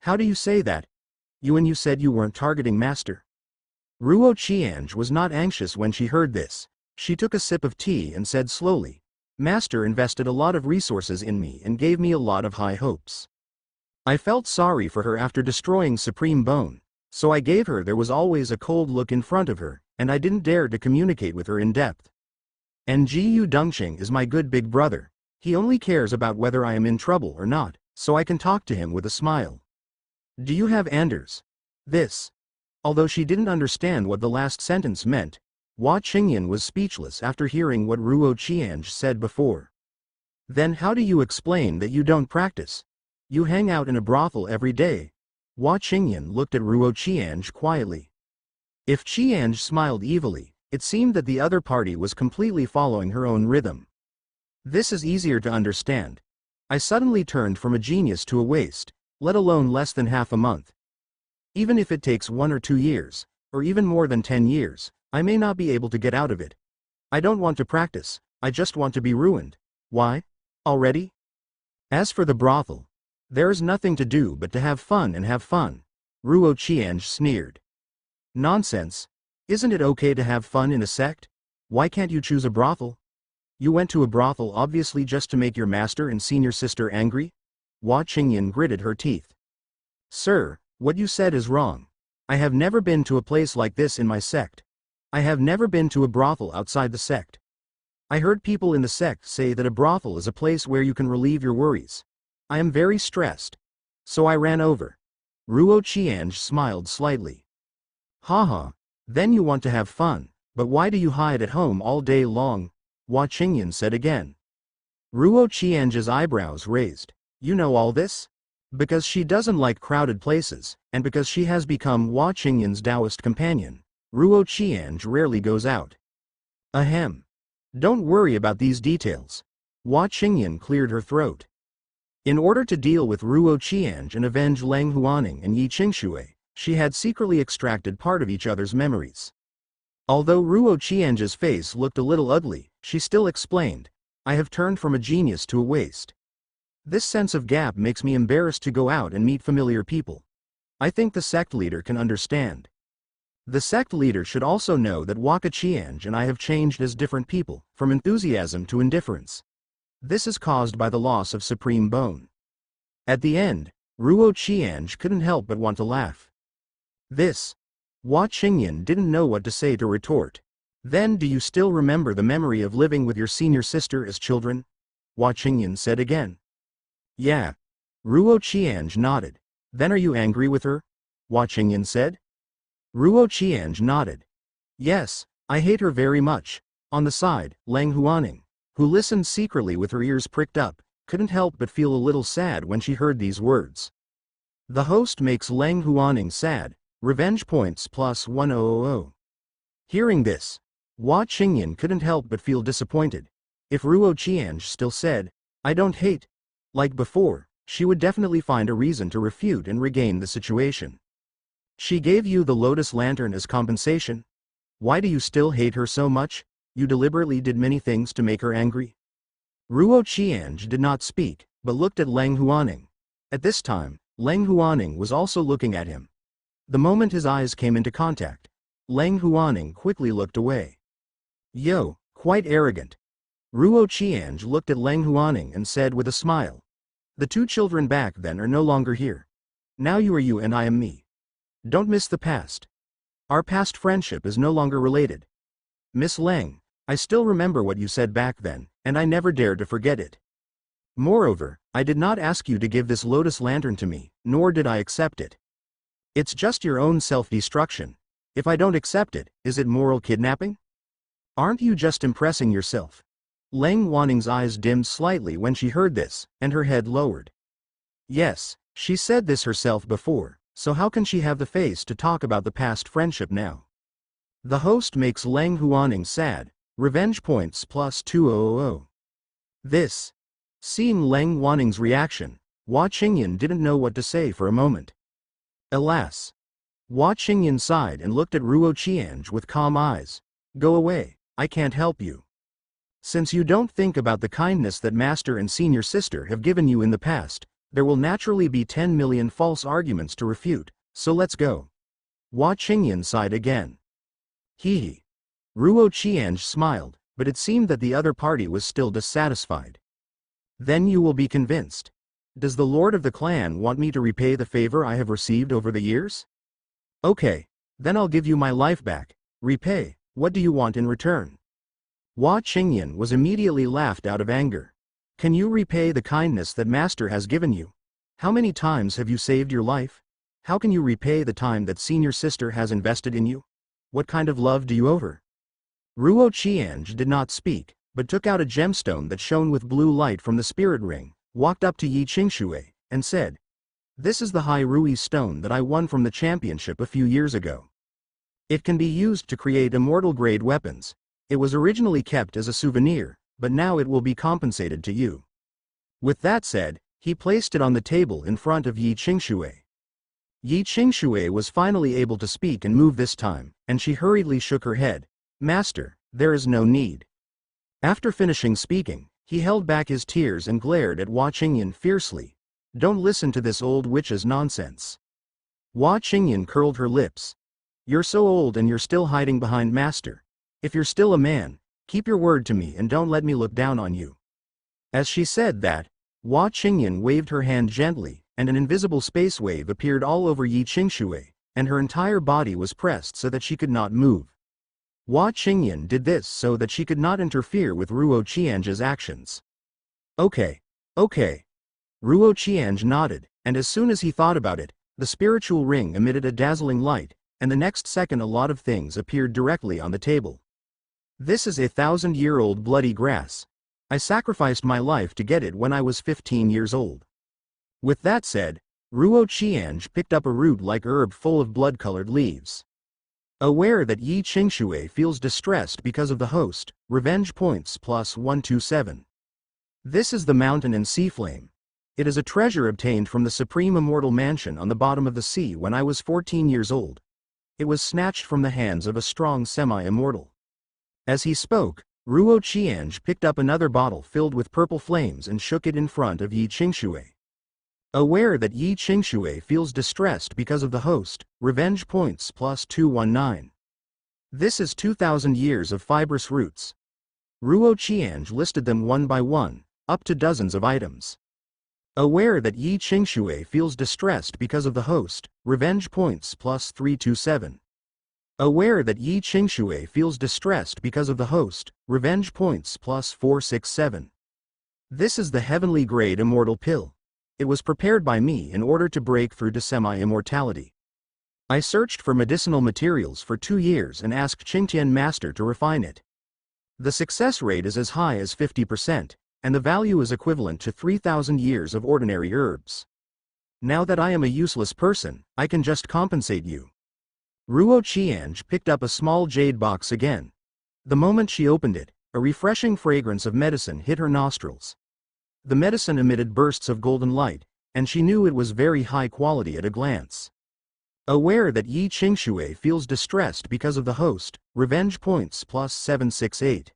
How do you say that? You said you weren't targeting master." Ruo Qiange was not anxious when she heard this. She took a sip of tea and said slowly, "Master invested a lot of resources in me and gave me a lot of high hopes. I felt sorry for her after destroying Supreme Bone, so I gave her there was always a cold look in front of her, and I didn't dare to communicate with her in depth. And Jiyu Dongqing is my good big brother. He only cares about whether I am in trouble or not, so I can talk to him with a smile. Do you have Anders?" This. Although she didn't understand what the last sentence meant, Hua Qingyan was speechless after hearing what Ruo Qiange said before. "Then how do you explain that you don't practice? You hang out in a brothel every day." Hua Qingyan looked at Ruo Qiange quietly. If Qiange smiled evilly, it seemed that the other party was completely following her own rhythm. "This is easier to understand. I suddenly turned from a genius to a waste, let alone less than half a month. Even if it takes 1 or 2 years, or even more than 10 years, I may not be able to get out of it. I don't want to practice, I just want to be ruined. Why? Already? As for the brothel, there is nothing to do but to have fun and have fun." Ruo Qiange sneered. "Nonsense. Isn't it okay to have fun in a sect? Why can't you choose a brothel? You went to a brothel obviously just to make your master and senior sister angry?" Hua Qingyan gritted her teeth. "Sir, what you said is wrong. I have never been to a place like this in my sect. I have never been to a brothel outside the sect. I heard people in the sect say that a brothel is a place where you can relieve your worries. I am very stressed. So I ran over." Ruo Qiange smiled slightly. "Haha, then you want to have fun, but why do you hide at home all day long?" Hua Qingyan said again. Ruo Qiange's eyebrows raised. "You know all this?" Because she doesn't like crowded places, and because she has become Hua Qingyan's Taoist companion, Ruo Qiange rarely goes out. Ahem. Don't worry about these details. Hua Qingyan cleared her throat. In order to deal with Ruo Qiange and avenge Lang Huaning and Yi Qingshui, she had secretly extracted part of each other's memories. Although Ruo Qiange's face looked a little ugly, she still explained, "I have turned from a genius to a waste. This sense of gap makes me embarrassed to go out and meet familiar people. I think the sect leader can understand. The sect leader should also know that Waka Qiange and I have changed as different people, from enthusiasm to indifference. This is caused by the loss of Supreme Bone." At the end, Ruo Qiange couldn't help but want to laugh. This. Hua Qingyan didn't know what to say to retort. "Then do you still remember the memory of living with your senior sister as children?" Hua Qingyan said again. "Yeah." Ruo Qiange nodded. "Then are you angry with her?" Hua Qingyan said. Ruo Qiange nodded. "Yes, I hate her very much." On the side, Lang Huaning, who listened secretly with her ears pricked up, couldn't help but feel a little sad when she heard these words. The host makes Lang Huaning sad. Revenge points plus 1000. Hearing this, Hua Qingyan couldn't help but feel disappointed. If Ruo Qiange still said, "I don't hate," like before, she would definitely find a reason to refute and regain the situation. She gave you the Lotus Lantern as compensation? Why do you still hate her so much? You deliberately did many things to make her angry? Ruo Qiange did not speak, but looked at Leng Huaning. At this time, Leng Huaning was also looking at him. The moment his eyes came into contact, Leng Huaning quickly looked away. Yo, quite arrogant. Ruo Qiange looked at Leng Huaning and said with a smile. The two children back then are no longer here. Now you are you and I am me. Don't miss the past. Our past friendship is no longer related. Miss Leng, I still remember what you said back then, and I never dared to forget it. Moreover, I did not ask you to give this Lotus Lantern to me, nor did I accept it. It's just your own self-destruction. If I don't accept it, is it moral kidnapping? Aren't you just impressing yourself? Leng Huaning's eyes dimmed slightly when she heard this, and her head lowered. Yes, she said this herself before, so how can she have the face to talk about the past friendship now? The host makes Leng Huaning sad. Revenge points plus 2000. This. Seeing Leng Huaning's reaction, Hua Qingyan didn't know what to say for a moment. Alas. Hua Qingyan sighed and looked at Ruo Qiange with calm eyes. Go away, I can't help you. Since you don't think about the kindness that master and senior sister have given you in the past, there will naturally be 10 million false arguments to refute, so let's go. Hua Qingyan sighed again. Hee. Ruo Qiange smiled, but it seemed that the other party was still dissatisfied. Then you will be convinced. Does the lord of the clan want me to repay the favor I have received over the years? Okay, then I'll give you my life back. Repay, what do you want in return? Hua Qingyan was immediately laughed out of anger. Can you repay the kindness that master has given you? How many times have you saved your life? How can you repay the time that senior sister has invested in you? What kind of love do you owe her? Ruo Qiange did not speak, but took out a gemstone that shone with blue light from the spirit ring, walked up to Yi Qingshui, and said, This is the high Rui stone that I won from the championship a few years ago. It can be used to create immortal-grade weapons. It was originally kept as a souvenir, but now it will be compensated to you. With that said, he placed it on the table in front of Yi Qingshui. Yi Qingshui was finally able to speak and move this time, and she hurriedly shook her head. Master, there is no need. After finishing speaking, he held back his tears and glared at Hua Qingyan fiercely. Don't listen to this old witch's nonsense. Hua Qingyan curled her lips. You're so old and you're still hiding behind master. If you're still a man, keep your word to me and don't let me look down on you. As she said that, Hua Qingyan waved her hand gently, and an invisible space wave appeared all over Yi Qingshui, and her entire body was pressed so that she could not move. Hua Qingyan did this so that she could not interfere with Ruo Qiange's actions. Okay. Ruo Qiange nodded, and as soon as he thought about it, the spiritual ring emitted a dazzling light, and the next second a lot of things appeared directly on the table. This is 1,000-year-old bloody grass. I sacrificed my life to get it when I was 15 years old. With that said, Ruo Qiange picked up a root-like herb full of blood-colored leaves. Aware that Yi Qingshui feels distressed because of the host, revenge points plus 127. This is the mountain and sea flame. It is a treasure obtained from the supreme immortal mansion on the bottom of the sea when I was 14 years old. It was snatched from the hands of a strong semi-immortal. As he spoke, Ruo Qiange picked up another bottle filled with purple flames and shook it in front of Yi Qingshui. Aware that Yi Qingshui feels distressed because of the host, revenge points plus 219. This is 2,000 years of fibrous roots. Ruo Qiange listed them one by one, up to dozens of items. Aware that Yi Qingshui feels distressed because of the host, revenge points plus 327. Aware that Yi Qingshui feels distressed because of the host, revenge points plus 467. This is the heavenly grade immortal pill. It was prepared by me in order to break through to semi-immortality. I searched for medicinal materials for 2 years and asked Qingtian Master to refine it. The success rate is as high as 50%, and the value is equivalent to 3,000 years of ordinary herbs. Now that I am a useless person, I can just compensate you. Ruo Qiange picked up a small jade box again. The moment she opened it, A refreshing fragrance of medicine hit her nostrils. The medicine emitted bursts of golden light, and she knew it was very high quality at a glance. Aware that Yi Qingshui feels distressed because of the host, revenge points plus 768.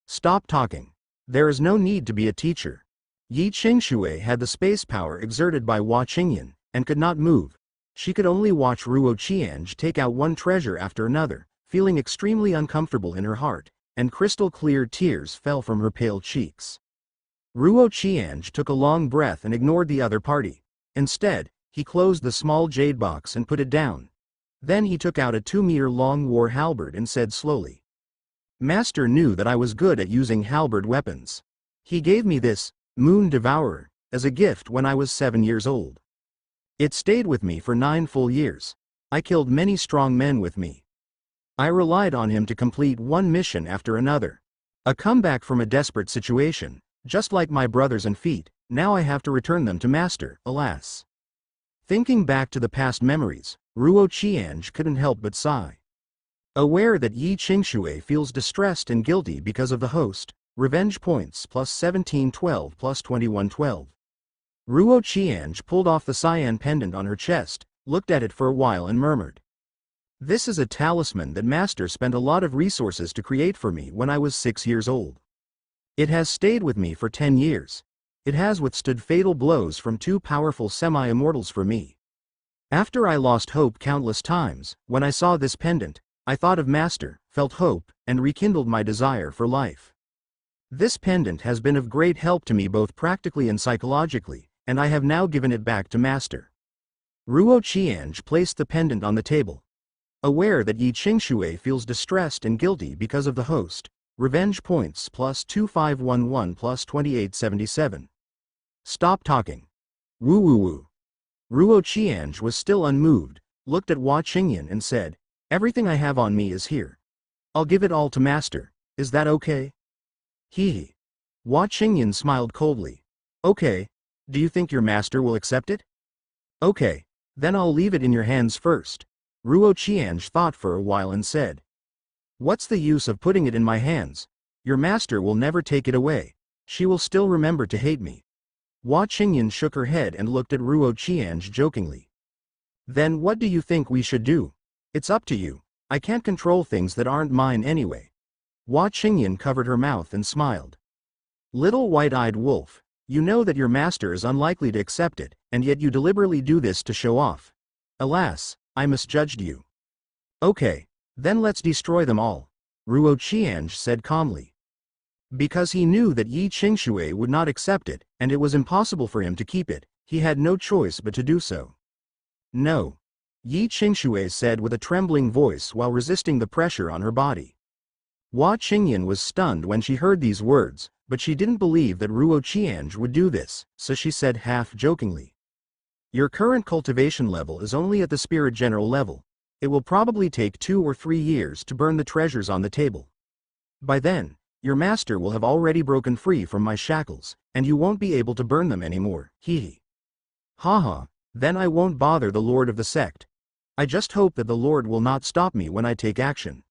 Stop talking. There is no need to be a teacher. Yi Qingshui had the space power exerted by Hua Qingyan, and could not move. She could only watch Ruo Qiange take out one treasure after another, feeling extremely uncomfortable in her heart, and crystal-clear tears fell from her pale cheeks. Ruo Qiange took a long breath and ignored the other party. Instead, he closed the small jade box and put it down. Then he took out a 2-meter-long war halberd and said slowly, "Master knew that I was good at using halberd weapons. He gave me this, Moon Devourer, as a gift when I was 7 years old. It stayed with me for 9 full years. I killed many strong men with me. I relied on him to complete one mission after another. A comeback from a desperate situation, just like my brothers and feet, now I have to return them to Master, alas." Thinking back to the past memories, Ruo Qiange couldn't help but sigh. Aware that Yi Qingshui feels distressed and guilty because of the host, revenge points plus 1712 plus 2112. Ruo Qiange pulled off the cyan pendant on her chest, looked at it for a while and murmured, "This is a talisman that Master spent a lot of resources to create for me when I was 6 years old. It has stayed with me for 10 years. It has withstood fatal blows from 2 powerful semi-immortals for me. After I lost hope countless times, when I saw this pendant, I thought of Master, felt hope, and rekindled my desire for life. This pendant has been of great help to me both practically and psychologically, and I have now given it back to Master." Ruo Qiange placed the pendant on the table. Aware that Yi Qingshui feels distressed and guilty because of the host, revenge points plus 2511 plus 2877. Stop talking. Woo woo woo. Ruo Qiange was still unmoved, looked at Hua Qingyan and said, "Everything I have on me is here. I'll give it all to Master, is that okay?" Hee. Hua Qingyan smiled coldly. "Okay, do you think your master will accept it?" "Okay, then I'll leave it in your hands first." Ruo Qiange thought for a while and said, "What's the use of putting it in my hands? Your master will never take it away. She will still remember to hate me." Hua Qingyan shook her head and looked at Ruo Qiange jokingly. "Then what do you think we should do? It's up to you. I can't control things that aren't mine anyway." Hua Qingyan covered her mouth and smiled. "Little white-eyed wolf, you know that your master is unlikely to accept it, and yet you deliberately do this to show off. Alas, I misjudged you." "Okay, then let's destroy them all," Ruo Qiange said calmly. Because he knew that Yi Qingshui would not accept it, and it was impossible for him to keep it, he had no choice but to do so. "No," Yi Qingshui said with a trembling voice while resisting the pressure on her body. Hua Qingyan was stunned when she heard these words, but she didn't believe that Ruo Qiange would do this, so she said half-jokingly, "Your current cultivation level is only at the spirit general level. It will probably take 2 or 3 years to burn the treasures on the table. By then, your master will have already broken free from my shackles, and you won't be able to burn them anymore, hee. Haha, then I won't bother the lord of the sect. I just hope that the lord will not stop me when I take action.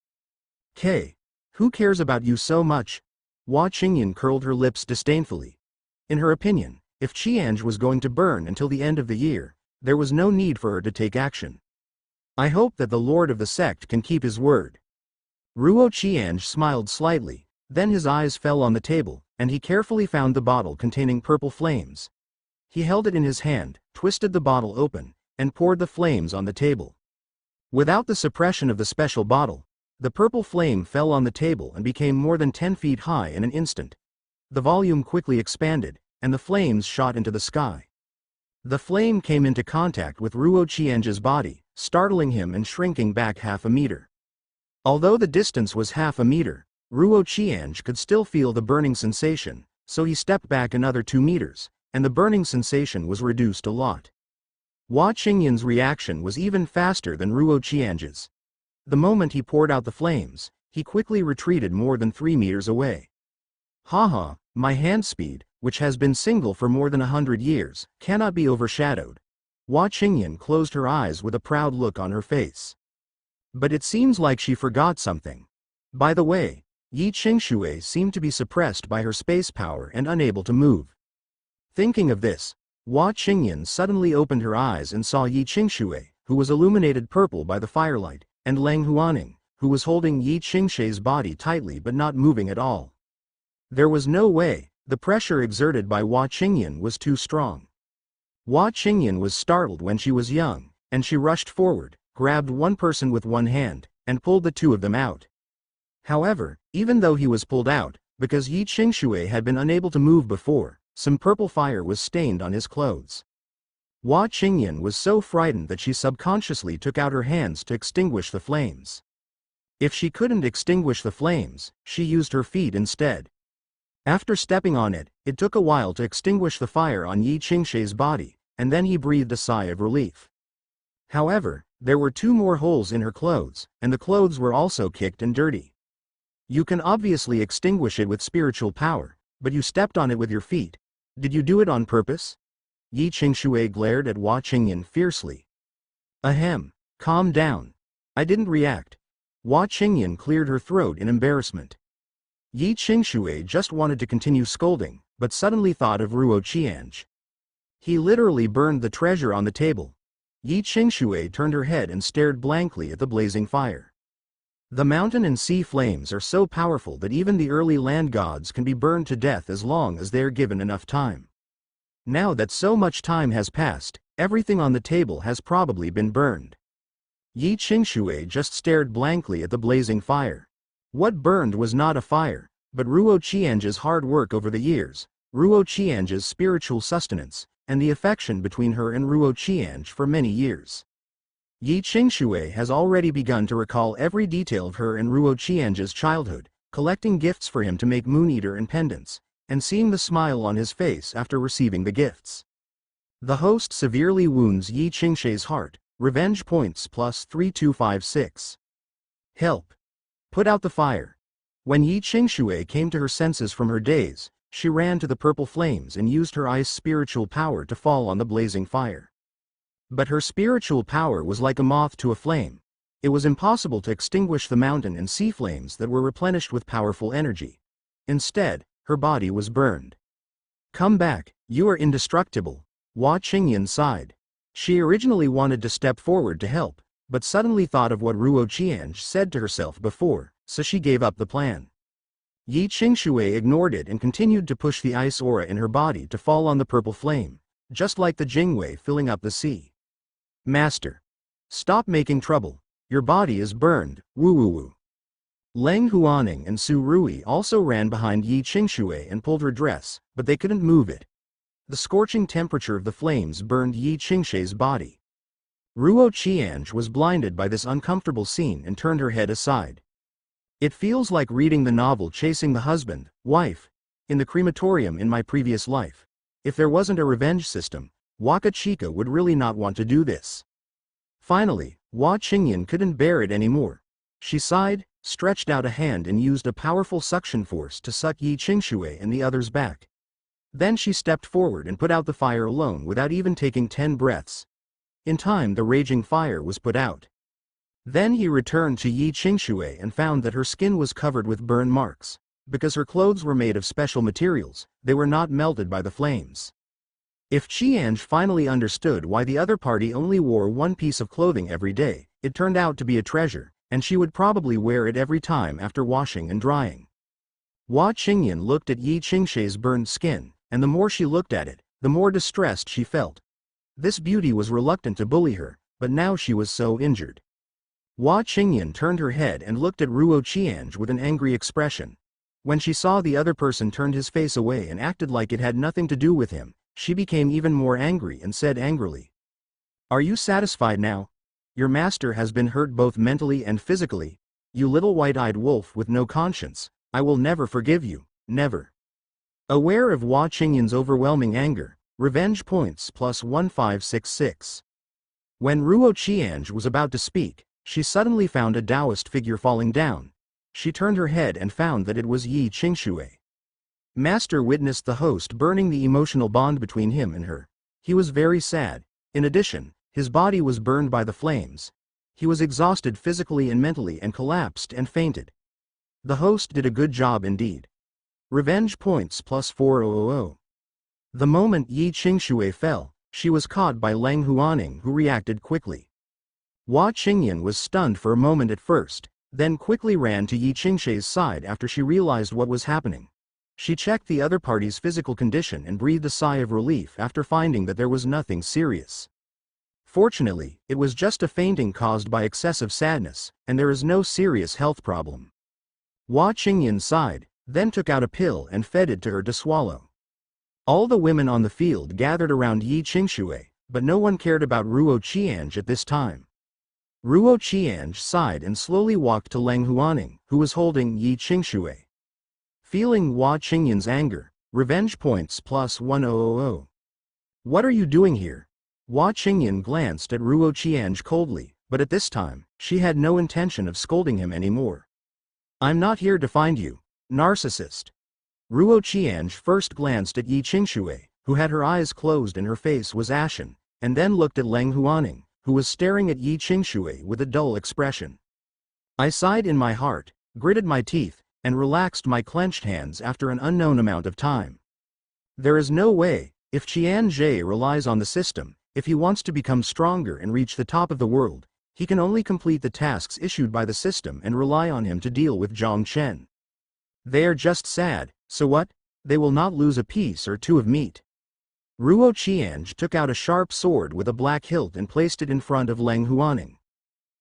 K. Who cares about you so much?" Hua Qingyan curled her lips disdainfully. In her opinion, if Qiange was going to burn until the end of the year, there was no need for her to take action. "I hope that the lord of the sect can keep his word." Ruo Qiange smiled slightly, then his eyes fell on the table, and he carefully found the bottle containing purple flames. He held it in his hand, twisted the bottle open, and poured the flames on the table. Without the suppression of the special bottle, the purple flame fell on the table and became more than 10 feet high in an instant. The volume quickly expanded, and the flames shot into the sky. The flame came into contact with Ruo Qiange's body, startling him and shrinking back half a meter. Although the distance was half a meter, Ruo Qiange could still feel the burning sensation, so he stepped back another 2 meters, and the burning sensation was reduced a lot. Hua Qingyan's reaction was even faster than Ruo Qiange's. The moment he poured out the flames, he quickly retreated more than 3 meters away. Haha, my hand speed, which has been single for more than 100 years, cannot be overshadowed. Hua Qingyan closed her eyes with a proud look on her face. But it seems like she forgot something. By the way, Yi Qingshui seemed to be suppressed by her space power and unable to move. Thinking of this, Hua Qingyan suddenly opened her eyes and saw Yi Qingshui, who was illuminated purple by the firelight, and Leng Huaning, who was holding Yi Qingshui's body tightly but not moving at all. There was no way, the pressure exerted by Hua Qingyan was too strong. Hua Qingyan was startled when she was young, and she rushed forward, grabbed one person with one hand, and pulled the two of them out. However, even though he was pulled out, because Yi Qingshui had been unable to move before, some purple fire was stained on his clothes. Hua Qingyan was so frightened that she subconsciously took out her hands to extinguish the flames. If she couldn't extinguish the flames, she used her feet instead. After stepping on it, it took a while to extinguish the fire on Yi Qingshui's body, and then he breathed a sigh of relief. However, there were 2 more holes in her clothes, and the clothes were also kicked and dirty. You can obviously extinguish it with spiritual power, but you stepped on it with your feet. Did you do it on purpose? Yi Qingshui glared at Hua Qingyan fiercely. Ahem, calm down. I didn't react. Hua Qingyan cleared her throat in embarrassment. Yi Qingshui just wanted to continue scolding, but suddenly thought of Ruo Qiange. He literally burned the treasure on the table. Yi Qingshui turned her head and stared blankly at the blazing fire. The mountain and sea flames are so powerful that even the early land gods can be burned to death as long as they are given enough time. Now that so much time has passed, everything on the table has probably been burned. Yi Qingshui just stared blankly at the blazing fire. What burned was not a fire, but Ruo Qiange's hard work over the years, Ruo Qiange's spiritual sustenance, and the affection between her and Ruo Qiange for many years. Yi Qingshui has already begun to recall every detail of her and Ruo Qiange's childhood, collecting gifts for him to make Moon Eater and pendants, and seeing the smile on his face after receiving the gifts. The host severely wounds Yi Qingshui's heart, revenge points plus 3256. Help. Put out the fire. When Yi Qingshui came to her senses from her daze, she ran to the purple flames and used her ice spiritual power to fall on the blazing fire. But her spiritual power was like a moth to a flame. It was impossible to extinguish the mountain and sea flames that were replenished with powerful energy. Instead, her body was burned. Come back, you are indestructible. Hua Qingyan sighed. She originally wanted to step forward to help, but suddenly thought of what Ruo Qiange said to herself before, so she gave up the plan. Yi Qingshui ignored it and continued to push the ice aura in her body to fall on the purple flame, just like the Jingwei filling up the sea. Master. Stop making trouble. Your body is burned, woo-woo-woo. Leng Huaning and Su Rui also ran behind Yi Qingshui and pulled her dress, but they couldn't move it. The scorching temperature of the flames burned Yi Qingshui's body. Ruo Qiange was blinded by this uncomfortable scene and turned her head aside. It feels like reading the novel Chasing the Husband, Wife, in the crematorium in my previous life. If there wasn't a revenge system, Waka Chica would really not want to do this. Finally, Hua Qingyan couldn't bear it anymore. She sighed, stretched out a hand and used a powerful suction force to suck Yi Qingshui and the others back. Then she stepped forward and put out the fire alone without even taking 10 breaths. In time the raging fire was put out. Then he returned to Yi Qingshui and found that her skin was covered with burn marks. Because her clothes were made of special materials, they were not melted by the flames. If Qiange finally understood why the other party only wore one piece of clothing every day, it turned out to be a treasure, and she would probably wear it every time after washing and drying. Hua Qingyan looked at Yi Qingshui's burned skin, and the more she looked at it, the more distressed she felt. This beauty was reluctant to bully her, but now she was so injured. Hua Qingyan turned her head and looked at Ruo Qiange with an angry expression. When she saw the other person turned his face away and acted like it had nothing to do with him, she became even more angry and said angrily, "Are you satisfied now? Your master has been hurt both mentally and physically. You little white-eyed wolf with no conscience, I will never forgive you, never." Aware of Hua Qingyan's overwhelming anger, revenge points plus 1566. When Ruo Qiange was about to speak, she suddenly found a Taoist figure falling down. She turned her head and found that it was Yi Qingshui. Master witnessed the host burning the emotional bond between him and her. He was very sad. In addition, his body was burned by the flames. He was exhausted physically and mentally and collapsed and fainted. The host did a good job indeed. Revenge points plus 4000. The moment Yi Qingshui fell, she was caught by Leng Huaning, who reacted quickly. Hua Qingyan was stunned for a moment at first, then quickly ran to Yi Qingshui's side after she realized what was happening. She checked the other party's physical condition and breathed a sigh of relief after finding that there was nothing serious. Fortunately, it was just a fainting caused by excessive sadness, and there is no serious health problem. Hua Qingyan sighed, then took out a pill and fed it to her to swallow. All the women on the field gathered around Yi Qingshui, but no one cared about Ruo Qiange at this time. Ruo Qiange sighed and slowly walked to Leng Huaning, who was holding Yi Qingshui. Feeling Hua Qingyan's anger, revenge points plus 1000. What are you doing here? Hua Qingyan glanced at Ruo Qiange coldly, but at this time, she had no intention of scolding him anymore. I'm not here to find you, narcissist. Ruo Qiange first glanced at Yi Qingshui, who had her eyes closed and her face was ashen, and then looked at Leng Huaning, who was staring at Yi Qingshui with a dull expression. I sighed in my heart, gritted my teeth, and relaxed my clenched hands after an unknown amount of time. There is no way, if Qian Zhe relies on the system, if he wants to become stronger and reach the top of the world, he can only complete the tasks issued by the system and rely on him to deal with Zhang Chen. They are just sad, so what? They will not lose a piece or two of meat. Ruo Qiange took out a sharp sword with a black hilt and placed it in front of Leng Huaning.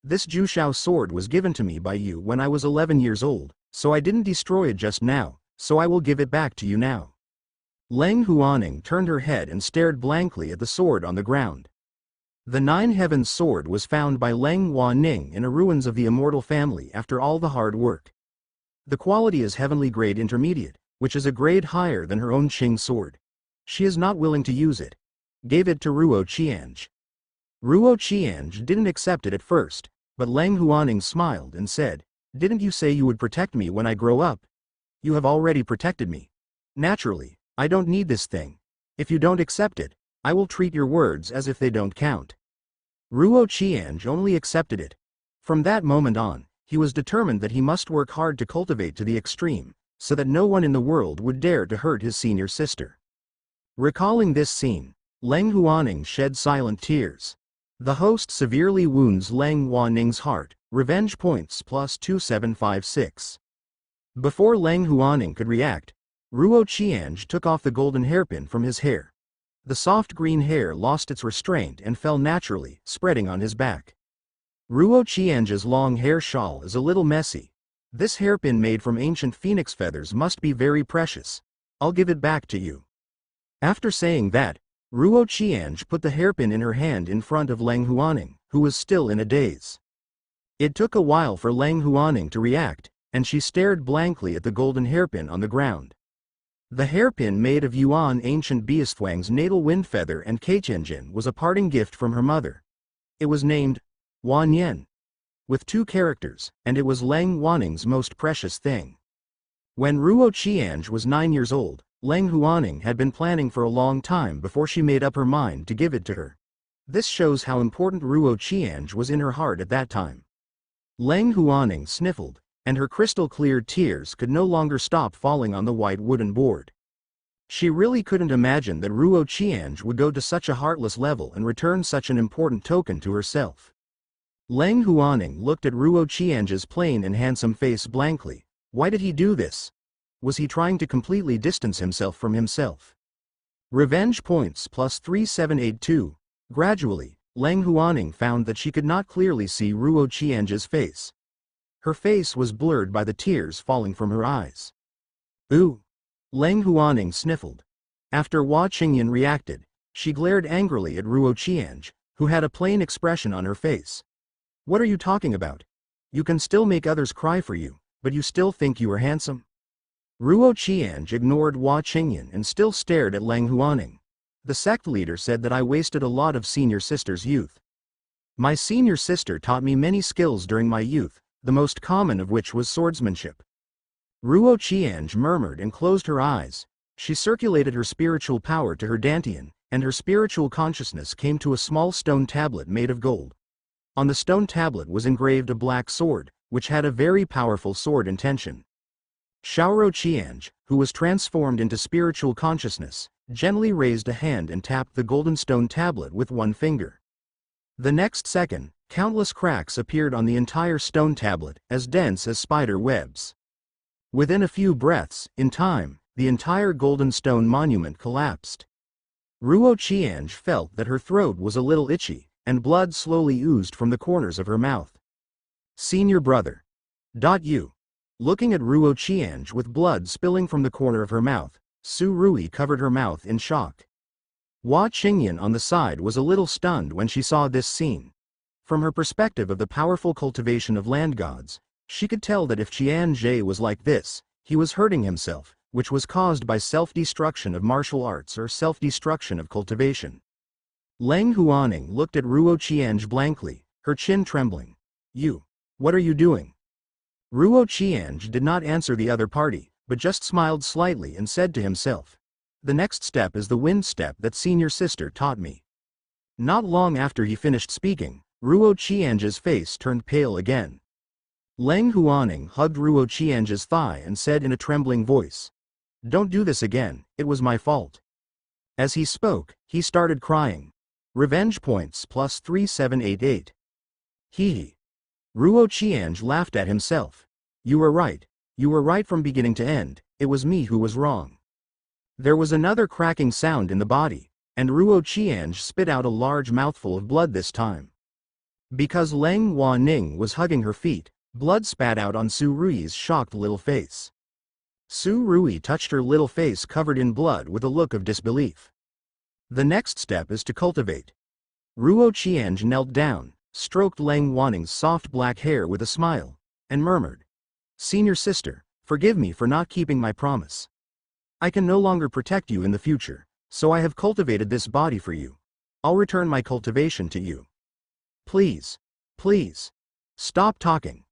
This Jushao sword was given to me by you when I was 11 years old, so I didn't destroy it just now, so I will give it back to you now. Leng Huaning turned her head and stared blankly at the sword on the ground. The Nine Heavens sword was found by Leng Huaning in a ruins of the immortal family after all the hard work. The quality is heavenly grade intermediate, which is a grade higher than her own Qing sword. She is not willing to use it. Gave it to Ruo Qiange. Ruo Qiange didn't accept it at first, but Leng Huaning smiled and said, "Didn't you say you would protect me when I grow up? You have already protected me. Naturally, I don't need this thing. If you don't accept it, I will treat your words as if they don't count." Ruo Qiange only accepted it. From that moment on, he was determined that he must work hard to cultivate to the extreme, so that no one in the world would dare to hurt his senior sister. Recalling this scene, Leng Huaning shed silent tears. The host severely wounds Leng Huaning's heart, revenge points plus 2756. Before Leng Huaning could react, Ruo Qiange took off the golden hairpin from his hair. The soft green hair lost its restraint and fell naturally, spreading on his back. Ruo Qiange's long hair shawl is a little messy. This hairpin made from ancient phoenix feathers must be very precious. I'll give it back to you. After saying that, Ruo Qiange put the hairpin in her hand in front of Leng Huaning, who was still in a daze. It took a while for Leng Huaning to react, and she stared blankly at the golden hairpin on the ground. The hairpin made of Yuan ancient Biasthuang's natal wind feather and Keiqianjin was a parting gift from her mother. It was named Wan Yen, with 2 characters, and it was Leng Huaning's most precious thing. When Ruo Qiange was 9 years old, Leng Huaning had been planning for a long time before she made up her mind to give it to her. This shows how important Ruo Qiange was in her heart at that time. Leng Huaning sniffled, and her crystal-clear tears could no longer stop falling on the white wooden board. She really couldn't imagine that Ruo Qiange would go to such a heartless level and return such an important token to herself. Leng Huaning looked at Ruo Qiange's plain and handsome face blankly. Why did he do this? Was he trying to completely distance himself from himself? Revenge points plus 3782. Gradually, Leng Huaning found that she could not clearly see Ruo Qiange's face. Her face was blurred by the tears falling from her eyes. Ooh! Leng Huaning sniffled. After Hua Qingyan reacted, she glared angrily at Ruo Qiange, who had a plain expression on her face. What are you talking about? You can still make others cry for you, but you still think you are handsome? Ruo Qiange ignored Hua Qingyan and still stared at Leng Huaning. The sect leader said that I wasted a lot of senior sister's youth. My senior sister taught me many skills during my youth, the most common of which was swordsmanship. Ruo Qiange murmured and closed her eyes. She circulated her spiritual power to her dantian, and her spiritual consciousness came to a small stone tablet made of gold. On the stone tablet was engraved a black sword, which had a very powerful sword intention. Xiaoro Qianj, who was transformed into spiritual consciousness, gently raised a hand and tapped the golden stone tablet with one finger. The next second, countless cracks appeared on the entire stone tablet, as dense as spider webs. Within a few breaths, in time, the entire golden stone monument collapsed. Ruo Qianj felt that her throat was a little itchy, and blood slowly oozed from the corners of her mouth. Senior brother. You. Looking at Ruo Qianj with blood spilling from the corner of her mouth, Su Rui covered her mouth in shock. Hua Qingyan on the side was a little stunned when she saw this scene. From her perspective of the powerful cultivation of land gods, she could tell that if Qianjie was like this, he was hurting himself, which was caused by self-destruction of martial arts or self-destruction of cultivation. Leng Huaning looked at Ruo Qianj blankly, her chin trembling. You. What are you doing? Ruo Qianj did not answer the other party, but just smiled slightly and said to himself, "The next step is the wind step that senior sister taught me." Not long after he finished speaking, Ruo Qianj's face turned pale again. Leng Huaning hugged Ruo Qianj's thigh and said in a trembling voice, "Don't do this again, it was my fault." As he spoke, he started crying. Revenge points plus 3788. Hee. Ruo Qianj laughed at himself. You were right from beginning to end, it was me who was wrong. There was another cracking sound in the body, and Ruo Qianj spit out a large mouthful of blood this time. Because Leng Huaning was hugging her feet, blood spat out on Su Rui's shocked little face. Su Rui touched her little face covered in blood with a look of disbelief. The next step is to cultivate. Ruo Qianj knelt down, stroked Leng Huaning's soft black hair with a smile, and murmured, "Senior sister, forgive me for not keeping my promise. I can no longer protect you in the future, so I have cultivated this body for you. I'll return my cultivation to you. Please, please, stop talking."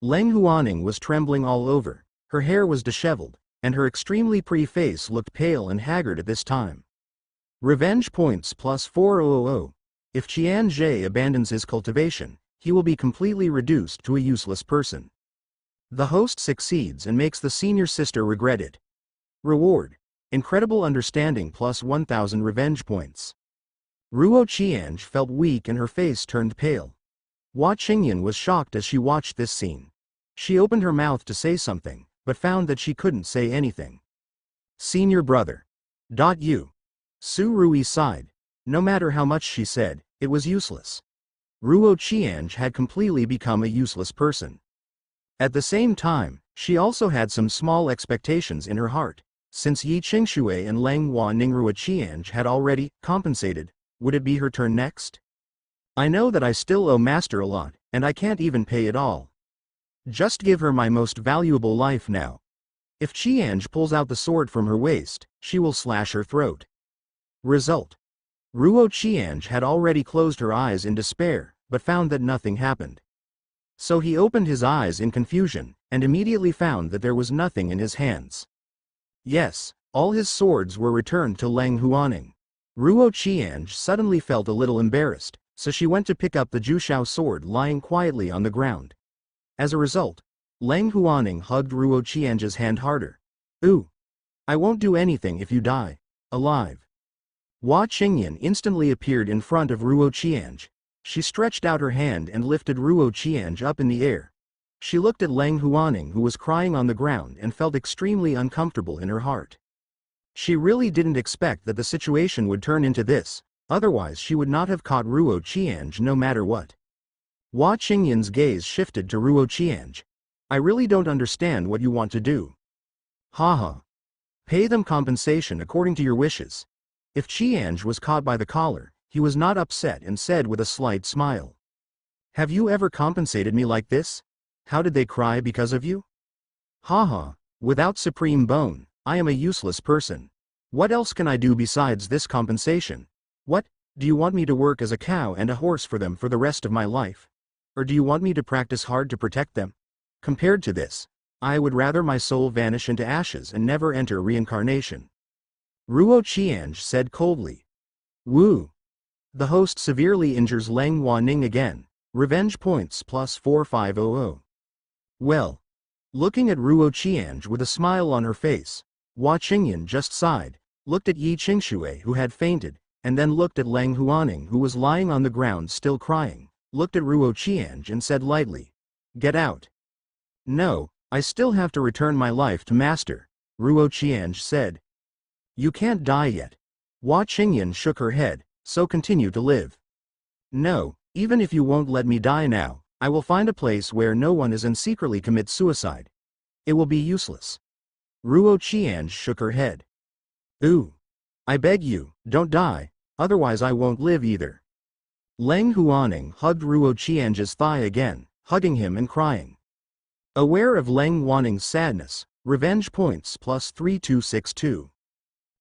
Leng Huaning was trembling all over, her hair was disheveled, and her extremely pretty face looked pale and haggard at this time. Revenge points plus 4000. If Qianjie abandons his cultivation, he will be completely reduced to a useless person. The host succeeds and makes the senior sister regret it. Reward: incredible understanding plus 1000 revenge points. Ruo Qianj felt weak and her face turned pale. Hua Qingyan was shocked as she watched this scene. She opened her mouth to say something, but found that she couldn't say anything. Senior brother. You. Su Rui sighed. No matter how much she said, it was useless. Ruo Qianj had completely become a useless person. At the same time, she also had some small expectations in her heart. Since Yi Qingshui and Leng Huaning Ruo Qianj had already compensated, would it be her turn next? I know that I still owe Master a lot, and I can't even pay it all. Just give her my most valuable life now. If Qianj pulls out the sword from her waist, she will slash her throat. Result: Ruo Qianj had already closed her eyes in despair, but found that nothing happened. So he opened his eyes in confusion, and immediately found that there was nothing in his hands. Yes, all his swords were returned to Leng Huaning. Ruo Qianj suddenly felt a little embarrassed, so she went to pick up the Jushao sword lying quietly on the ground. As a result, Leng Huaning hugged Ruo Qianj's hand harder. Ooh! I won't do anything if you die alive. Hua Qingyan instantly appeared in front of Ruo Qianj. She stretched out her hand and lifted Ruo Qianj up in the air. She looked at Leng Huaning who was crying on the ground and felt extremely uncomfortable in her heart. She really didn't expect that the situation would turn into this, otherwise she would not have caught Ruo Qianj no matter what. Hua Qingyan's gaze shifted to Ruo Qianj. I really don't understand what you want to do. Haha. Pay them compensation according to your wishes. If Qianj was caught by the collar, he was not upset and said with a slight smile. Have you ever compensated me like this? How did they cry because of you? Haha, without supreme bone, I am a useless person. What else can I do besides this compensation? What, do you want me to work as a cow and a horse for them for the rest of my life? Or do you want me to practice hard to protect them? Compared to this, I would rather my soul vanish into ashes and never enter reincarnation. Ruo Qianj said coldly. Woo! The host severely injures Leng Huaning again. Revenge points plus 4500. Well. Looking at Ruo Qiange with a smile on her face, Hua Qingyan just sighed, looked at Yi Qingshui who had fainted, and then looked at Leng Huaning who was lying on the ground still crying, looked at Ruo Qiange and said lightly, "Get out." "No, I still have to return my life to Master," Ruo Qiange said. "You can't die yet." Hua Qingyan shook her head, "So continue to live." "No, even if you won't let me die now, I will find a place where no one is and secretly commit suicide. It will be useless." Ruo Qiange shook her head. "Ooh. I beg you, don't die, otherwise I won't live either." Leng Huaning hugged Ruo Qiange's thigh again, hugging him and crying. Aware of Leng Huaning's sadness, revenge points plus 3262.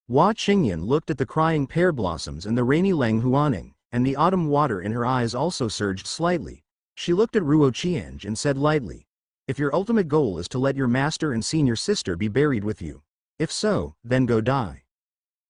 Hua Qingyan looked at the crying pear blossoms and the rainy Leng Huaning, and the autumn water in her eyes also surged slightly. She looked at Ruo Qiange and said lightly, "If your ultimate goal is to let your master and senior sister be buried with you, if so, then go die."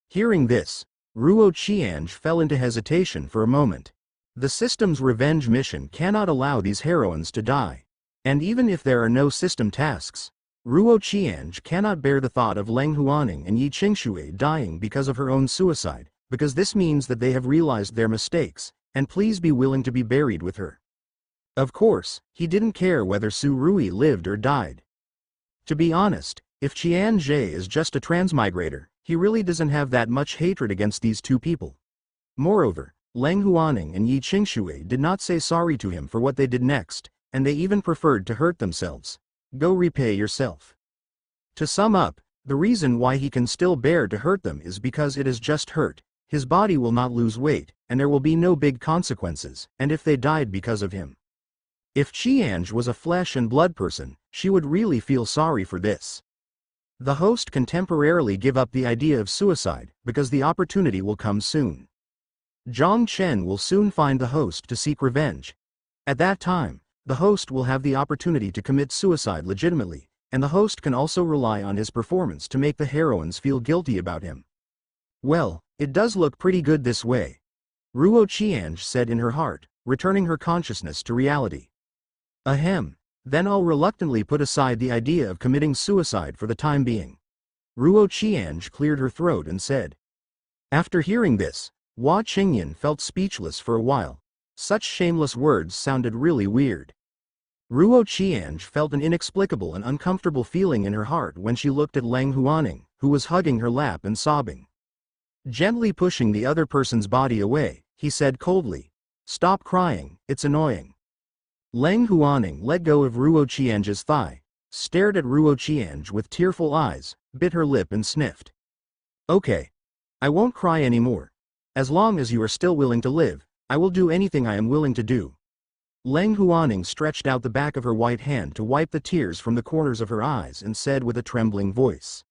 Hearing this, Ruo Qiange fell into hesitation for a moment. The system's revenge mission cannot allow these heroines to die. And even if there are no system tasks, Ruo Qiange cannot bear the thought of Leng Huaning and Yi Qingshui dying because of her own suicide, because this means that they have realized their mistakes, and please be willing to be buried with her. Of course, he didn't care whether Su Rui lived or died. To be honest, if Qian Zhe is just a transmigrator, he really doesn't have that much hatred against these two people. Moreover, Leng Huaning and Yi Qingshui did not say sorry to him for what they did next, and they even preferred to hurt themselves. Go repay yourself. To sum up, the reason why he can still bear to hurt them is because it is just hurt. His body will not lose weight, and there will be no big consequences, and if they died because of him. If Qiange was a flesh and blood person, she would really feel sorry for this. The host can temporarily give up the idea of suicide, because the opportunity will come soon. Zhang Chen will soon find the host to seek revenge. At that time, the host will have the opportunity to commit suicide legitimately, and the host can also rely on his performance to make the heroines feel guilty about him. Well, it does look pretty good this way, Ruo Qiange said in her heart, returning her consciousness to reality. Ahem, then I'll reluctantly put aside the idea of committing suicide for the time being. Ruo Qiange cleared her throat and said. After hearing this, Hua Qingyan felt speechless for a while. Such shameless words sounded really weird. Ruo Qiange felt an inexplicable and uncomfortable feeling in her heart when she looked at Leng Huaning, who was hugging her lap and sobbing. Gently pushing the other person's body away, he said coldly, "Stop crying, it's annoying." Leng Huaning let go of Ruo Qiange's thigh, stared at Ruo Qiange with tearful eyes, bit her lip and sniffed. "Okay. I won't cry anymore. As long as you are still willing to live, I will do anything I am willing to do." Leng Huaning stretched out the back of her white hand to wipe the tears from the corners of her eyes and said with a trembling voice.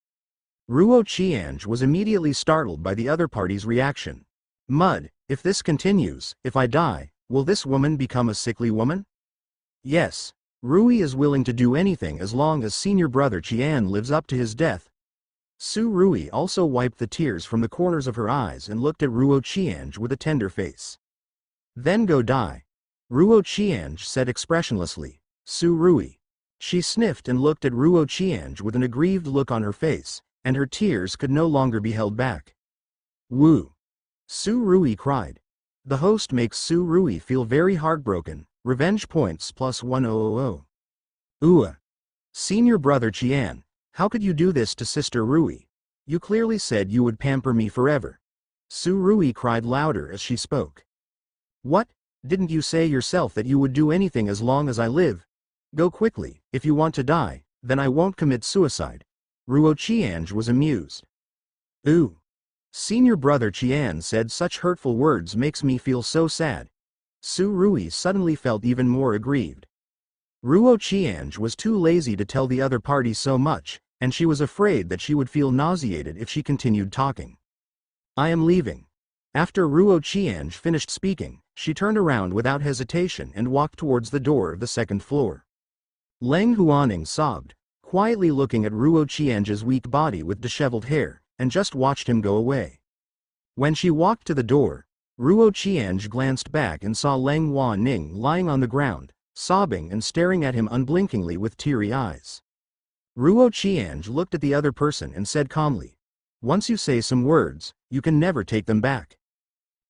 Ruo Qiange was immediately startled by the other party's reaction. "Mud, if this continues, if I die, will this woman become a sickly woman?" "Yes, Rui is willing to do anything as long as senior brother Qian lives up to his death." Su Rui also wiped the tears from the corners of her eyes and looked at Ruo Qiange with a tender face. "Then go die," Ruo Qiange said expressionlessly. "Su Rui." She sniffed and looked at Ruo Qiange with an aggrieved look on her face, and her tears could no longer be held back. "Woo!" Su Rui cried. The host makes Su Rui feel very heartbroken. Revenge points plus 1000. Ooh. Senior brother Qian, how could you do this to sister Rui? You clearly said you would pamper me forever. Su Rui cried louder as she spoke. What? Didn't you say yourself that you would do anything as long as I live? Go quickly, if you want to die, then I won't commit suicide. Ruo Qiange was amused. Ooh. Senior brother Qian said such hurtful words makes me feel so sad. Su Rui suddenly felt even more aggrieved. Ruo Qiange was too lazy to tell the other party so much, and she was afraid that she would feel nauseated if she continued talking. I am leaving. After Ruo Qiange finished speaking, she turned around without hesitation and walked towards the door of the second floor. Leng Huaning sobbed, quietly looking at Ruo Qiange's weak body with disheveled hair, and just watched him go away. When she walked to the door, Ruo Qiange glanced back and saw Leng Huaning lying on the ground, sobbing and staring at him unblinkingly with teary eyes. Ruo Qiange looked at the other person and said calmly, "Once you say some words, you can never take them back."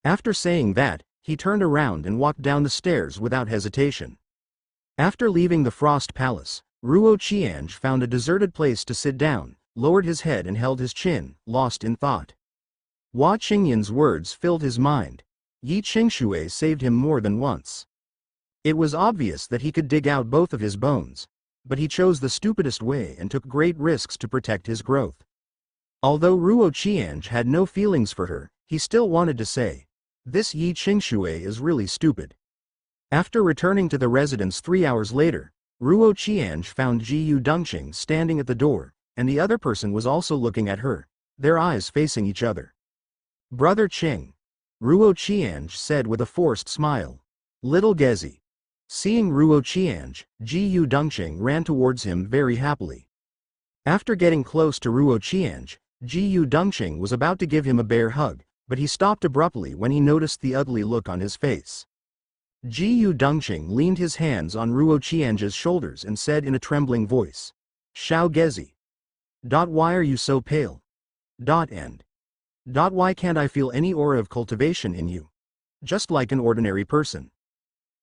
After saying that, he turned around and walked down the stairs without hesitation. After leaving the Frost Palace, Ruo Qiange found a deserted place to sit down, lowered his head and held his chin, lost in thought. Hua Qingyan's words filled his mind. Yi Qingshui saved him more than once. It was obvious that he could dig out both of his bones, but he chose the stupidest way and took great risks to protect his growth. Although Ruo Qiange had no feelings for her, he still wanted to say, "This Yi Qingshui is really stupid." After returning to the residence 3 hours later, Ruo Qiange found Ji Dongqing standing at the door, and the other person was also looking at her, their eyes facing each other. "Brother Qing," Ruo Qiange said with a forced smile. "Little Gezi." Seeing Ruo Qiange, Ji Dongqing ran towards him very happily. After getting close to Ruo Qiange, Ji Dongqing was about to give him a bear hug, but he stopped abruptly when he noticed the ugly look on his face. Ji Dongqing leaned his hands on Ruo Qiange's shoulders and said in a trembling voice, "Xiao Gezi. Why are you so pale? Why can't I feel any aura of cultivation in you? Just like an ordinary person."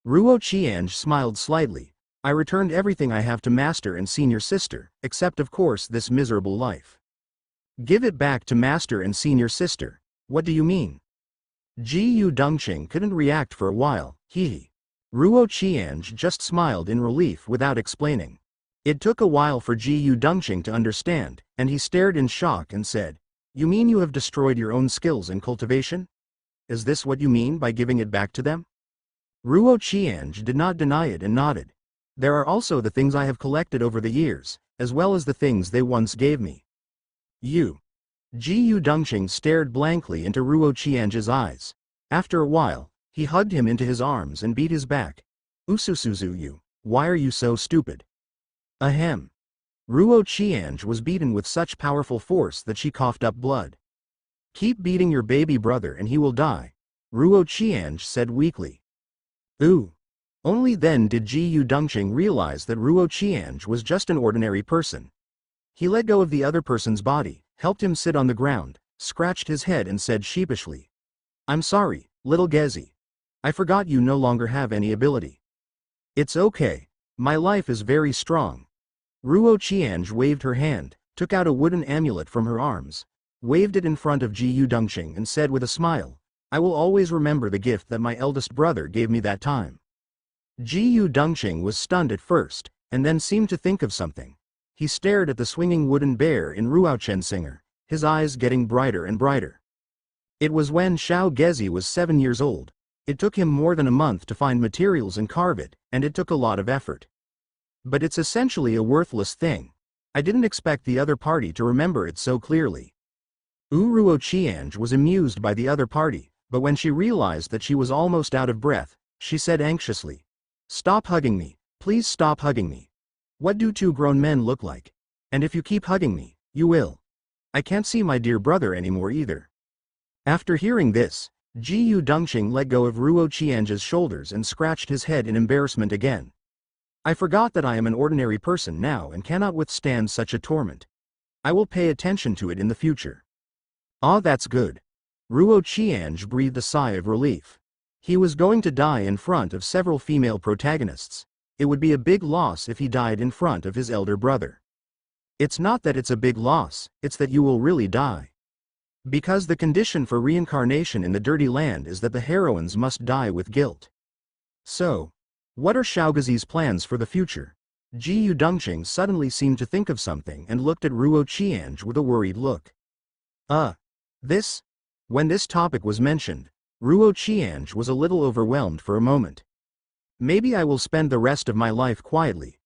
Ruo Qiange smiled slightly. "I returned everything I have to Master and Senior Sister, except of course this miserable life." "Give it back to Master and Senior Sister? What do you mean?" Ji Dongqing couldn't react for a while. Ruo Qiange just smiled in relief without explaining. It took a while for Ji Dongqing to understand, and he stared in shock and said, "You mean you have destroyed your own skills in cultivation? Is this what you mean by giving it back to them?" Ruo Qiange did not deny it and nodded. "There are also the things I have collected over the years, as well as the things they once gave me." "You?" Ji Dongqing stared blankly into Ruo Qiange's eyes. After a while, he hugged him into his arms and beat his back. "Ususuzu you, why are you so stupid?" Ahem. Ruo Qiange was beaten with such powerful force that she coughed up blood. "Keep beating your baby brother and he will die," Ruo Qiange said weakly. "Ooh." Only then did Ji Dongqing realize that Ruo Qiange was just an ordinary person. He let go of the other person's body, helped him sit on the ground, scratched his head and said sheepishly, "I'm sorry, little Gezi. I forgot you no longer have any ability." "It's okay. My life is very strong." Ruo Qiange waved her hand, took out a wooden amulet from her arms, waved it in front of Ji Dongqing and said with a smile, "I will always remember the gift that my eldest brother gave me that time." Ji Dongqing was stunned at first, and then seemed to think of something. He stared at the swinging wooden bear in Ruochen Singer, his eyes getting brighter and brighter. It was when Xiao Gezi was 7 years old. It took him more than a month to find materials and carve it, and it took a lot of effort. But it's essentially a worthless thing. I didn't expect the other party to remember it so clearly. Ruo Qiange was amused by the other party, but when she realized that she was almost out of breath, she said anxiously, "Stop hugging me, please stop hugging me. What do 2 grown men look like? And if you keep hugging me, you will. I can't see my dear brother anymore either." After hearing this, Ji Dongqing let go of Ruo Qiange's shoulders and scratched his head in embarrassment again. "I forgot that I am an ordinary person now and cannot withstand such a torment. I will pay attention to it in the future." "Ah, that's good." Ruo Qiange breathed a sigh of relief. He was going to die in front of several female protagonists. It would be a big loss if he died in front of his elder brother. It's not that it's a big loss, it's that you will really die. Because the condition for reincarnation in the Dirty Land is that the heroines must die with guilt. So, what are Xiaogezi's plans for the future? Ji Dongqing suddenly seemed to think of something and looked at Ruo Qiange with a worried look. This? When this topic was mentioned, Ruo Qiange was a little overwhelmed for a moment. "Maybe I will spend the rest of my life quietly."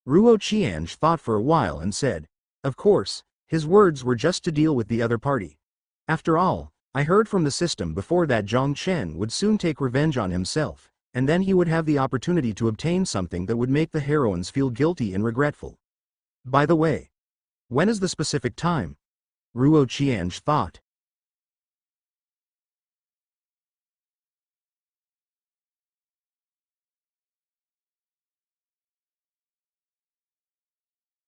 Ruo Qiange thought for a while and said, "Of course, his words were just to deal with the other party. After all, I heard from the system before that Zhang Chen would soon take revenge on himself, and then he would have the opportunity to obtain something that would make the heroines feel guilty and regretful. By the way, when is the specific time?" Ruo Qiange thought.